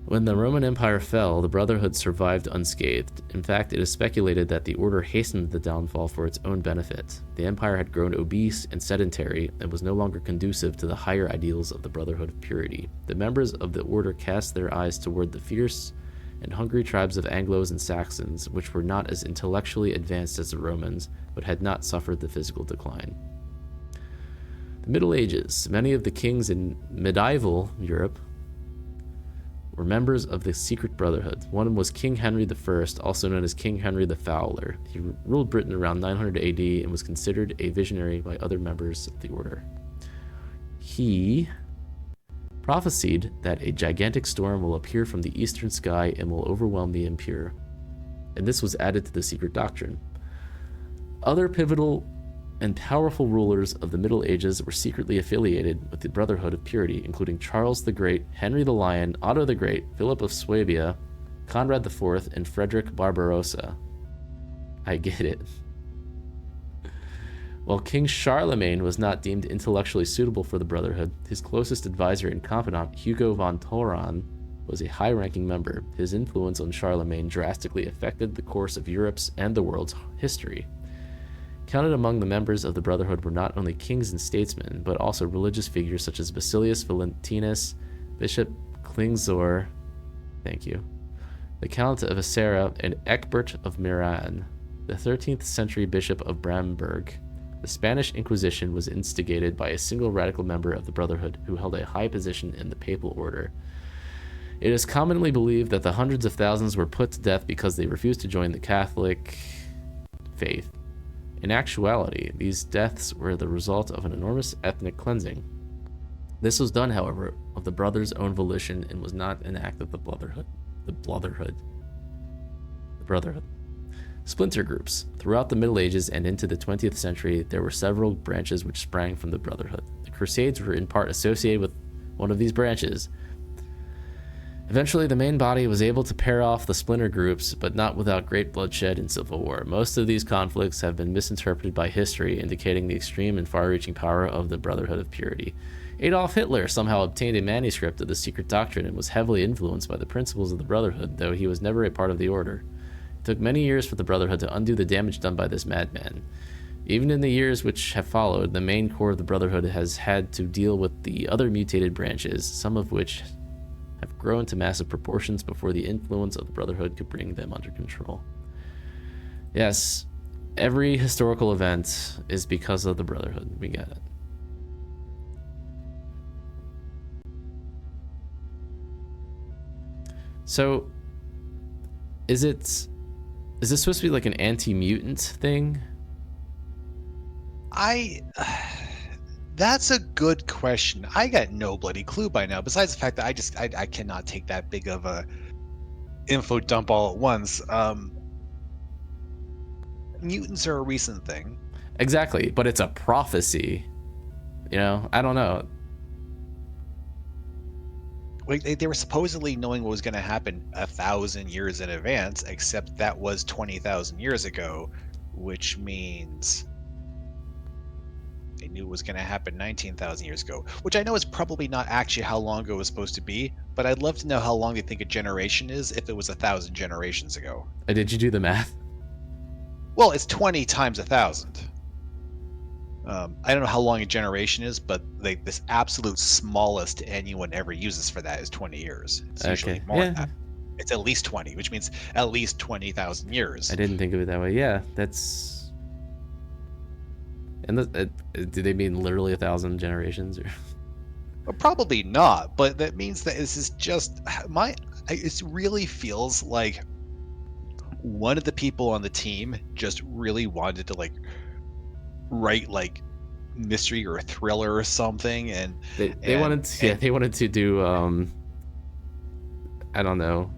When the Roman Empire fell, the Brotherhood survived unscathed. In fact, it is speculated that the Order hastened the downfall for its own benefit. The Empire had grown obese and sedentary and was no longer conducive to the higher ideals of the Brotherhood of Purity. The members of the Order cast their eyes toward the fierce and hungry tribes of Anglos and Saxons, which were not as intellectually advanced as the Romans, but had not suffered the physical decline. The Middle Ages. Many of the kings in medieval Europe were members of the Secret Brotherhood. One was King Henry I, also known as King Henry the Fowler. He ruled Britain around 900 AD and was considered a visionary by other members of the Order. He prophesied that a gigantic storm will appear from the eastern sky and will overwhelm the impure, and this was added to the Secret Doctrine. Other pivotal and powerful rulers of the Middle Ages were secretly affiliated with the Brotherhood of Purity, including Charles the Great, Henry the Lion, Otto the Great, Philip of Swabia, Conrad IV, and Frederick Barbarossa. I get it. While King Charlemagne was not deemed intellectually suitable for the Brotherhood, his closest advisor and confidant, Hugo von Thauron, was a high-ranking member. His influence on Charlemagne drastically affected the course of Europe's and the world's history. Counted among the members of the Brotherhood were not only kings and statesmen, but also religious figures such as Basilius Valentinus, Bishop Klingzor, thank you, the Count of Acera, and Ecbert of Miran, the 13th century Bishop of Bramberg. The Spanish Inquisition was instigated by a single radical member of the Brotherhood who held a high position in the papal order. It is commonly believed that the hundreds of thousands were put to death because they refused to join the Catholic faith. In actuality, these deaths were the result of an enormous ethnic cleansing. This was done, however, of the brothers' own volition and was not an act of the Brotherhood. The Brotherhood. Splinter groups. Throughout the Middle Ages and into the 20th century, there were several branches which sprang from the Brotherhood. The Crusades were in part associated with one of these branches. Eventually, the main body was able to pair off the splinter groups, but not without great bloodshed and civil war. Most of these conflicts have been misinterpreted by history, indicating the extreme and far-reaching power of the Brotherhood of Purity. Adolf Hitler somehow obtained a manuscript of the secret doctrine and was heavily influenced by the principles of the Brotherhood, though he was never a part of the order. It took many years for the Brotherhood to undo the damage done by this madman. Even in the years which have followed, the main core of the Brotherhood has had to deal with the other mutated branches, some of which have grown to massive proportions before the influence of the Brotherhood could bring them under control. Yes, every historical event is because of the Brotherhood. We get it. So, is this supposed to be like an anti-mutant thing? That's a good question. I got no bloody clue by now, besides the fact that I cannot take that big of a info dump all at once. Mutants are a recent thing. Exactly, but it's a prophecy. You know, I don't know. Like they were supposedly knowing what was going to happen 1,000 years in advance, except that was 20,000 years ago, which means they knew it was going to happen 19,000 years ago, which I know is probably not actually how long ago it was supposed to be, but I'd love to know how long they think a generation is if it was 1,000 generations ago. Did you do the math? Well, it's 20 times 1,000. I don't know how long a generation is, but like this absolute smallest anyone ever uses for that is 20 years. It's usually more than that. It's at least 20, which means at least 20,000 years. I didn't think of it that way. Yeah, that's. And do they mean literally 1,000 generations? Or? Well, probably not, but that means that this is just it really feels like one of the people on the team just really wanted to like write like mystery or a thriller or something, and they wanted to do I don't know,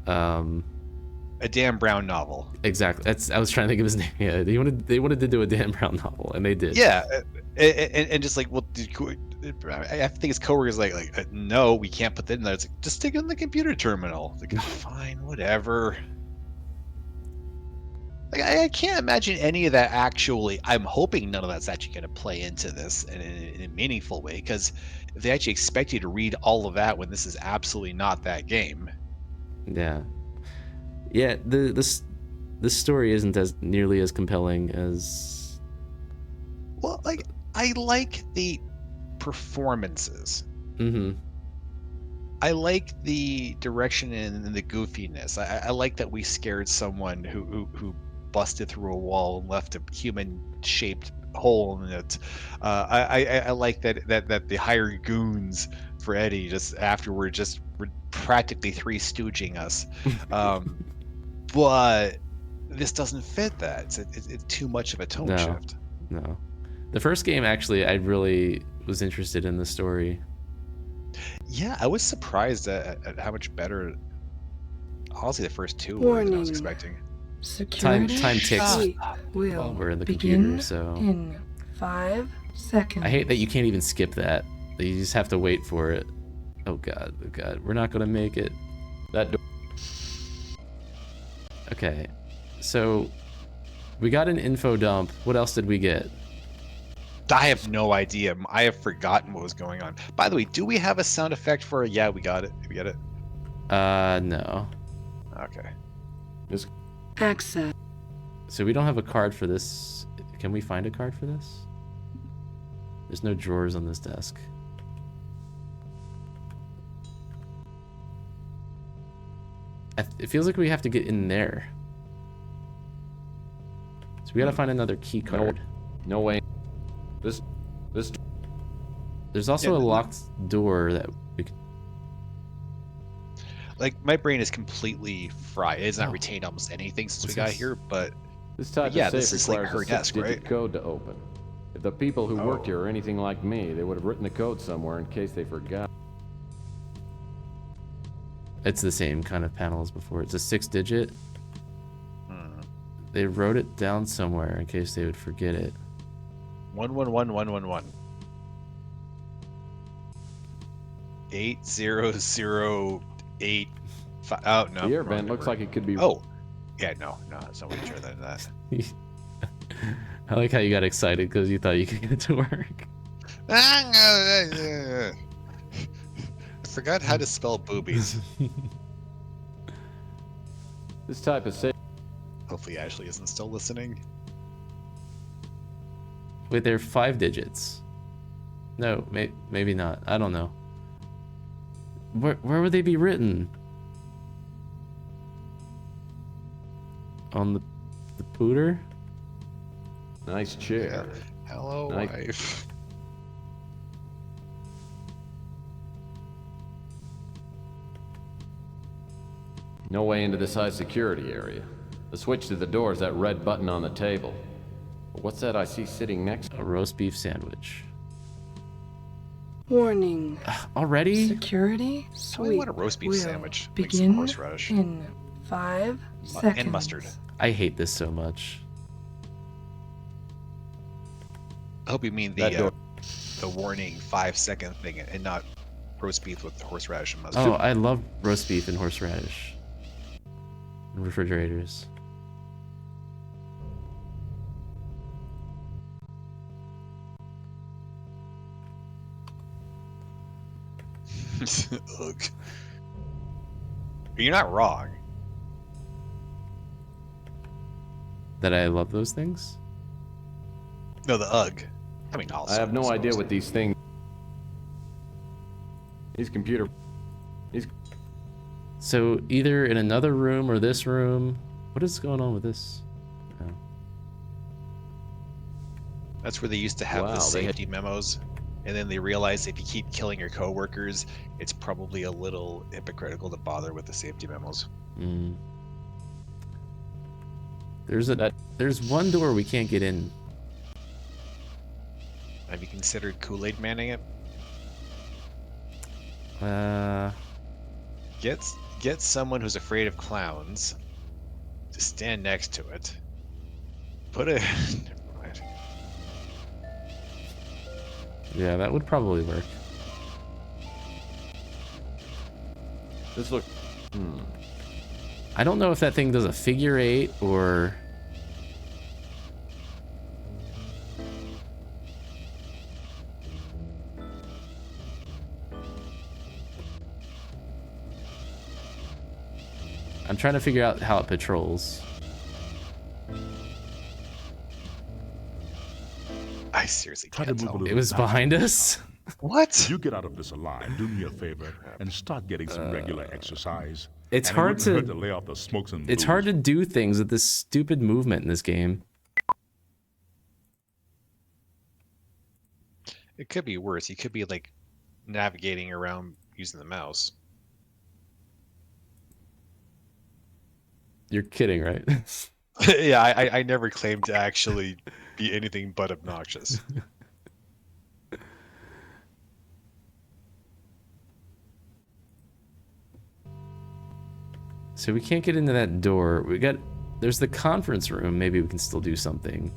a Dan Brown novel. Exactly. I was trying to think of his name. Yeah, they wanted to do a Dan Brown novel, and they did. Yeah, and just like, well, I think his coworkers like no, we can't put that in there. It's like, just stick it in the computer terminal. Like, fine, whatever. Like, I can't imagine any of that actually. I'm hoping none of that's actually going to play into this in a meaningful way, because if they actually expect you to read all of that when this is absolutely not that game. Yeah. This story isn't as nearly as compelling as. Well, like, I like the performances. Mm-hmm. I like the direction and the goofiness. I like that we scared someone who busted through a wall and left a human-shaped hole in it. I like that the hired goons for Eddie just afterward just were practically Three Stooging us. But this doesn't fit that. It's too much of a tone shift. No. The first game, actually, I really was interested in the story. Yeah, I was surprised at how much better, honestly, the first two were than I was expecting. Security Time ticks will while we're in the begin computer, so in 5 seconds. I hate that you can't even skip that. You just have to wait for it. Oh god, we're not gonna make it. That door. Okay, so we got an info dump. What else did we get? I have no idea. I have forgotten what was going on. By the way, do we have a sound effect for it? Yeah, we got it. Did we get it? No. Okay. Access. So we don't have a card for this. Can we find a card for this? There's no drawers on this desk. It feels like we have to get in there. So we gotta find another key card. No way. There's also a locked door that we could. Like, my brain is completely fried. It has not retained almost anything since we got here, but This type yeah, of this safe is like requires her a desk, 6-digit right? code to open. If the people who worked here are anything like me, they would have written the code somewhere in case they forgot. It's the same kind of panel as before. It's a 6-digit. They wrote it down somewhere in case they would forget it. 111111. 80085. Oh no. The air vent looks like it could be. Oh, yeah, no, it's not way better than that. I like how you got excited because you thought you could get it to work. I forgot how to spell boobies. This type of safe. Hopefully Ashley isn't still listening. Wait, they're 5 digits. No, maybe not. I don't know. Where would they be written? On the pooter? Nice chair. Yeah. Hello, nice. wife. No way into this high security area. The switch to the door is that red button on the table. But what's that I see sitting next? A roast beef sandwich. Warning. Already? Security I suite want a roast beef will sandwich. Like some begin horseradish. in 5 seconds. And mustard. I hate this so much. I hope you mean the warning 5-second thing and not roast beef with horseradish and mustard. Oh, I love roast beef and horseradish. In refrigerators. Ugh. You're not wrong. That I love those things? No, the UGG. I mean, also. I have no idea what these things. These computer. These. So either in another room or this room. What is going on with this? Oh. That's where they used to have the safety memos. And then they realized if you keep killing your coworkers, it's probably a little hypocritical to bother with the safety memos. Mm. There's one door we can't get in. Have you considered Kool-Aid manning it? Get someone who's afraid of clowns to stand next to it. Put it. Never mind. Yeah, that would probably work. This looks. I don't know if that thing does a figure 8 or. I'm trying to figure out how it patrols. I seriously can't tell. It was behind us? What? You get out of this alive, do me a favor, and start getting some regular exercise. It's And hard it wouldn't to hurt lay off the smokes and It's booze. hard to do things with this stupid movement in this game. It could be worse. You could be like navigating around using the mouse. You're kidding, right? Yeah, I never claimed to actually be anything but obnoxious. So we can't get into that door. There's the conference room. Maybe we can still do something.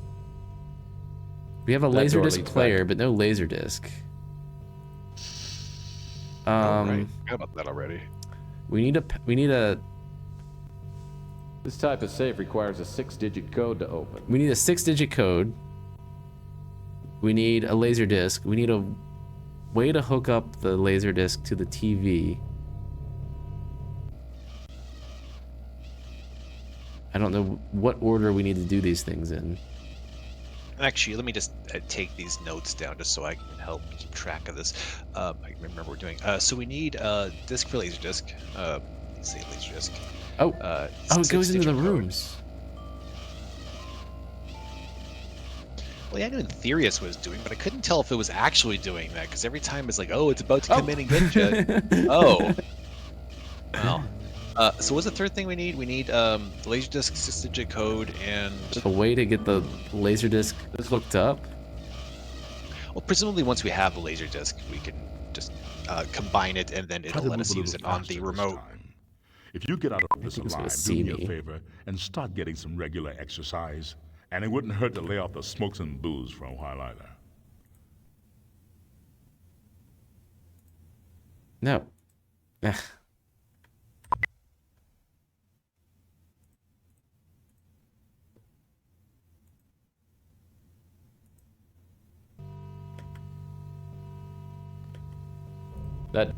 We have a That door laserdisc leads player, back. but no laserdisc. Right. Forgot about that already. We need a This type of safe requires a 6-digit code to open. We need a 6-digit code. We need a laser disc. We need a way to hook up the laser disc to the TV. I don't know what order we need to do these things in. Actually, let me just take these notes down just so I can help keep track of this. I remember what we're doing. So we need a disc for laser disc. Say laser disc. Oh, it goes into the rooms. Well, yeah, I knew in theory that's what it was doing, but I couldn't tell if it was actually doing that because every time it's like, oh, it's about to come in and get you. Oh. Well. So what's the third thing we need? We need Laserdisc 6-digit code and A way to get the laser disc hooked up. Well, presumably once we have the laser disc, we can just combine it, and then Try it'll to let move us a use little it on the faster this remote. time. If you get out of this think it's gonna alive, do see me a me. favor and start getting some regular exercise. And it wouldn't hurt to lay off the smokes and booze for a while either. No. Ugh. That...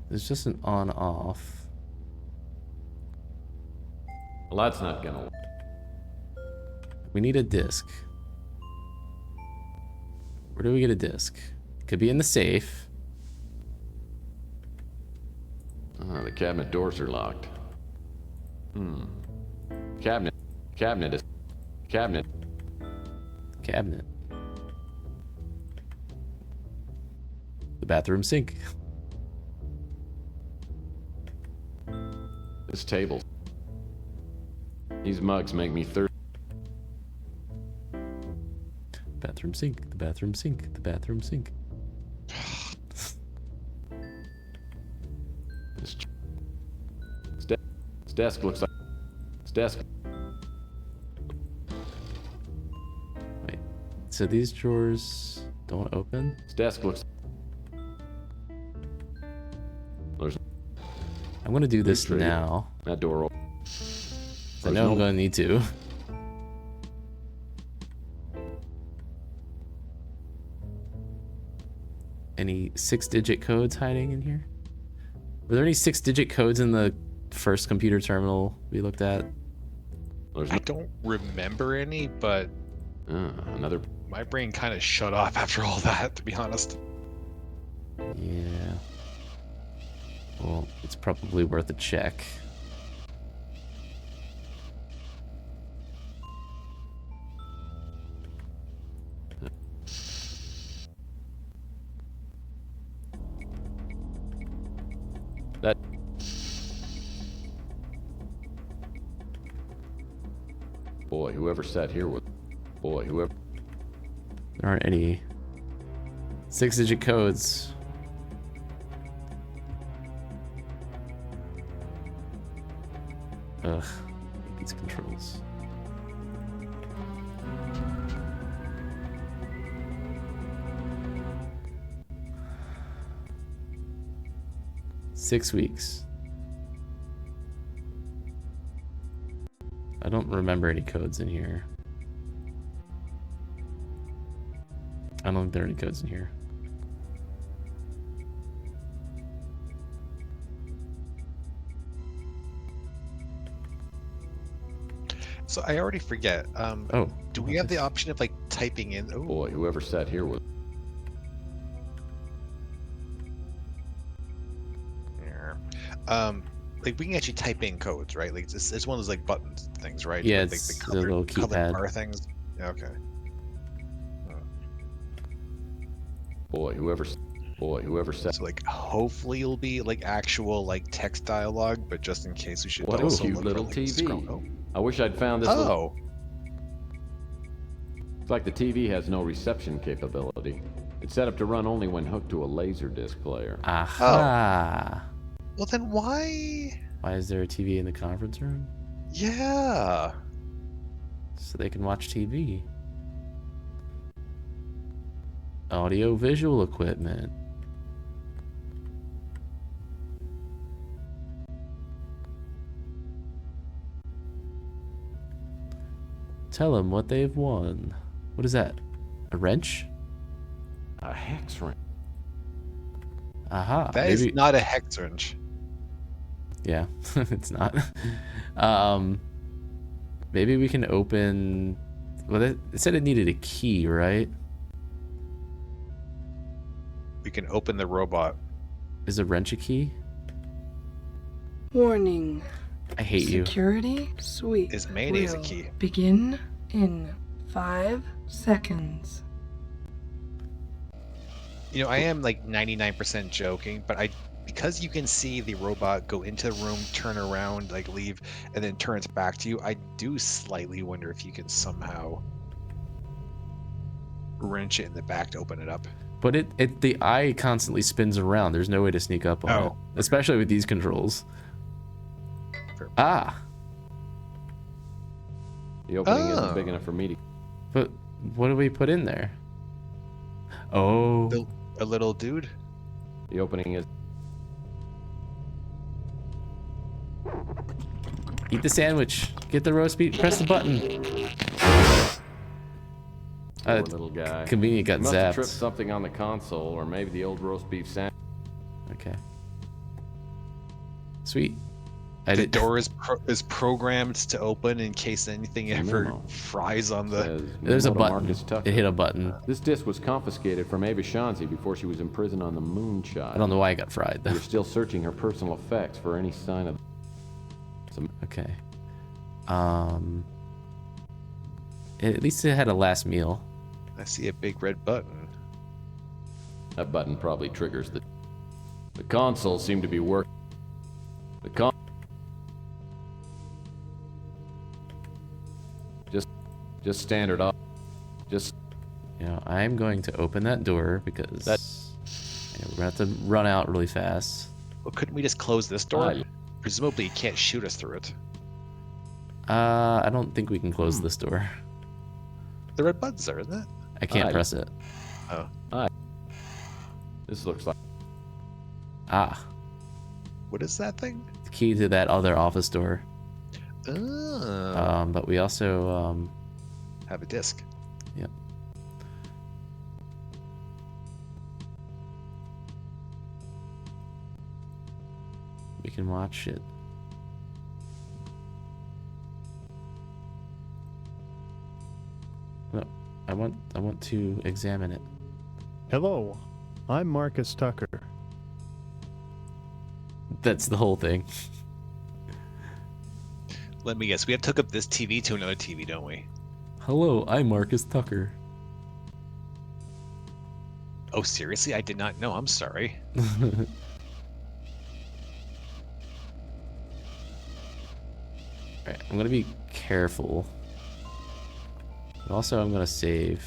It's just an on-off. Well, that's not gonna work. We need a disc. Where do we get a disc? Could be in the safe. The cabinet doors are locked. Cabinet. Cabinet is... Cabinet. Cabinet. The bathroom sink. This table. These mugs make me thirsty. Bathroom sink. The bathroom sink. The bathroom sink. This desk looks like... This desk... Wait. So these drawers don't open? This desk looks... There's... I'm gonna do this now. That door open. I know I'm gonna need to. Any 6-digit codes hiding in here? Were there any 6-digit codes in the first computer terminal we looked at? I don't remember any, but another. My brain kind of shut off after all that, to be honest. Yeah. Well, it's probably worth a check. That... Boy, whoever sat here with... Boy, whoever... There aren't any 6-digit codes. Ugh, these controls. Six weeks. I don't remember any codes in here. I don't think there are any codes in here. So I already forget. Do we have the option of like typing in? Oh, boy, whoever sat here with... Like we can actually type in codes, right? Like it's one of those like buttons things, right? Yeah, Like, it's the the colored, little colored keypad. bar things. Yeah, okay. Boy, whoever sat... So like hopefully it'll be like actual like text dialogue, but just in case we should What a also cute look little for, like, TV. scroll- Oh. I wish I'd found this... Oh. It's like the TV has no reception capability. It's set up to run only when hooked to a laser disc player. Aha! Well then why? Why is there a TV in the conference room? Yeah. So they can watch TV. Audio visual equipment. Tell them what they've won. What is that? A wrench? A hex wrench. Aha. That is not a hex wrench. Yeah, it's not. Maybe we can open... Well, it said it needed a key, right? We can open the robot. Is a wrench a key? Warning. I hate you. Security suite Is mayonnaise a will key? begin in 5 seconds. You know, I am like 99% joking, but because you can see the robot go into the room, turn around, like leave, and then turns back to you, I do slightly wonder if you can somehow wrench it in the back to open it up. But the eye constantly spins around. There's no way to sneak up on it. Especially with these controls. Ah! The opening isn't big enough for me to... But what do we put in there? Oh. A little dude? The opening is... Eat the sandwich. Get the roast beef. Press the button. Poor little guy. Convenient got Must have zapped. tripped something on the console, or maybe the old roast beef sandwich. Okay. Sweet. The door is programmed to open in case anything ever fries on the... There's a button. Marcus Tucker. It hit a button. This disc was confiscated from Ava Shanzi before she was imprisoned on the Moonchild. I don't know why I got fried, though. We're still searching her personal effects for any sign of... Okay. At least it had a last meal. I see a big red button. That button probably triggers the... The console seemed to be working. Just standard off. Just... You know, I'm going to open that door because we're going to have to run out really fast. Well, couldn't we just close this door? Presumably you can't shoot us through it. I don't think we can close this door. The red button's there, isn't it? I can't press it. Oh. This looks like... Ah. What is that thing? The key to that other office door. Oh. But we also... have a disc. Yep. We can watch it. No, I want to examine it. Hello, I'm Marcus Tucker. That's the whole thing. Let me guess. We have to hook up this TV to another TV, don't we? Hello, I'm Marcus Tucker. Oh, seriously? I did not know. I'm sorry. Alright, I'm gonna be careful. But also, I'm gonna save.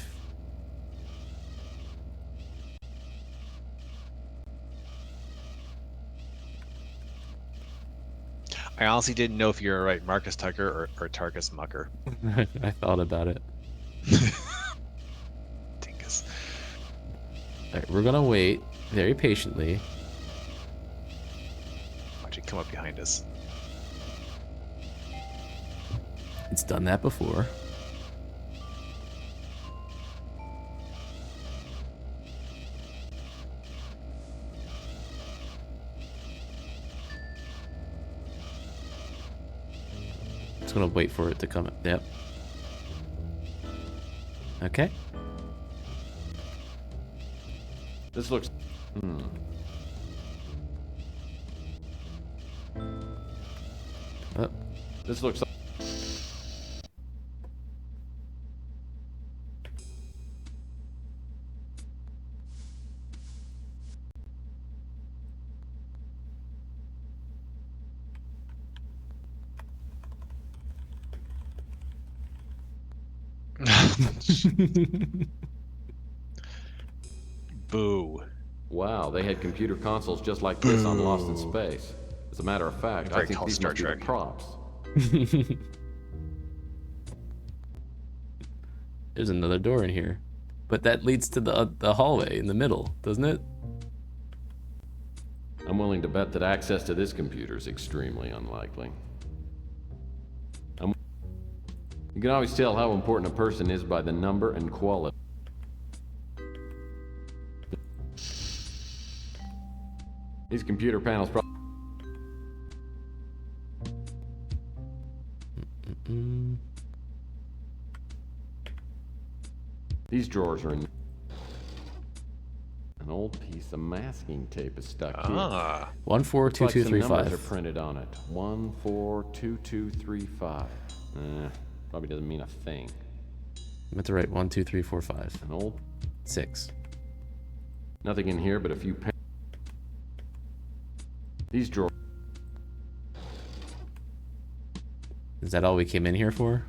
I honestly didn't know if you were right, Marcus Tucker or Tarkus Mucker. I thought about it. Dinkus. Alright, we're gonna wait very patiently. Watch it come up behind us. It's done that before. Just gonna wait for it to come. Yep. Okay. This looks... Oh. This looks... Boo. Wow, they had computer consoles just like this on Lost in Space. As a matter of fact, I think these must be the props. There's another door in here. But that leads to the hallway in the middle, doesn't it? I'm willing to bet that access to this computer is extremely unlikely. You can always tell how important a person is by the number and quality. These computer panels drawers are in... An old piece of masking tape is stuck here. 142235. Some numbers are printed on it. 142235. Probably doesn't mean a thing. I meant to write 1, 2, 3, 4, 5. An old 6. Nothing in here but a few these drawers. Is that all we came in here for?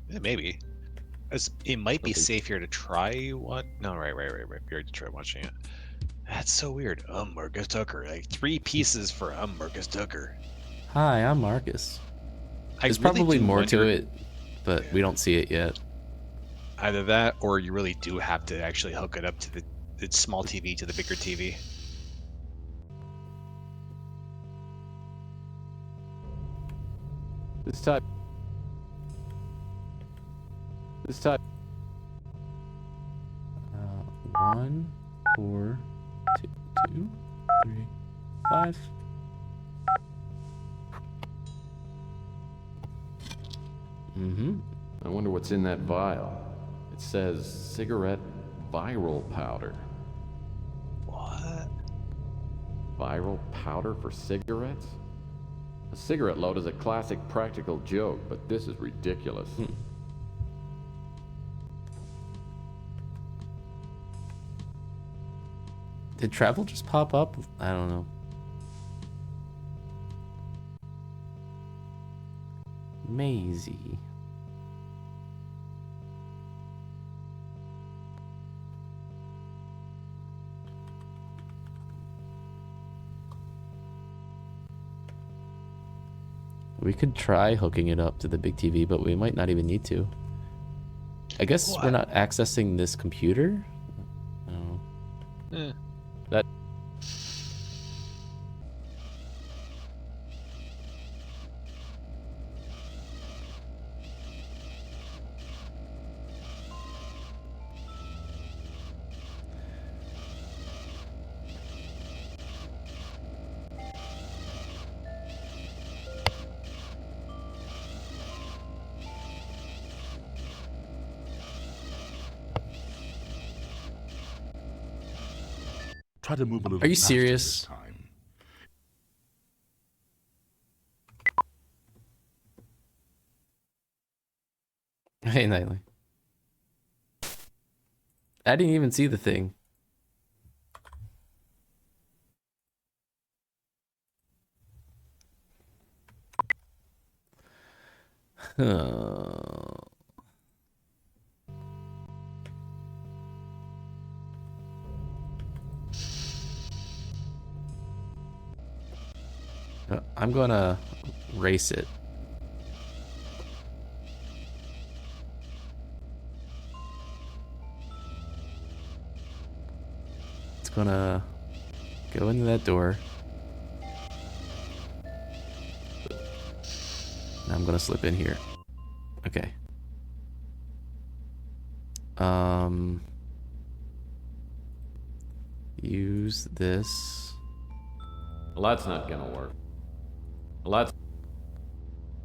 Yeah, maybe. It might be safer to try what? No, right. We already tried watching it. That's so weird. Marcus Tucker. Like 3 pieces for Marcus Tucker. Hi, I'm Marcus. There's really probably do more to wonder- it, but we don't see it yet. Either that, or you really do have to actually hook it up to the small TV to the bigger TV. This type. 1, 4, 2, 3, 5. I wonder what's in that vial. It says cigarette viral powder. What? Viral powder for cigarettes? A cigarette load is a classic practical joke, but this is ridiculous. Did travel just pop up? I don't know. Maisie. We could try hooking it up to the big TV, but we might not even need to. I guess we're not accessing this computer? No. That... Try to move a little Are you faster serious? this time. Hey, Nightly. I didn't even see the thing. I'm gonna race it. It's gonna go into that door. Now I'm gonna slip in here. Okay. Use this. Well, that's not gonna work. Well,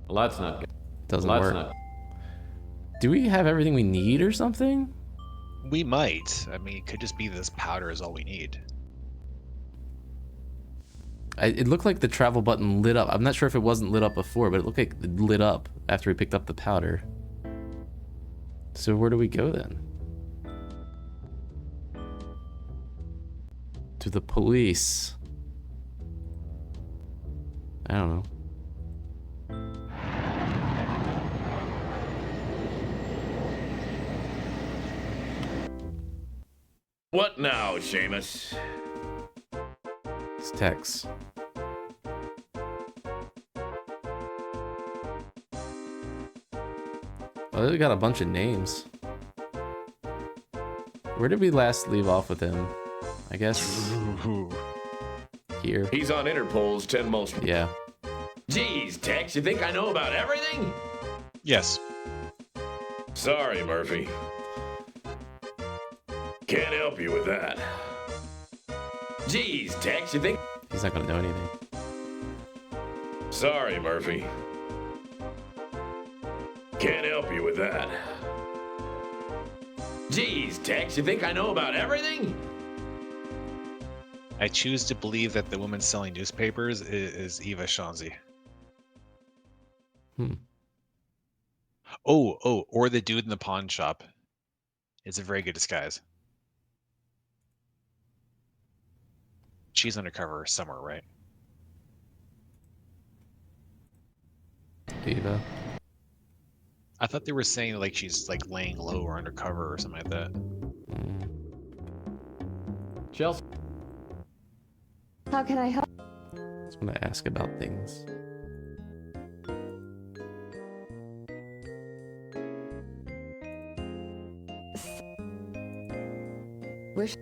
that's not gonna... Doesn't well, work. that's not... Do we have everything we need or something? We might. I mean, it could just be this powder is all we need. It looked like the travel button lit up. I'm not sure if it wasn't lit up before, but it looked like it lit up after we picked up the powder. So where do we go then? To the police. I don't know. What now, Seamus? It's Tex. Oh, they got a bunch of names. Where did we last leave off with him? I guess here. He's on Interpol's 10 most... Yeah. Geez, Tex, you think I know about everything? Yes. Sorry, Murphy. Can't help you with that. Geez, Tex, you think... He's not gonna know anything. Sorry, Murphy. Can't help you with that. Geez, Tex, you think I know about everything? I choose to believe that the woman selling newspapers is Eva Shanzi. Oh, or the dude in the pawn shop. It's a very good disguise. She's undercover somewhere, right? Eva. I thought they were saying like she's like laying low or undercover or something like that. Chelsea. How can I help? I just want to ask about things. Wish.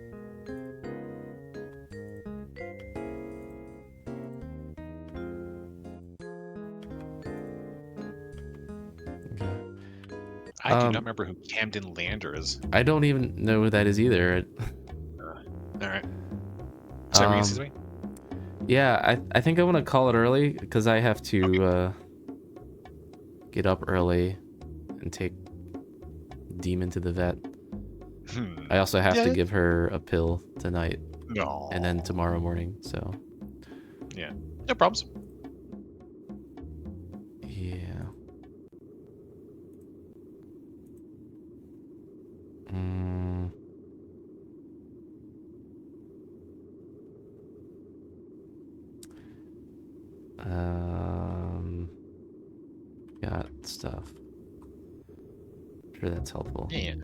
I do not remember who Camden Lander is. I don't even know who that is either. All right. Sorry, excuse me? Yeah, I think I want to call it early because I have to get up early and take Demon to the vet. I also have to give her a pill tonight. No. And then tomorrow morning, so. Yeah, no problems. Yeah. Got stuff. Sure, that's helpful. Yeah.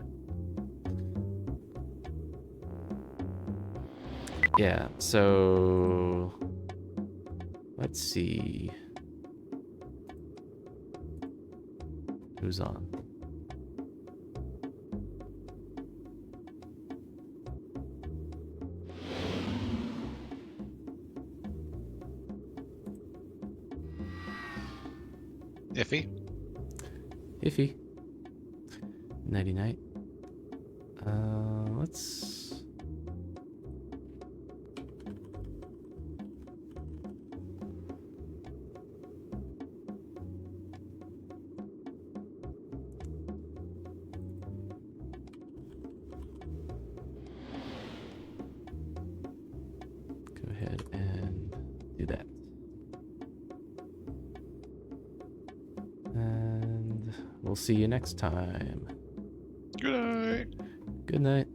Yeah, so let's see who's on. Iffy. Nighty night. Let's. Go ahead and do that. And we'll see you next time. Good night. Good night.